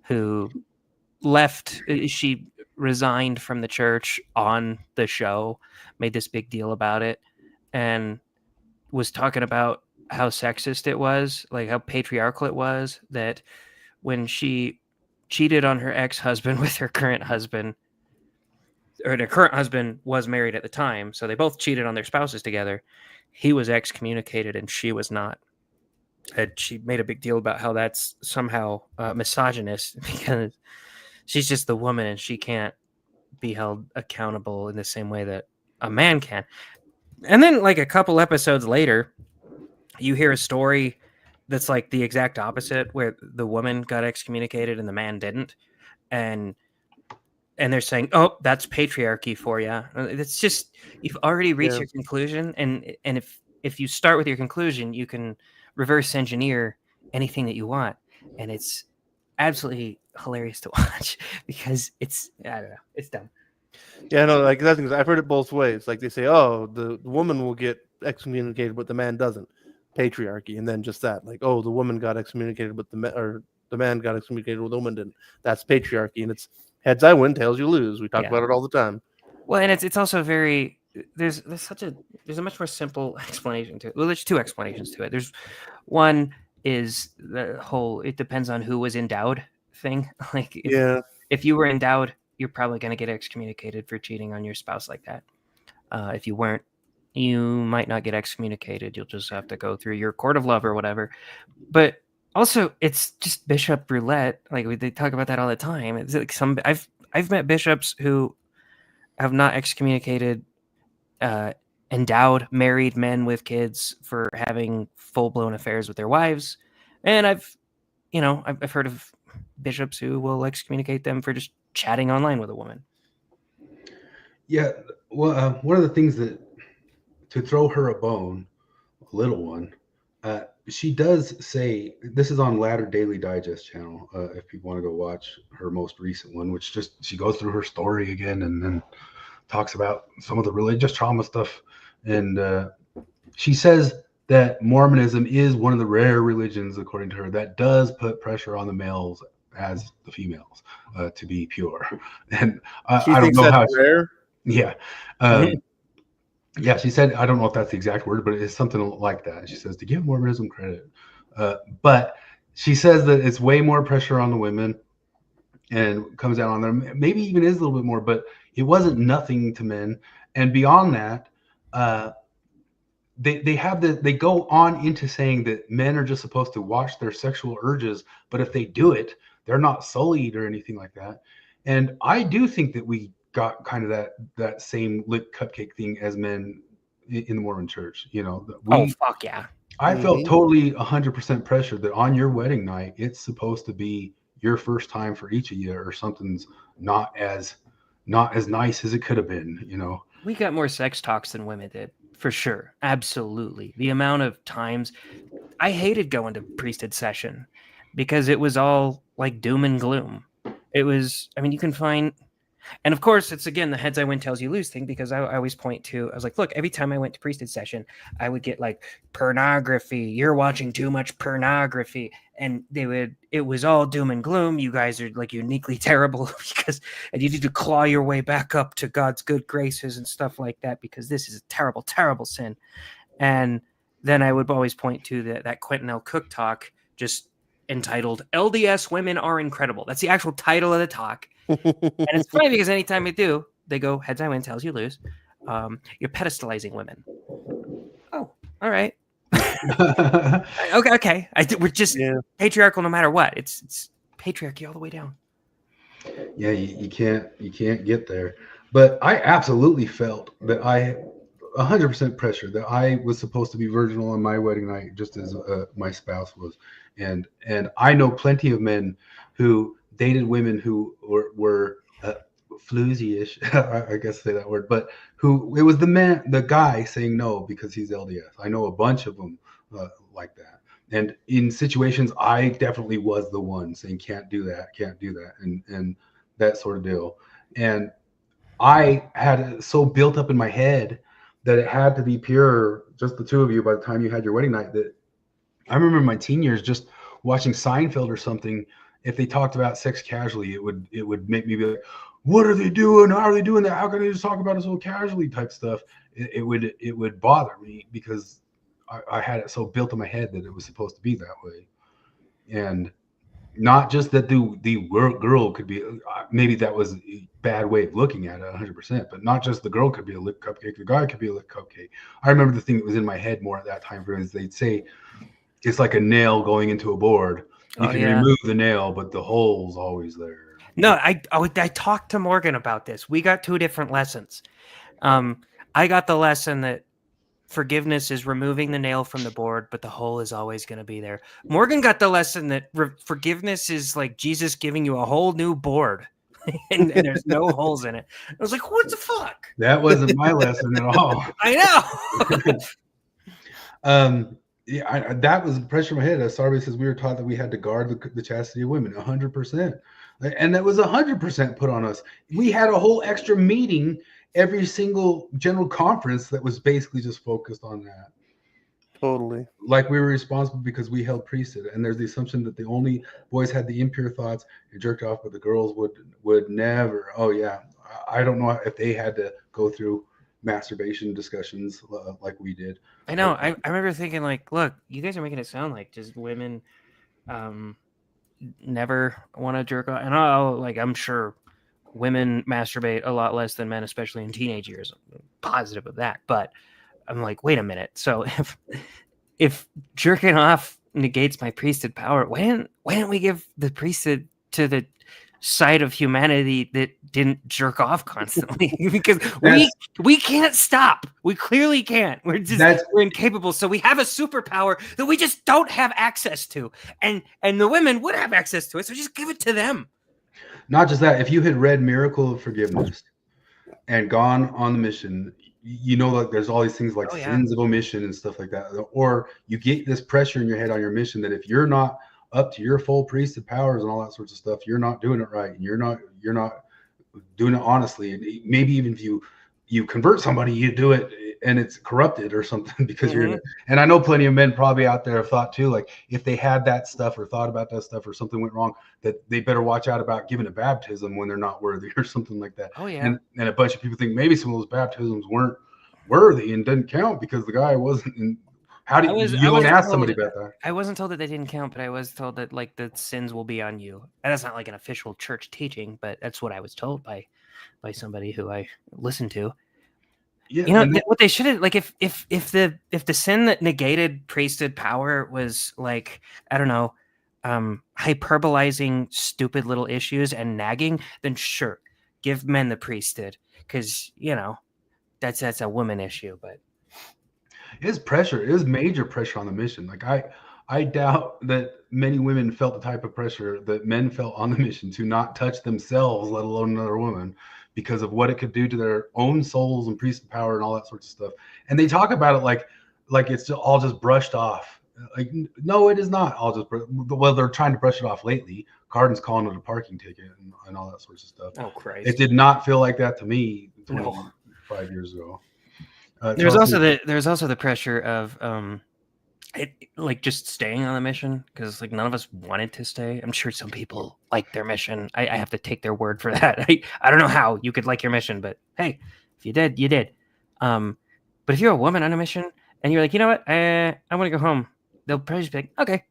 who left. She resigned from the church on the show, made this big deal about it, and was talking about how sexist it was, like how patriarchal it was, that when she cheated on her ex-husband with her current husband, or her current husband was married at the time, so they both cheated on their spouses together. He was excommunicated and she was not. And she made a big deal about how that's somehow misogynist because she's just the woman and she can't be held accountable in the same way that a man can. And then like a couple episodes later, you hear a story that's like the exact opposite, where the woman got excommunicated and the man didn't. And they're saying, oh, that's patriarchy for you. It's just, you've already reached your conclusion. And if you start with your conclusion, you can reverse engineer anything that you want. And it's absolutely hilarious to watch because it's, I don't know, it's dumb. Yeah, no, like that thing. I've heard it both ways. Like they say, oh, the woman will get excommunicated, but the man doesn't. Patriarchy, and then just that, like, oh, the woman got excommunicated, but the man got excommunicated, but the woman didn't. That's patriarchy, and it's heads I win, tails you lose. We talk about it all the time. Well, and it's also very there's a much more simple explanation to it. Well, there's two explanations to it. There's one is the whole it depends on who was endowed thing. Like if you were endowed, you're probably going to get excommunicated for cheating on your spouse like that. If you weren't, you might not get excommunicated. You'll just have to go through your court of love or whatever. But also, it's just bishop roulette. Like they talk about that all the time. It's like I've met bishops who have not excommunicated endowed married men with kids for having full-blown affairs with their wives, and I've heard of bishops who will excommunicate them for just chatting online with a woman. Yeah, well, one of the things that, to throw her a bone, a little one, she does say, this is on Ladder Daily Digest channel, if people want to go watch her most recent one, which just, she goes through her story again and then talks about some of the religious trauma stuff. And she says that Mormonism is one of the rare religions, according to her, that does put pressure on the males as the females to be pure. And I don't know how rare. Yeah. Yeah, she said, I don't know if that's the exact word, but it's something like that. She says to give Mormonism credit. But she says that it's way more pressure on the women and comes down on them. Maybe even is a little bit more, but it wasn't nothing to men. And beyond that, they go on into saying that men are just supposed to watch their sexual urges, but if they do it, they're not sullied or anything like that. And I do think that we got kind of that same lit cupcake thing as men in the Mormon church, Oh, fuck yeah. I felt totally 100% pressure that on your wedding night, it's supposed to be your first time for each of you, or something's not as nice as it could have been, We got more sex talks than women did, for sure. Absolutely. The amount of times I hated going to priesthood session because it was all like doom and gloom. It was, you can find, and of course, it's again the heads I win, tails you lose thing, because I always point to, I was like, look, every time I went to priesthood session, I would get like pornography. You're watching too much pornography. And it was all doom and gloom. You guys are like uniquely terrible and you need to claw your way back up to God's good graces and stuff like that, because this is a terrible, terrible sin. And then I would always point to that Quentin L. Cook talk, just entitled LDS Women Are Incredible. That's the actual title of the talk. And it's funny because anytime they do, they go, heads I win, tails you lose. You're pedestalizing women. Oh, all right. Okay. We're just patriarchal no matter what. It's patriarchy all the way down. Yeah, you can't get there. But I absolutely felt that 100% pressure that I was supposed to be virginal on my wedding night, just as my spouse was. And I know plenty of men who dated women who were floozy-ish, I guess say that word, but who it was the guy saying no because he's LDS. I know a bunch of them like that. And in situations, I definitely was the one saying can't do that, and that sort of deal. And I had it so built up in my head that it had to be pure, just the two of you by the time you had your wedding night, that I remember in my teen years just watching Seinfeld or something, if they talked about sex casually, it would make me be like, what are they doing? How are they doing that? How can they just talk about it so casually type stuff? It would bother me because I had it so built in my head that it was supposed to be that way. And not just that the girl could be, maybe that was a bad way of looking at it 100%, but not just the girl could be a lit cupcake, the guy could be a lit cupcake. I remember the thing that was in my head more at that time frame is they'd say it's like a nail going into a board. You can remove the nail, but the hole's always there. No, I talked to Morgan about this. We got 2 different lessons. I got the lesson that forgiveness is removing the nail from the board, but the hole is always going to be there. Morgan got the lesson that forgiveness is like Jesus giving you a whole new board, and there's no holes in it. I was like, what the fuck? That wasn't my lesson at all. I know. Yeah, that was pressure in my head. As Sarby says, we were taught that we had to guard the chastity of women 100%. And that was 100% put on us. We had a whole extra meeting every single general conference that was basically just focused on that. Totally. Like we were responsible because we held priesthood. And there's the assumption that the only boys had the impure thoughts and jerked off, but the girls would never. Oh, yeah. I don't know if they had to go through masturbation discussions like we did. I know. I remember thinking, like, look, you guys are making it sound like just women never want to jerk off. And I'm sure women masturbate a lot less than men, especially in teenage years. I'm positive of that. But I'm like, wait a minute. So if jerking off negates my priesthood power, why didn't we give the priesthood to the side of humanity that didn't jerk off constantly? Because we can't stop. We clearly can't. We're incapable. So we have a superpower that we just don't have access to. And the women would have access to it. So just give it to them. Not just that, if you had read Miracle of Forgiveness and gone on the mission, you know, like there's all these things like sins of omission and stuff like that. Or you get this pressure in your head on your mission that if you're not up to your full priesthood powers and all that sorts of stuff, you're not doing it right. And you're not doing it honestly. And maybe even if you convert somebody, you do it and it's corrupted or something because you're in it. And I know plenty of men probably out there have thought too, like if they had that stuff or thought about that stuff or something went wrong, that they better watch out about giving a baptism when they're not worthy or something like that. Oh yeah. And a bunch of people think maybe some of those baptisms weren't worthy and didn't count because the guy wasn't in. How do you don't ask somebody about that? I wasn't told that they didn't count, but I was told that like the sins will be on you. And that's not like an official church teaching, but that's what I was told by somebody who I listened to. Yeah, you know what they should have, like if the sin that negated priesthood power was like, I don't know, hyperbolizing stupid little issues and nagging, then sure, give men the priesthood because you know that's a woman issue. But it's pressure. It was major pressure on the mission. Like I doubt that many women felt the type of pressure that men felt on the mission to not touch themselves, let alone another woman, because of what it could do to their own souls and priesthood power and all that sorts of stuff. And they talk about it like it's all just brushed off. Like, no, it is not all just. Well, they're trying to brush it off lately. Cardin's calling it a parking ticket and all that sorts of stuff. Oh, Christ! It did not feel like that to me 25 years ago. There's also the pressure of like just staying on the mission because like none of us wanted to stay. I'm sure some people like their mission. I have to take their word for that. I don't know how you could like your mission, but hey, if you did, you did. But if you're a woman on a mission and you're like, you know what, I want to go home, they'll probably just be like, okay.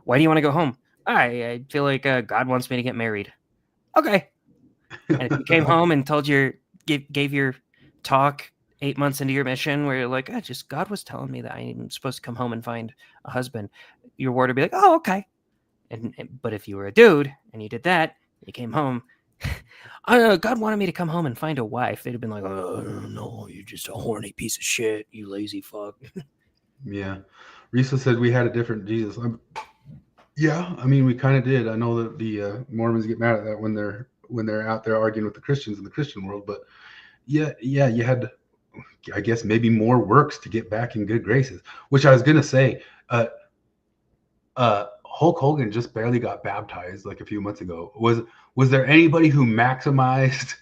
Why do you want to go home? I feel like God wants me to get married. Okay. And if you came home and told gave your talk 8 months into your mission where you're like, just God was telling me that I'm supposed to come home and find a husband, your ward would be like, oh, okay. But if you were a dude and you did that, you came home, God wanted me to come home and find a wife. They'd have been like, oh, no, you're just a horny piece of shit, you lazy fuck. Yeah. Risa said we had a different Jesus. Yeah, I mean, we kind of did. I know that the Mormons get mad at that when they're out there arguing with the Christians in the Christian world, but yeah, you had, I guess, maybe more works to get back in good graces, which I was going to say, Hulk Hogan just barely got baptized like a few months ago. Was there anybody who maximized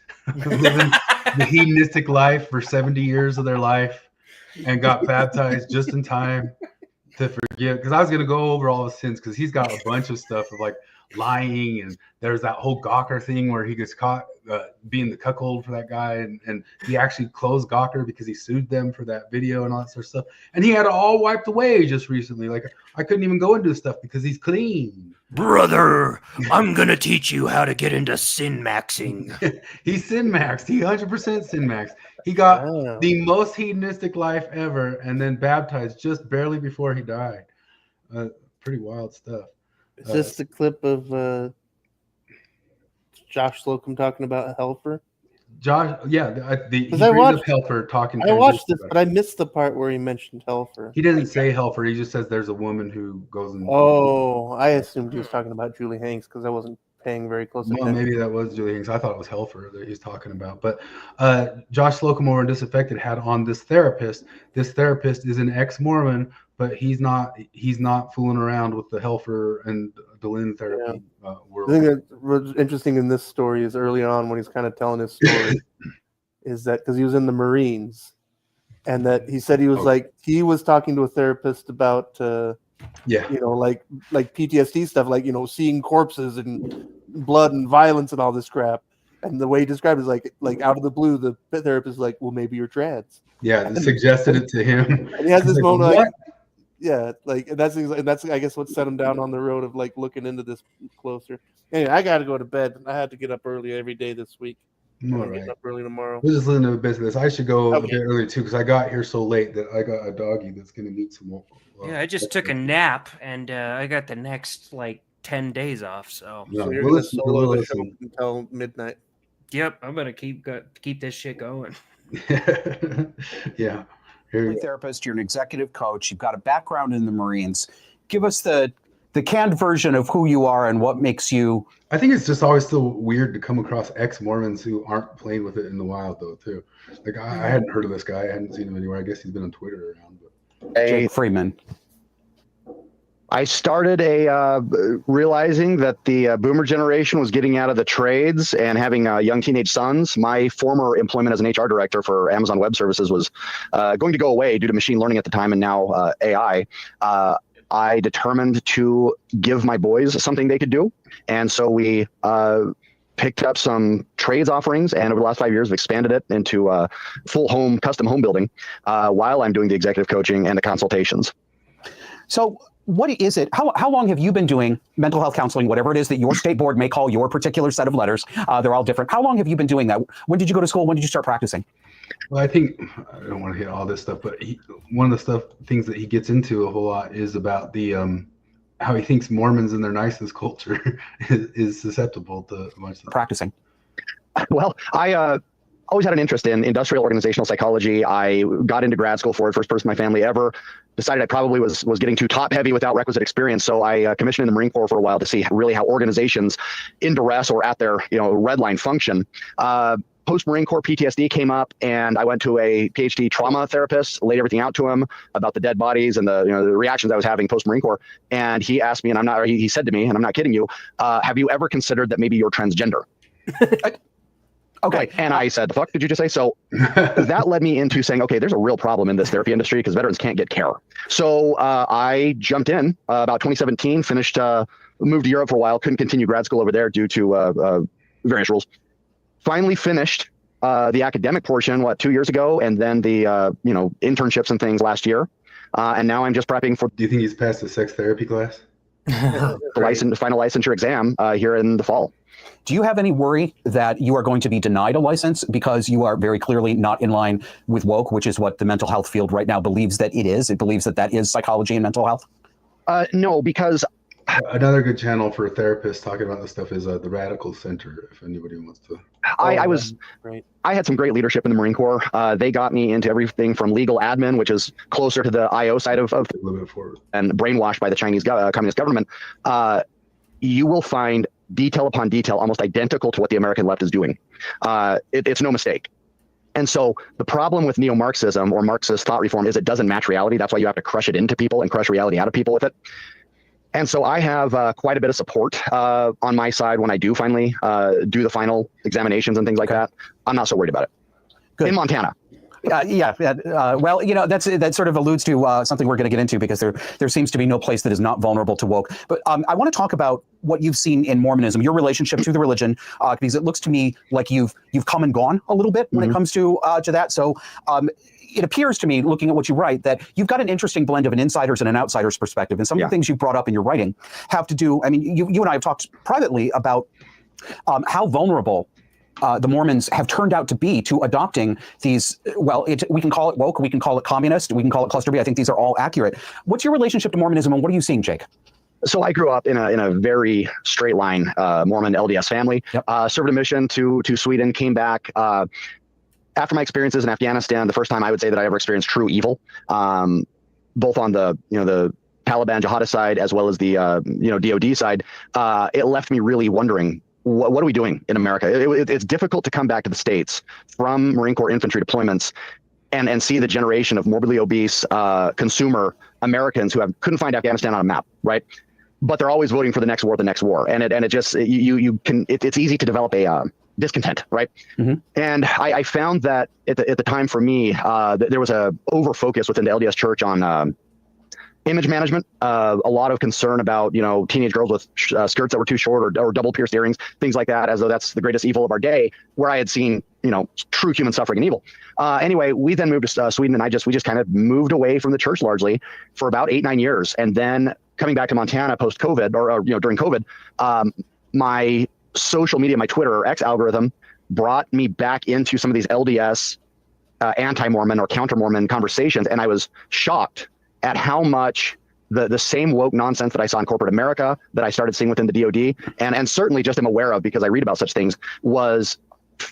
living the hedonistic life for 70 years of their life and got baptized just in time to forgive? Because I was going to go over all his sins because he's got a bunch of stuff of like lying, and there's that whole Gawker thing where he gets caught being the cuckold for that guy, and he actually closed Gawker because he sued them for that video and all that sort of stuff, and he had it all wiped away just recently. Like, I couldn't even go into his stuff because he's clean. Brother, I'm gonna teach you how to get into sin maxing. He's sin maxed. He 100% sin maxed. He got the most hedonistic life ever, and then baptized just barely before he died. Pretty wild stuff. Is this the clip of Josh Slocum talking about Helfer? Josh, yeah, he I watched brings up Helfer talking. I watched this, but I missed the part where he mentioned Helfer. He didn't say Helfer. He just says there's a woman who goes and. Oh, I assumed he was talking about Julie Hanks because I wasn't paying very close Well, attention. maybe that was Julie Hanks. I thought it was Helfer that he's talking about. But Josh Slocum over in Disaffected had on this therapist. This therapist is an ex-Mormon, but he's not fooling around with the Helfer and Delin therapy world. The thing that was interesting in this story is early on when he's kind of telling his story is that because he was in the Marines, and that he said he was he was talking to a therapist about like PTSD stuff, like seeing corpses and blood and violence and all this crap. And the way he described it is like out of the blue, the therapist is like, well, maybe you're trans. Yeah, suggested it to him. And he has this moment and that's I guess what set him down on the road of like looking into this closer. Anyway, I got to go to bed. I had to get up early every day this week. All I'm getting up early tomorrow. We'll just listen to a bit of this. I should go a bit early too because I got here so late that I got a doggy that's going to need some more. Yeah, I just took a nap and I got the next 10 days off. So, So you're going to solo the show until midnight. Yep, I'm going to keep this shit going. Yeah. You're a therapist, you're an executive coach, you've got a background in the Marines. Give us the canned version of who you are and what makes you. I think it's just always still weird to come across ex-Mormons who aren't playing with it in the wild, though, too. Like, I hadn't heard of this guy. I hadn't seen him anywhere. I guess he's been on Twitter around. But. Jake Freeman. I started realizing that the boomer generation was getting out of the trades and having young teenage sons. My former employment as an HR director for Amazon Web Services was going to go away due to machine learning at the time and now AI. I determined to give my boys something they could do. And so we picked up some trades offerings, and over the last 5 years, we've expanded it into full home, custom home building while I'm doing the executive coaching and the consultations. So what is it? How long have you been doing mental health counseling, whatever it is that your state board may call your particular set of letters? They're all different. How long have you been doing that? When did you go to school? When did you start practicing? Well, I think I don't want to hit all this stuff, but one of the things that he gets into a whole lot is about the how he thinks Mormons in their nicest culture is susceptible to much practicing. Well, I always had an interest in industrial organizational psychology. I got into grad school for it, first person in my family ever. Decided I probably was getting too top heavy without requisite experience. So I commissioned in the Marine Corps for a while to see really how organizations in duress or at their red line function. Post Marine Corps PTSD came up, and I went to a PhD trauma therapist, laid everything out to him about the dead bodies and the reactions I was having post Marine Corps. And he asked me, and he said to me, and I'm not kidding you, have you ever considered that maybe you're transgender? Okay. And I said, the fuck did you just say? So that led me into saying, okay, there's a real problem in this therapy industry because veterans can't get care. So I jumped in about 2017, finished, moved to Europe for a while, couldn't continue grad school over there due to various rules. Finally finished the academic portion, 2 years ago, and then the, internships and things last year. And now I'm just prepping for. Do you think he's passed the sex therapy class? The final licensure exam here in the fall. Do you have any worry that you are going to be denied a license because you are very clearly not in line with woke, which is what the mental health field right now believes that it is? It believes that is psychology and mental health? No, because... Another good channel for therapists talking about this stuff is the Radical Center, if anybody wants to. I had some great leadership in the Marine Corps. They got me into everything from legal admin, which is closer to the IO side of a little bit forward, and brainwashed by the Chinese communist government. You will find detail upon detail almost identical to what the American left is doing. It's no mistake. And so the problem with neo-Marxism or Marxist thought reform is it doesn't match reality. That's why you have to crush it into people and crush reality out of people with it. And so I have quite a bit of support on my side when I do finally do the final examinations and things like that. I'm not so worried about it. Good. In Montana. Well, that sort of alludes to something we're going to get into, because there seems to be no place that is not vulnerable to woke. But I want to talk about what you've seen in Mormonism, your relationship to the religion, because it looks to me like you've come and gone a little bit when it comes to that. So it appears to me, looking at what you write, that you've got an interesting blend of an insider's and an outsider's perspective. And some of the things you brought up in your writing have to do, I mean, you and I have talked privately about how vulnerable the Mormons have turned out to be to adopting these, we can call it woke, we can call it communist, we can call it cluster B. I think these are all accurate. What's your relationship to Mormonism, and what are you seeing, Jake? So I grew up in a very straight line Mormon LDS family. Served a mission to Sweden, came back. After my experiences in Afghanistan, the first time I would say that I ever experienced true evil, both on the Taliban jihadist side as well as the DoD side, it left me really wondering, what are we doing in America? It's difficult to come back to the States from Marine Corps infantry deployments and see the generation of morbidly obese consumer Americans who couldn't find Afghanistan on a map, right? But they're always voting for the next war, and it just it's easy to develop a discontent, right? And I found that at the time for me, there was a over focus within the LDS Church on image management, a lot of concern about teenage girls with skirts that were too short or double pierced earrings, things like that, as though that's the greatest evil of our day, where I had seen true human suffering and evil. Anyway, we then moved to Sweden, and we just kind of moved away from the church largely for about 8-9 years, and then coming back to Montana post COVID or during COVID, my social media, my Twitter or X algorithm brought me back into some of these LDS anti-Mormon or counter-Mormon conversations, and I was shocked at how much the same woke nonsense that I saw in corporate America, that I started seeing within the DoD, and certainly just am aware of because I read about such things, was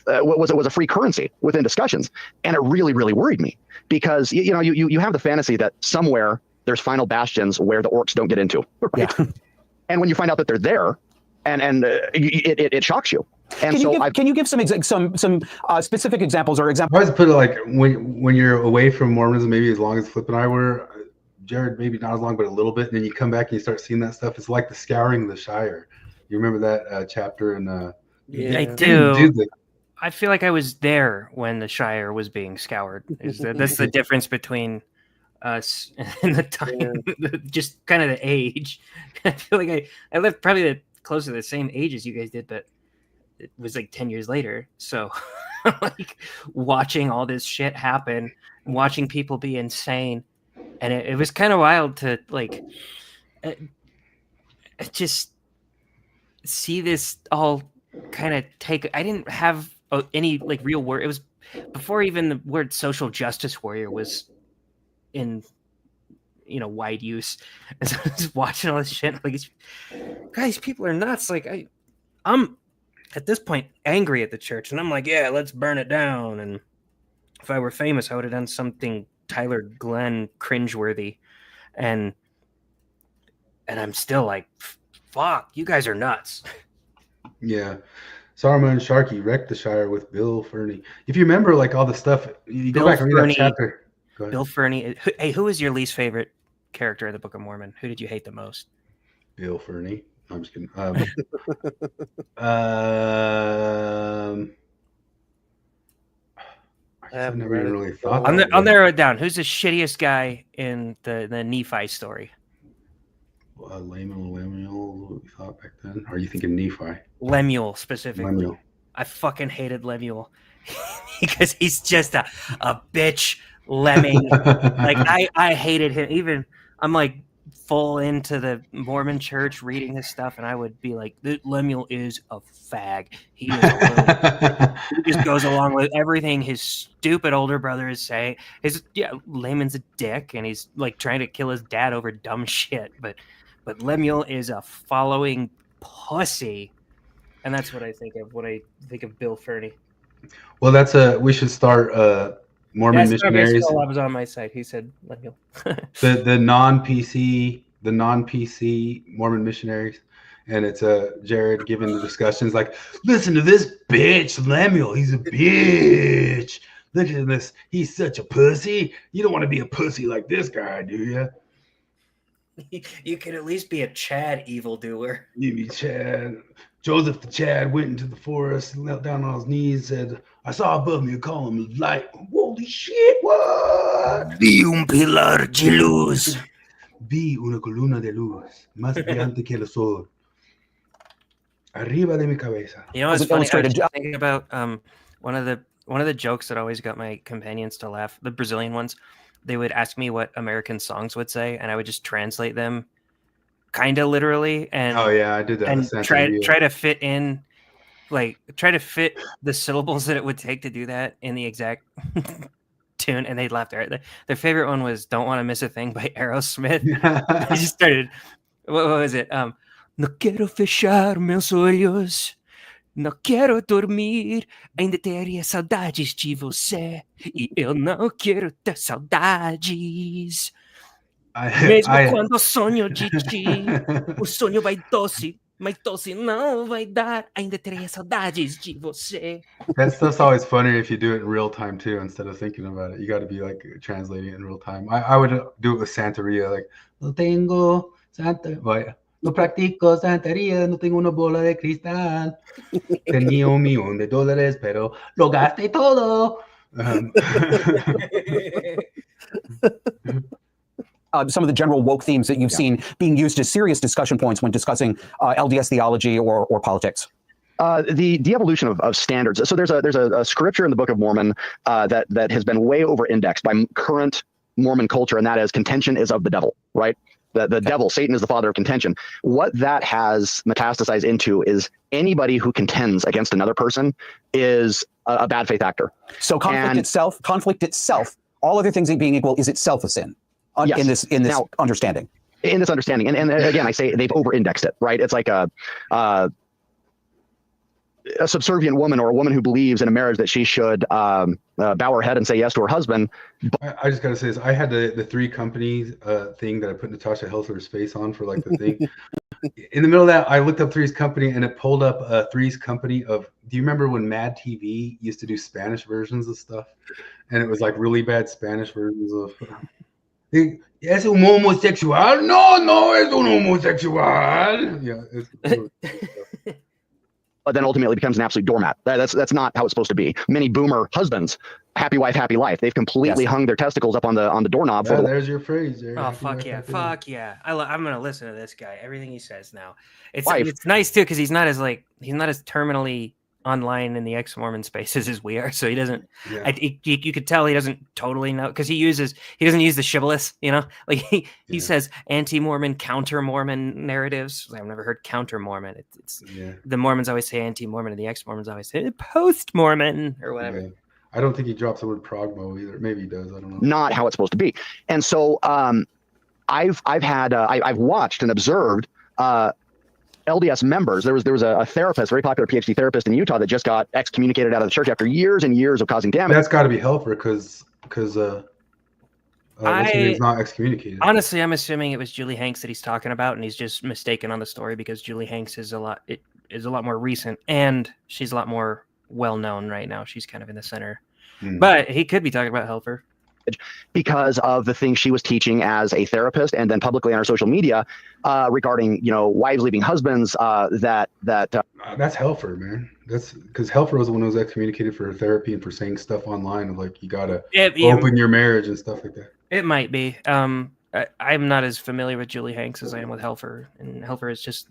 a free currency within discussions. And it really, really worried me, because you have the fantasy that somewhere there's final bastions where the orcs don't get into, right? Yeah. And when you find out that they're there, and it shocks you. And can you give some specific examples or examples? I always put it like when you're away from Mormonism, maybe as long as Flip and I were, Jared, maybe not as long, but a little bit, and then you come back and you start seeing that stuff. It's like the scouring of the Shire. You remember that chapter in I do. I feel like I was there when the Shire was being scoured. That's the difference between us and the time, just kind of the age. I feel like I lived probably close to the same age as you guys did, but it was like 10 years later. So like watching all this shit happen, watching people be insane. And it was kind of wild to like just see this all kind of take. I didn't have any like real word. It was before even the word social justice warrior was in wide use. And so I was watching all this shit. Like, guys, people are nuts. Like I'm at this point angry at the church, and I'm like, yeah, let's burn it down. And if I were famous, I would have done something Tyler Glenn cringeworthy, and I'm still like, fuck, you guys are nuts. Yeah. Saruman Sharkey wrecked the Shire with Bill Fernie. If you remember, like all the stuff, you go back and read that chapter. Bill Fernie. Hey, who is your least favorite character of the Book of Mormon? Who did you hate the most? Bill Fernie. I'm just kidding. I've never even really thought. I'll narrow it down. Who's the shittiest guy in the Nephi story? Lemuel, what we thought back then. Or are you thinking Nephi? Lemuel specifically. Lemuel. I fucking hated Lemuel because he's just a bitch lemming. Like I hated him. Even I'm like full into the Mormon church reading this stuff, and I would be like, Lemuel is a fag. He just goes along with everything his stupid older brother is saying. Layman's a dick, and he's like trying to kill his dad over dumb shit. But Lemuel is a following pussy, and that's what I think of when I think of Bill Fernie. Well, we should start Mormon missionaries. I was on my side. He said Lemuel. the non-PC Mormon missionaries, and it's Jared giving the discussions like, listen to this bitch Lemuel. He's a bitch. Look at this. He's such a pussy. You don't want to be a pussy like this guy, do you? You could at least be a Chad evildoer. You be Chad. Joseph the Chad went into the forest and knelt down on his knees, said, I saw above me a column of light. Holy shit, what? Vi un pilar de luz. Vi una columna de luz, más brillante que el sol. Arriba de mi cabeza. You know what's funny? I was just thinking about one of the jokes that always got my companions to laugh. The Brazilian ones, they would ask me what American songs would say, and I would just translate them, kind of literally. And oh yeah, I did that. And try to fit in, try to fit the syllables that it would take to do that in the exact tune, and they'd laugh there. Their favorite one was "Don't Want to Miss a Thing" by Aerosmith. They just started. What was it? No quiero fechar meus olhos, não quero dormir, ainda teria saudades de você, e eu não quero ter saudades. Mesmo quando sonho de ti, o sonho vai doce, mas doce não vai dar, ainda teria saudades de você. That stuff's always funny if you do it in real time too, instead of thinking about it. You got to be like translating it in real time. I would do it with Santeria, like, no tengo Santa, vaya. No practico santería, no tengo una bola de cristal. Tenía $1,000,000, pero lo gasté todo. Some of the general woke themes that you've seen being used as serious discussion points when discussing LDS theology or politics. The de-evolution of standards. So there's a scripture in the Book of Mormon that has been way over-indexed by current Mormon culture, and that is contention is of the devil, right? The devil, Satan, is the father of contention. What that has metastasized into is anybody who contends against another person is a bad faith actor. So conflict itself, all other things being equal, is itself a sin. Yes. In this understanding. In this understanding, and again, I say they've over-indexed it, right? It's like a subservient woman, or a woman who believes in a marriage that she should bow her head and say yes to her husband. I just gotta say this. I had the Three Companies thing that I put Natasha Helfer's face on for like the thing. In the middle of that, I looked up Three's Company, and it pulled up Three's Company of. Do you remember when Mad TV used to do Spanish versions of stuff, and it was like really bad Spanish versions of. ¿Es un homosexual? No es un homosexual. Yeah. But then ultimately becomes an absolute doormat. That's not how it's supposed to be. Many boomer husbands, happy wife, happy life. They've completely hung their testicles up on the doorknob. Yeah, there's your phrase. There. Oh, fuck yeah. I'm gonna listen to this guy. Everything he says now. It's nice too, because he's not as terminally online in the ex-Mormon spaces as we are, so he doesn't. Yeah. You could tell he doesn't totally know, because he doesn't use the shibboleth, like he says anti-Mormon, counter-Mormon narratives. I've never heard counter-Mormon. The Mormons always say anti-Mormon, and the ex-Mormons always say post-Mormon or whatever. Yeah. I don't think he drops the word progmo either. Maybe he does. I don't know. Not how it's supposed to be. And so I've watched and observed LDS members. There was a therapist, very popular PhD therapist in Utah, that just got excommunicated out of the church after years and years of causing damage. That's got to be Helfer, because he's not excommunicated. Honestly, I'm assuming it was Julie Hanks that he's talking about, and he's just mistaken on the story, because Julie Hanks is a lot more recent, and she's a lot more well known right now. She's kind of in the center, but he could be talking about Helfer. Because of the things she was teaching as a therapist, and then publicly on her social media regarding, wives leaving husbands. That's Helfer, man. That's because Helfer was the one who was excommunicated for therapy and for saying stuff online of like you gotta open your marriage and stuff like that. It might be. I'm not as familiar with Julie Hanks as I am with Helfer, and Helfer is just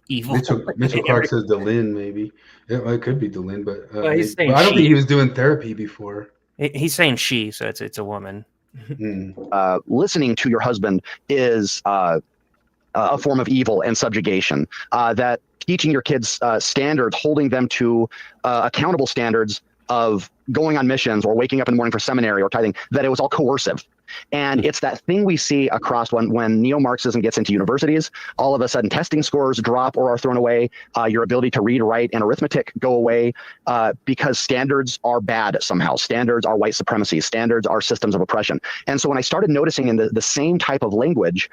evil. Mitchell Clark says DeLynn, maybe. It could be DeLynn, but I don't think he was doing therapy before. He's saying she, so it's a woman. Listening to your husband is a form of evil and subjugation. That teaching your kids standards, holding them to accountable standards of going on missions or waking up in the morning for seminary or tithing, that it was all coercive. And it's that thing we see across when neo-Marxism gets into universities. All of a sudden testing scores drop or are thrown away. Your ability to read, write, and arithmetic go away because standards are bad somehow. Standards are white supremacy. Standards are systems of oppression. And so when I started noticing in the same type of language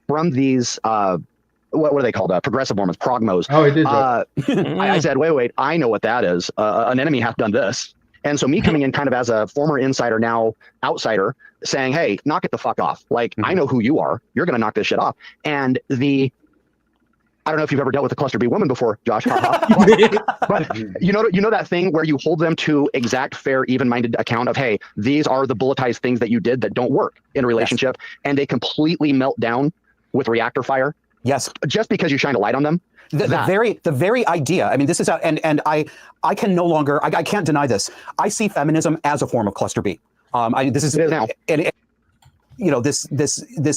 from these what are they called? Progressive Mormons, progmos. Oh, he did. I said, wait, I know what that is. An enemy hath done this. And so me coming in kind of as a former insider, now outsider, saying, hey, knock it the fuck off. Like, I know who you are. You're going to knock this shit off. And the I don't know if you've ever dealt with a cluster B woman before, Josh. But you know that thing where you hold them to exact, fair, even-minded account of, hey, these are the bulletized things that you did that don't work in a relationship, and they completely melt down with reactor fire. Yes. Just because you shine a light on them. The very idea. I mean, this is and I can no longer. I can't deny this. I see feminism as a form of cluster B. This is it is now. And you know, this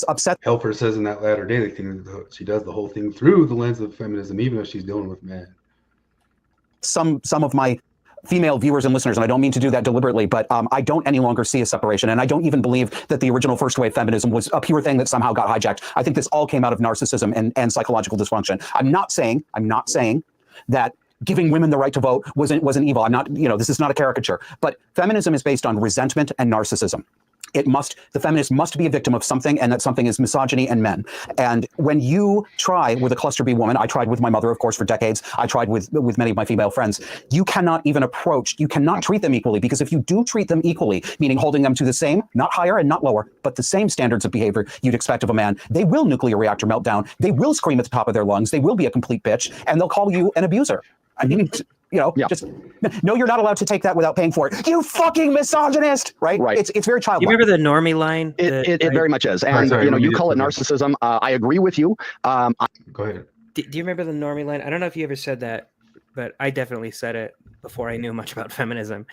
upset. Helfer says in that Latter Day thing that she does the whole thing through the lens of feminism, even if she's dealing with men. Some of my female viewers and listeners, and I don't mean to do that deliberately, but I don't any longer see a separation, and I don't even believe that the original first wave feminism was a pure thing that somehow got hijacked. I think this all came out of narcissism and psychological dysfunction. I'm not saying that giving women the right to vote was an evil. I'm not, this is not a caricature, but feminism is based on resentment and narcissism. The feminist must be a victim of something, and that something is misogyny and men. And when you try with a cluster B woman, I tried with my mother, of course, for decades. I tried with many of my female friends. You cannot treat them equally, because if you do treat them equally, meaning holding them to the same, not higher and not lower, but the same standards of behavior you'd expect of a man, they will nuclear reactor meltdown. They will scream at the top of their lungs. They will be a complete bitch, and they'll call you an abuser. I mean, just no, you're not allowed to take that without paying for it. You fucking misogynist, right? Right. It's very childlike. You remember the normie line? It very much is, and you call it narcissism. I agree with you. Go ahead. Do you remember the normie line? I don't know if you ever said that, but I definitely said it before I knew much about feminism.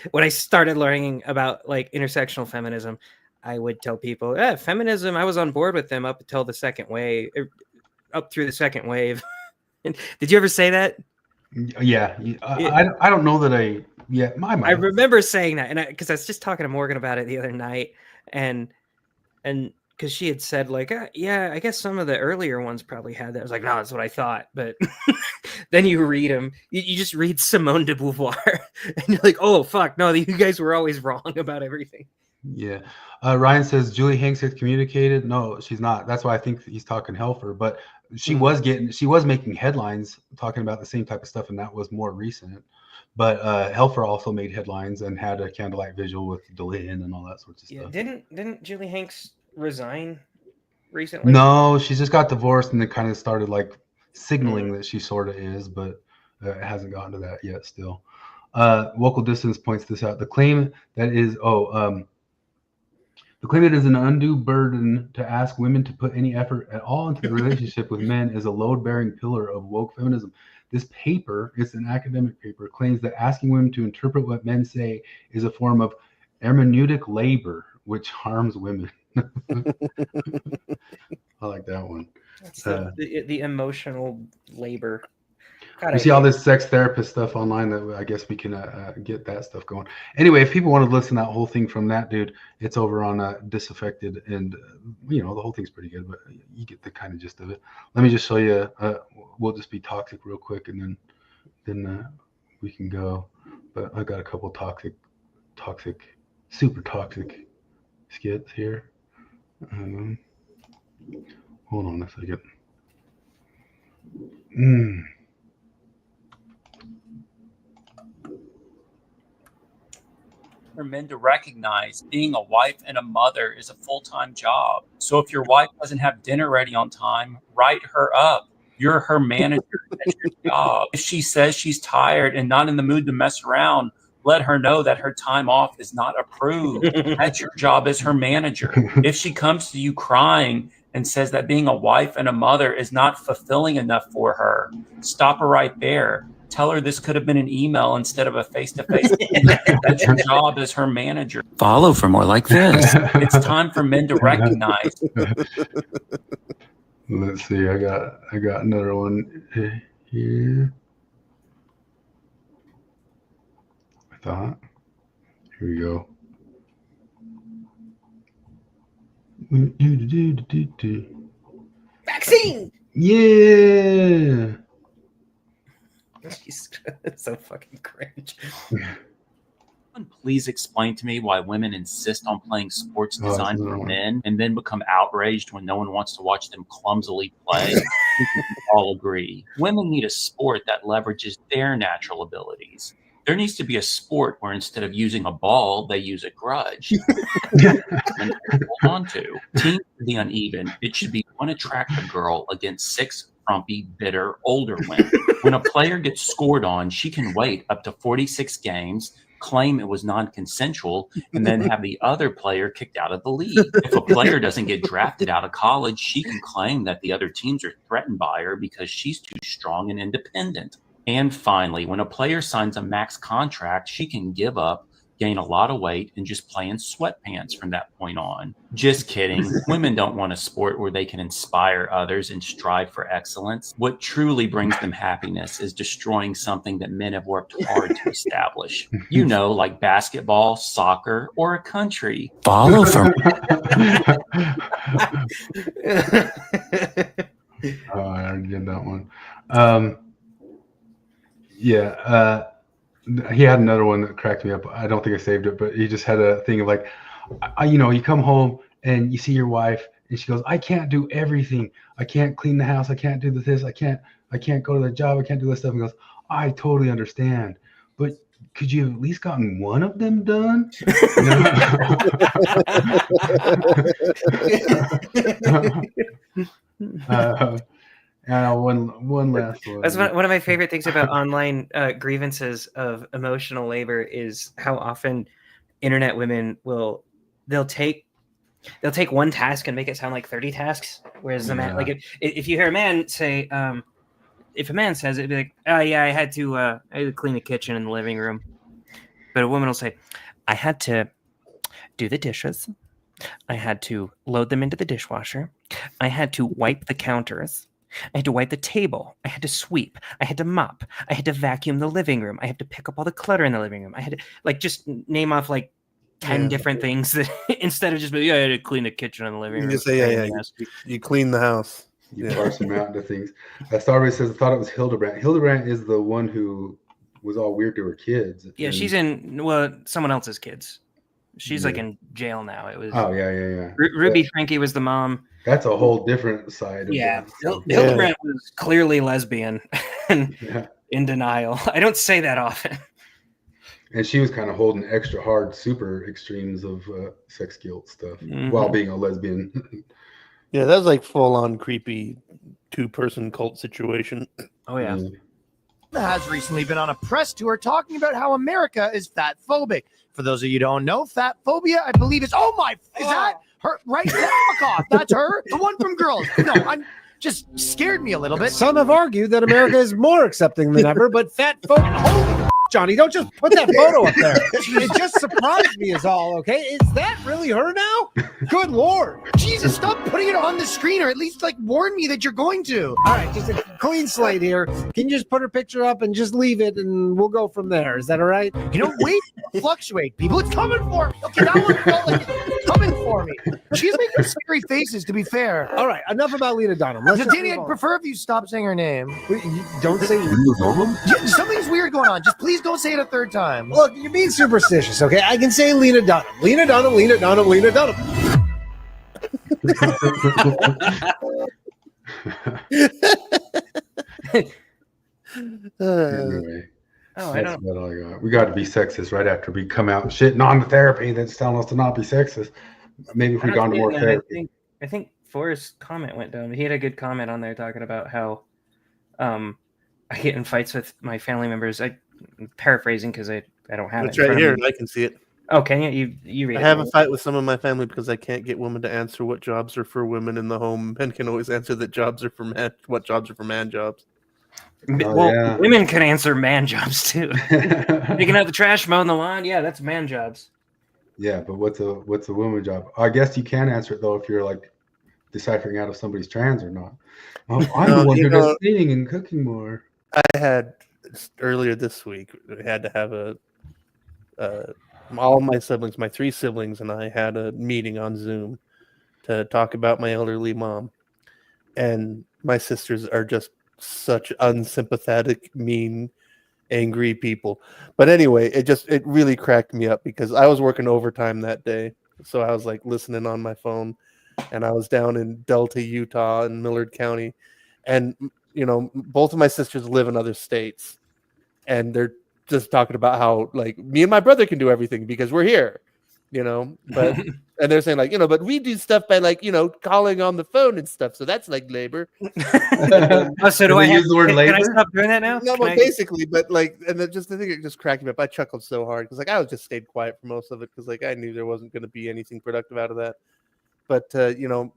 When I started learning about like intersectional feminism, I would tell people, feminism. I was on board with them up until the second wave, up through the second wave. Did you ever say that? Yeah, I don't know that I remember saying that, and because I was just talking to Morgan about it the other night, and because she had said like, yeah, I guess some of the earlier ones probably had that. I was like, no, that's what I thought, but then you read them, you just read Simone de Beauvoir, and you're like, oh fuck, no, you guys were always wrong about everything. Yeah. Ryan says Julie Hanks has communicated. No, she's not. That's why I think he's talking Helfer, but she was making headlines talking about the same type of stuff, and that was more recent. But Helfer also made headlines and had a candlelight visual with DeLynn and all that sorts of stuff. Didn't Julie Hanks resign recently? No, she just got divorced and then kind of started like signaling that she sort of is, but it hasn't gotten to that yet still. Local Distance points this out. The claim that it is an undue burden to ask women to put any effort at all into the relationship with men is a load-bearing pillar of woke feminism. This paper, it's an academic paper, claims that asking women to interpret what men say is a form of hermeneutic labor, which harms women. I like that one. That's the emotional labor. God, we see all this sex therapist stuff online that I guess we can get that stuff going. Anyway, if people want to listen to that whole thing from that dude, it's over on Disaffected, and the whole thing's pretty good, but you get the kind of gist of it. Let me just show you. We'll just be toxic real quick, and then we can go. But I got a couple toxic, super toxic skits here. Hold on a second. For men to recognize being a wife and a mother is a full-time job. So if your wife doesn't have dinner ready on time, write her up. You're her manager. That's your job. If she says she's tired and not in the mood to mess around, let her know that her time off is not approved. That's your job as her manager. If she comes to you crying and says that being a wife and a mother is not fulfilling enough for her, stop her right there. Tell her this could have been an email instead of a face-to-face. That's your job as her manager. Follow for more like this. It's time for men to recognize. Let's see. I got another one here. I thought. Here we go. Vaccine. Yeah. It's so fucking cringe. Please explain to me why women insist on playing sports designed for men and then become outraged when no one wants to watch them clumsily play. We can all agree. Women need a sport that leverages their natural abilities. There needs to be a sport where instead of using a ball, they use a grudge. Hold on to. Teams should be uneven. It should be one attractive girl against 6 frumpy, bitter, older women. When a player gets scored on, she can wait up to 46 games, claim it was non-consensual, and then have the other player kicked out of the league. If a player doesn't get drafted out of college, she can claim that the other teams are threatened by her because she's too strong and independent. And finally, when a player signs a max contract, she can give up, gain a lot of weight, and just play in sweatpants from that point on. Just kidding. Women don't want a sport where they can inspire others and strive for excellence. What truly brings them happiness is destroying something that men have worked hard to establish. You know, like basketball, soccer, or a country. Follow from Oh, I already did that one. He had another one that cracked me up. I don't think I saved it, but he just had a thing of like, you come home and you see your wife and she goes, I can't do everything. I can't clean the house. I can't do this. I can't go to the job. I can't do this stuff. And goes, I totally understand, but could you have at least gotten one of them done? One last one. That's one of my favorite things about online grievances of emotional labor is how often internet women they'll take one task and make it sound like 30 tasks, whereas the man, like if you hear a man say, if a man says it, it'd be like, oh yeah, I had to clean the kitchen and the living room, but a woman will say, I had to do the dishes, I had to load them into the dishwasher, I had to wipe the counters, I had to wipe the table, I had to sweep, I had to mop, I had to vacuum the living room, I had to pick up all the clutter in the living room, I had to just name off 10 different things that instead of just I had to clean the kitchen and the living room. You just say, you clean the house. You parse them out into things. Starbase says, I thought it was Hildebrandt. Hildebrandt is the one who was all weird to her kids. Yeah, she's in someone else's kids. She's in jail now. It was Ruby Frankie was the mom. That's a whole different side. Hildebrandt was clearly lesbian and in denial. I don't say that often. And she was kind of holding extra hard, super extremes of sex guilt stuff while being a lesbian. Yeah, that was full on creepy 2-person cult situation. Oh yeah. Has recently been on a press tour talking about how America is fat phobic. For those of you who don't know, fat phobia, I believe is that her right? Fuck off. That's her, the one from Girls. No, I'm just scared me a little bit. Some have argued that America is more accepting than ever, but fat phobia. Holy Johnny, don't just put that photo up there. It just surprised me is all, okay? Is that really her now? Good Lord. Jesus, stop putting it on the screen, or at least warn me that you're going to. All right, just a clean slate here. Can you just put her picture up and just leave it and we'll go from there? Is that all right? Wait, fluctuate, people. It's coming for me. Okay, that one felt like it's coming for me. She's making scary faces, to be fair. All right, enough about Lena Dunham. Danny, I'd prefer if you stop saying her name. Wait, don't say Lena Dunham? Something's weird going on. Just please don't say it a third time. Look, you're being superstitious, okay? I can say Lena Dunham. Lena Dunham, Lena Dunham, Lena Dunham. Anyway, that's about all I got. We got to be sexist right after we come out shitting on the therapy that's telling us to not be sexist. Maybe if we gone to more therapy. I think Forrest's comment went down. He had a good comment on there talking about how I get in fights with my family members. I'm paraphrasing because I don't have it's it. It's right here, and I can see it. Oh, can you? You read I have a fight with some of my family because I can't get women to answer what jobs are for women in the home. Men can always answer that jobs are for men. What jobs are for man jobs? Women can answer man jobs too. Picking out the trash, mowing the lawn. Yeah, that's man jobs. Yeah, but what's a woman job? I guess you can answer it though if you're deciphering out if somebody's trans or not. I'm the one who does cleaning and cooking more. I had earlier this week. I had to have all my siblings, my 3 siblings, and I had a meeting on Zoom to talk about my elderly mom. And my sisters are just such unsympathetic, mean, angry people. But anyway, it really cracked me up because I was working overtime that day. So I was listening on my phone, and I was down in Delta, Utah in Millard County. And, both of my sisters live in other states, and they're just talking about how me and my brother can do everything because we're here. you know, but and they're saying like, you know, but we do stuff by like, you know, calling on the phone and stuff. So that's like labor. Oh, so do I use the word can I labor? stop doing that now? No, Can but I- basically, but like, and then just I think it just cracked me up. I chuckled so hard because like I was just stayed quiet for most of it because like I knew there wasn't going to be anything productive out of that. But you know,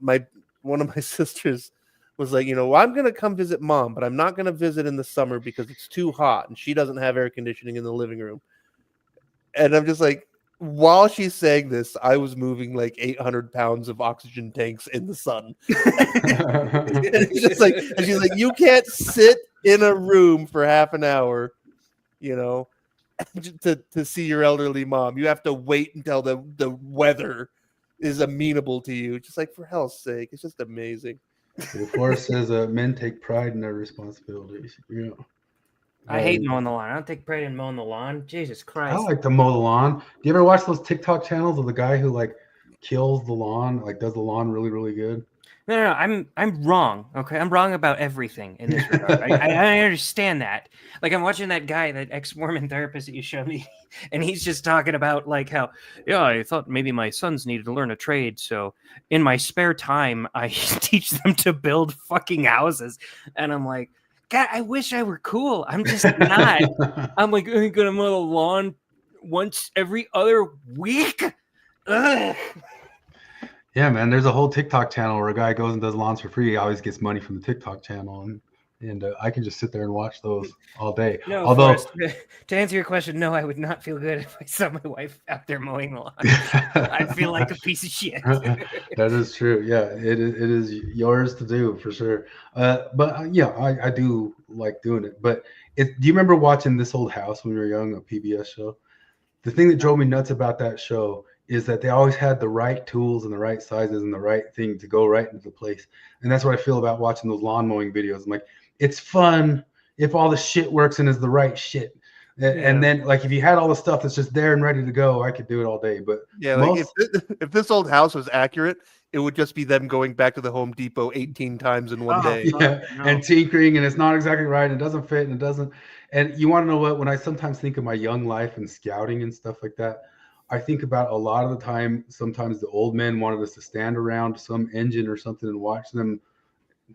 one of my sisters was like, you know, well, I'm going to come visit mom, but I'm not going to visit in the summer because it's too hot and she doesn't have air conditioning in the living room. And I'm just like, while she's saying this, I was moving like 800 pounds of oxygen tanks in the sun. It's just like, and she's like, you can't sit in a room for half an hour, you know, to see your elderly mom. You have to wait until the weather is amenable to you. Just like, for hell's sake, it's just amazing. The force says men take pride in their responsibilities. You know, I hate mowing the lawn. I don't take pride in mowing the lawn. Jesus I Christ. like to mow the lawn. Do you ever watch those TikTok channels of the guy who like kills the lawn, like does the lawn really, really good? No, I'm wrong. Okay, I'm wrong about everything in this regard. I understand that. Like I'm watching that guy, that ex-Mormon therapist that you showed me, and he's just talking about like how, yeah, I thought maybe my sons needed to learn a trade, so in my spare time I teach them to build fucking houses, and I'm like, God, I wish I were cool. I'm just not. I'm like, I'm gonna mow the lawn once every other week. Ugh. Yeah, man. There's a whole TikTok channel where a guy goes and does lawns for free. He always gets money from the TikTok channel, and I can just sit there and watch those all day. No, Although, Forrest, to answer your question, no, I would not feel good if I saw my wife out there mowing the lawn. I'd feel like a piece of shit. that is true. Yeah, it is yours to do for sure. But yeah, I do like doing it. But do you remember watching This Old House when we were young, a PBS show? The thing that drove me nuts about that show is that they always had the right tools and the right sizes and the right thing to go right into the place. And that's what I feel about watching those lawn mowing videos. I'm like, it's fun if all the shit works and is the right shit. And then like if you had all the stuff that's just there and ready to go, I could do it all day. But yeah, like if this old house was accurate, it would just be them going back to the Home Depot 18 times in one day. Yeah, and tinkering, and it's not exactly right. It doesn't fit, and it doesn't. And you want to know what? When I sometimes think of my young life and scouting and stuff like that, I think about a lot of the time. Sometimes the old men wanted us to stand around some engine or something and watch them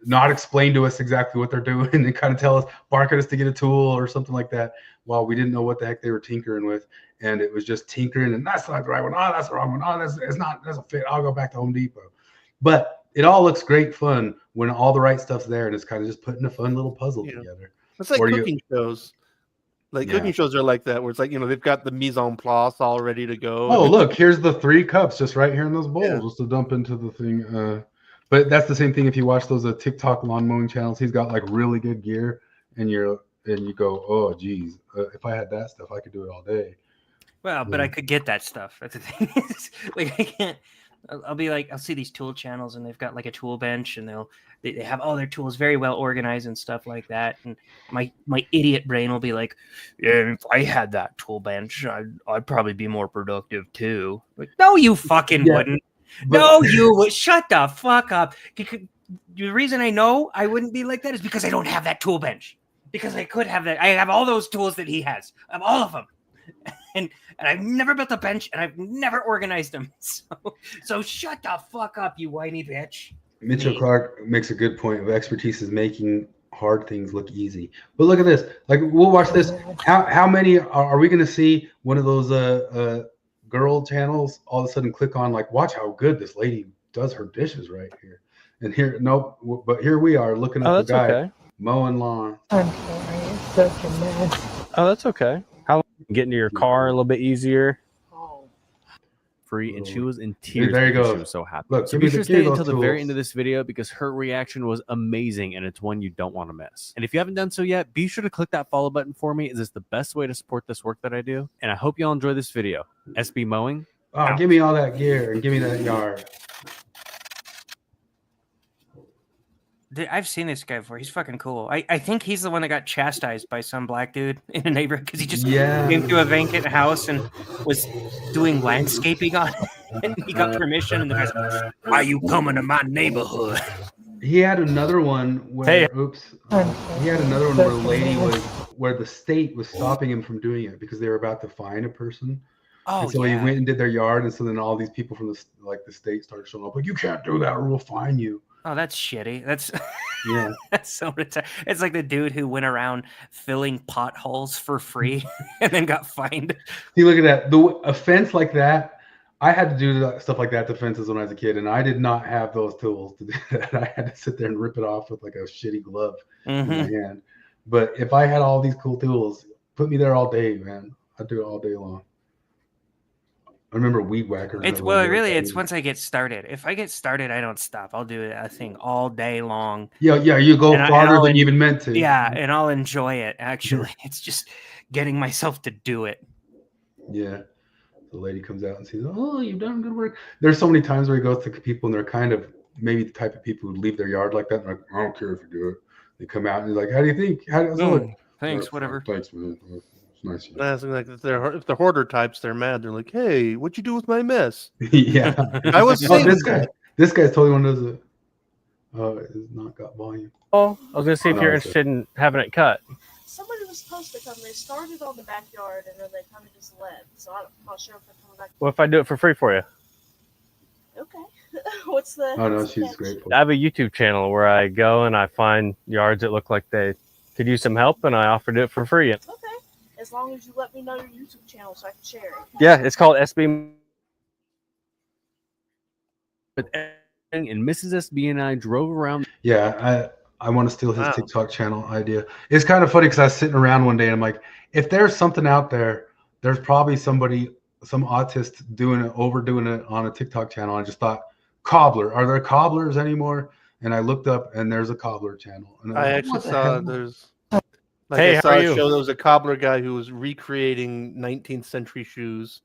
not explain to us exactly what they're doing and kind of tell us, bark at us to get a tool or something like that, while we didn't know what the heck they were tinkering with. And it was just tinkering, and that's not the right one. Oh, that's the wrong one. Oh, it's not, doesn't fit. I'll go back to Home Depot. But it all looks great fun when all the right stuff's there, and it's kind of just putting a fun little puzzle together. It's like cooking shows. Like cooking shows are like that, where it's like, you know, they've got the mise en place all ready to go. Oh, look, here's the 3 cups just right here in those bowls, just to dump into the thing. But that's the same thing if you watch those TikTok lawn mowing channels. He's got like really good gear, and you go, oh, geez, if I had that stuff, I could do it all day. Well, but I could get that stuff. That's the thing. Like I can't. I'll be like, I'll see these tool channels, and they've got like a tool bench, and they have all their tools very well organized and stuff like that. And my idiot brain will be like, yeah, if I had that tool bench, I'd probably be more productive too. Like, no, you fucking wouldn't. No, you would. Shut the fuck up. The reason I know I wouldn't be like that is because I don't have that tool bench. Because I could have that. I have all those tools that he has. I have all of them. And I've never built a bench, and I've never organized them. So shut the fuck up, you whiny bitch. Mitchell Clark makes a good point of expertise is making hard things look easy. But look at this. Like, we'll watch this. How many are we going to see one of those girl channels all of a sudden click on, like, watch how good this lady does her dishes right here. And here, nope. But here we are looking at the guy mowing lawn. I'm sorry. It's such a mess. Oh, that's okay. How get into your car a little bit easier? Free, and she was in tears. There you because go. She was so happy. Look, so be sure to stay until the very end of this video because her reaction was amazing, and it's one you don't want to miss. And if you haven't done so yet, be sure to click that follow button for me. Is this the best way to support this work that I do? And I hope y'all enjoy this video. SB Mowing. Oh, give me all that gear and give me that yard. I've seen this guy before. He's fucking cool. I think he's the one that got chastised by some black dude in a neighborhood because he just came to a vacant house and was doing landscaping on it. And he got permission, and the guy's like, why are you coming to my neighborhood? He had another one where, he had another one where the state was stopping him from doing it because they were about to fine a person. Oh, and so he went and did their yard, and so then all these people from the state started showing up, like, you can't do that, or we'll fine you. Oh, that's shitty. That's yeah. That's so it's like the dude who went around filling potholes for free and then got fined. See, look at that. A fence like that. I had to do stuff like that to fences when I was a kid, and I did not have those tools to do that. I had to sit there and rip it off with like a shitty glove in my hand. But if I had all these cool tools, put me there all day, man. I'd do it all day long. I remember weed whacker. It's once I get started. If I get started, I don't stop. I'll do that thing all day long. Yeah, you go farther than you even meant to. Yeah, and I'll enjoy it. Actually, it's just getting myself to do it. Yeah. The lady comes out and says, "Oh, you've done good work." There's so many times where he goes to people and they're kind of maybe the type of people who leave their yard like that. And like, I don't care if you do it. They come out and he's like, "How do you think? How does it look?" Thanks, whatever. Thanks, man. It's nice. That's like if they're hoarder types, they're mad. They're like, "Hey, what'd you do with my mess?" Yeah, I was saying this guy. This guy's totally one of those. It's not got volume. Oh, I was gonna see if you're interested in having it cut. Somebody was supposed to come. They started on the backyard and then they kind of just left. So I'm not sure if they're coming back. What if I do it for free for you? Okay. What's the? Oh no, she's grateful. I have a YouTube channel where I go and I find yards that look like they could use some help, and I offer to do it for free. Okay. As long as you let me know your YouTube channel so I can share it. Yeah, it's called SB. And Mrs. SB and I drove around. Yeah, I want to steal his TikTok channel idea. It's kind of funny because I was sitting around one day and I'm like, if there's something out there, there's probably some autist overdoing it on a TikTok channel. I just thought, cobbler. Are there cobblers anymore? And I looked up and there's a cobbler channel. And I actually saw there's. Like hey, I saw how are a you? show. There was a cobbler guy who was recreating 19th century shoes,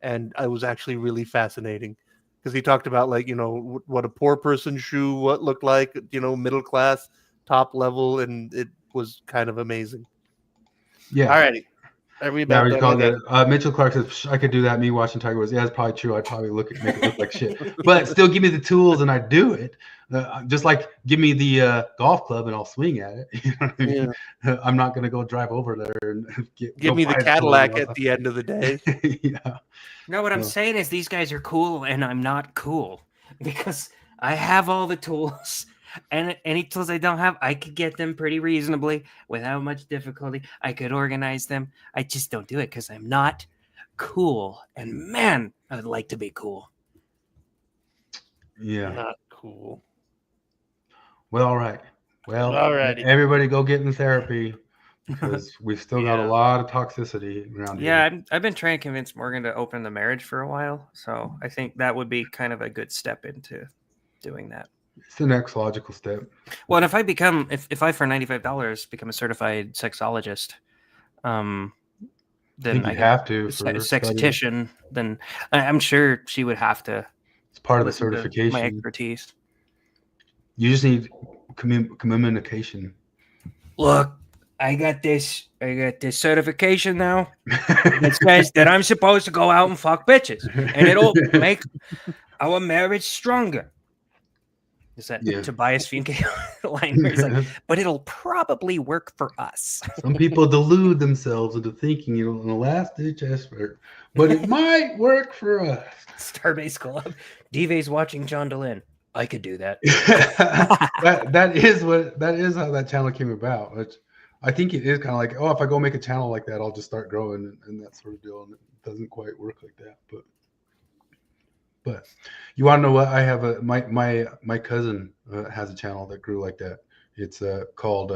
and it was actually really fascinating because he talked about what a poor person's shoe looked like, middle class, top level, and it was kind of amazing. Yeah. Alrighty. Are we back? Mitchell Clark says, I could do that. Me watching Tiger Woods. Yeah, it's probably true. I'd probably make it look like shit. But still give me the tools and I do it. Just like give me the golf club and I'll swing at it. You know what I mean? Yeah. I'm not going to go drive over there and give me the Cadillac at the end of the day. Yeah. No, what I'm saying is these guys are cool and I'm not cool because I have all the tools. And any tools I don't have, I could get them pretty reasonably without much difficulty. I could organize them. I just don't do it because I'm not cool. And man, I would like to be cool. Yeah. Not cool. Well, all right. Well, alrighty. Everybody go get in therapy because we've still got a lot of toxicity around here. Yeah, I've been trying to convince Morgan to open the marriage for a while. So I think that would be kind of a good step into doing that. It's the next logical step. Well, and if I for $95 become a certified sexologist, then I have to sextician, then I'm sure she would have to. It's part of the certification. My expertise. You just need communication. Look, I got this certification now that says that I'm supposed to go out and fuck bitches, and it'll make our marriage stronger. Is that Tobias Funke line? Where he's like, but it'll probably work for us. Some people delude themselves into thinking, in the last ditch effort, but it might work for us. Starbase Club. Dive's watching John Dehlin. I could do that. that is how that channel came about. Which I think it is kind of like, if I go make a channel like that, I'll just start growing and that sort of deal. And it doesn't quite work like that, But you want to know what? I have my cousin has a channel that grew like that. It's called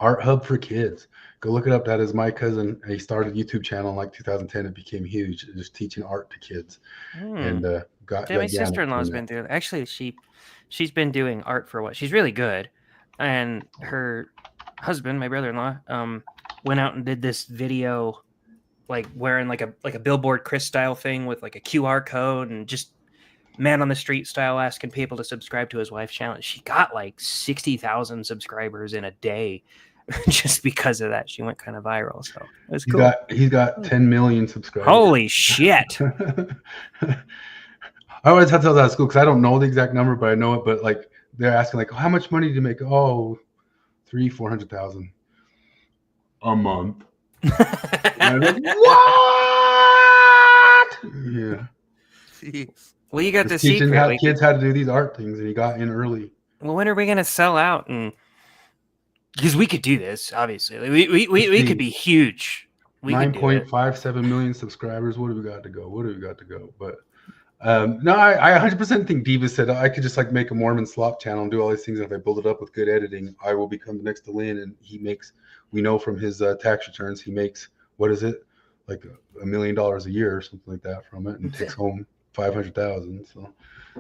Art Hub for Kids. Go look it up. That is my cousin. He started a YouTube channel in like 2010. It became huge, just teaching art to kids. And my sister-in-law's been doing. Actually, she's been doing art for a while. She's really good, and her husband, my brother-in-law, went out and did this video. Like wearing like a Billboard Chris style thing with like a QR code and just man on the street style asking people to subscribe to his wife's channel. She got like 60,000 subscribers in a day just because of that. She went kind of viral. So it was cool. He's got 10 million subscribers. Holy shit. I always have to tell that at school because I don't know the exact number, but I know it. But like they're asking like, how much money do you make? Oh, 300,000-400,000 a month. And I'm like, what? Jeez. Well, you got the Just teaching secret. how We kids how to do these art things, and he got in early. Well, when are we gonna sell out? And because we could do this, obviously, like, we could be huge. We could do it. 9.57 million subscribers. What do we got to go? What do we got to go? But no, I 100% think Diva said I could just like make a Mormon slop channel and do all these things. And if I build it up with good editing, I will become the next to Lynn. And he makes, we know from his tax returns, he makes, what is it? Like $1 million a year or something like that from it, and takes home 500,000. So,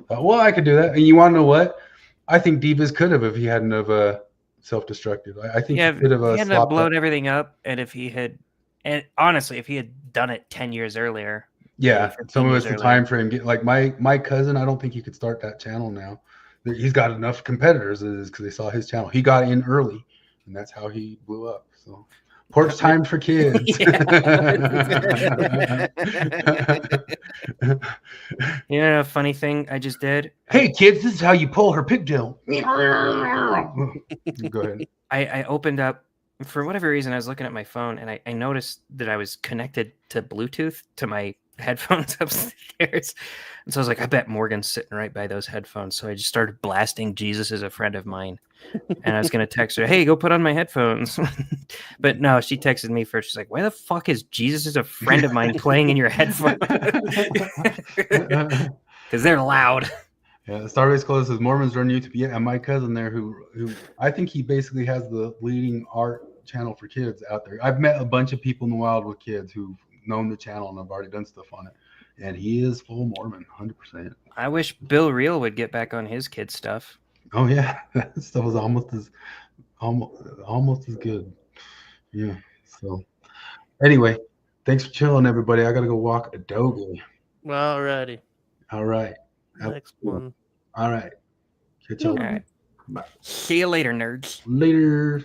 well, I could do that. And you want to know what? I think Divas could have if he hadn't have self-destructed. I think Yeah, he could have he ended up slopped blowing up. everything up, and if he had, and honestly, if he had done it 10 years earlier, Yeah, maybe 15 some of years it's the earlier. time frame. Like my cousin, I don't think he could start that channel now. He's got enough competitors because they saw his channel. He got in early, and that's how he blew up. So, porch time for kids. You know, a funny thing I just did. Hey kids, this is how you pull her pigtail. Go ahead. I opened up, for whatever reason, I was looking at my phone and I noticed that I was connected to Bluetooth to my headphones upstairs. And so I was like, I bet Morgan's sitting right by those headphones. So I just started blasting Jesus is a friend of mine. And I was going to text her, hey, go put on my headphones. But no, she texted me first. She's like, why the fuck is Jesus is a friend of mine playing in your headphones? Because they're loud. Yeah, Starbase Close says Mormons run YouTube. Yeah, and my cousin there, who I think he basically has the leading art channel for kids out there. I've met a bunch of people in the wild with kids who've known the channel and have already done stuff on it, and he is full Mormon, 100%. I wish Bill Reel would get back on his kid stuff. Oh yeah, that stuff was almost as good. Yeah. So anyway, thanks for chilling, everybody. I gotta go walk a doggy. Well, alrighty. All right. Next one. All right. Catch y'all. All right. Bye. See you later, nerds. Later.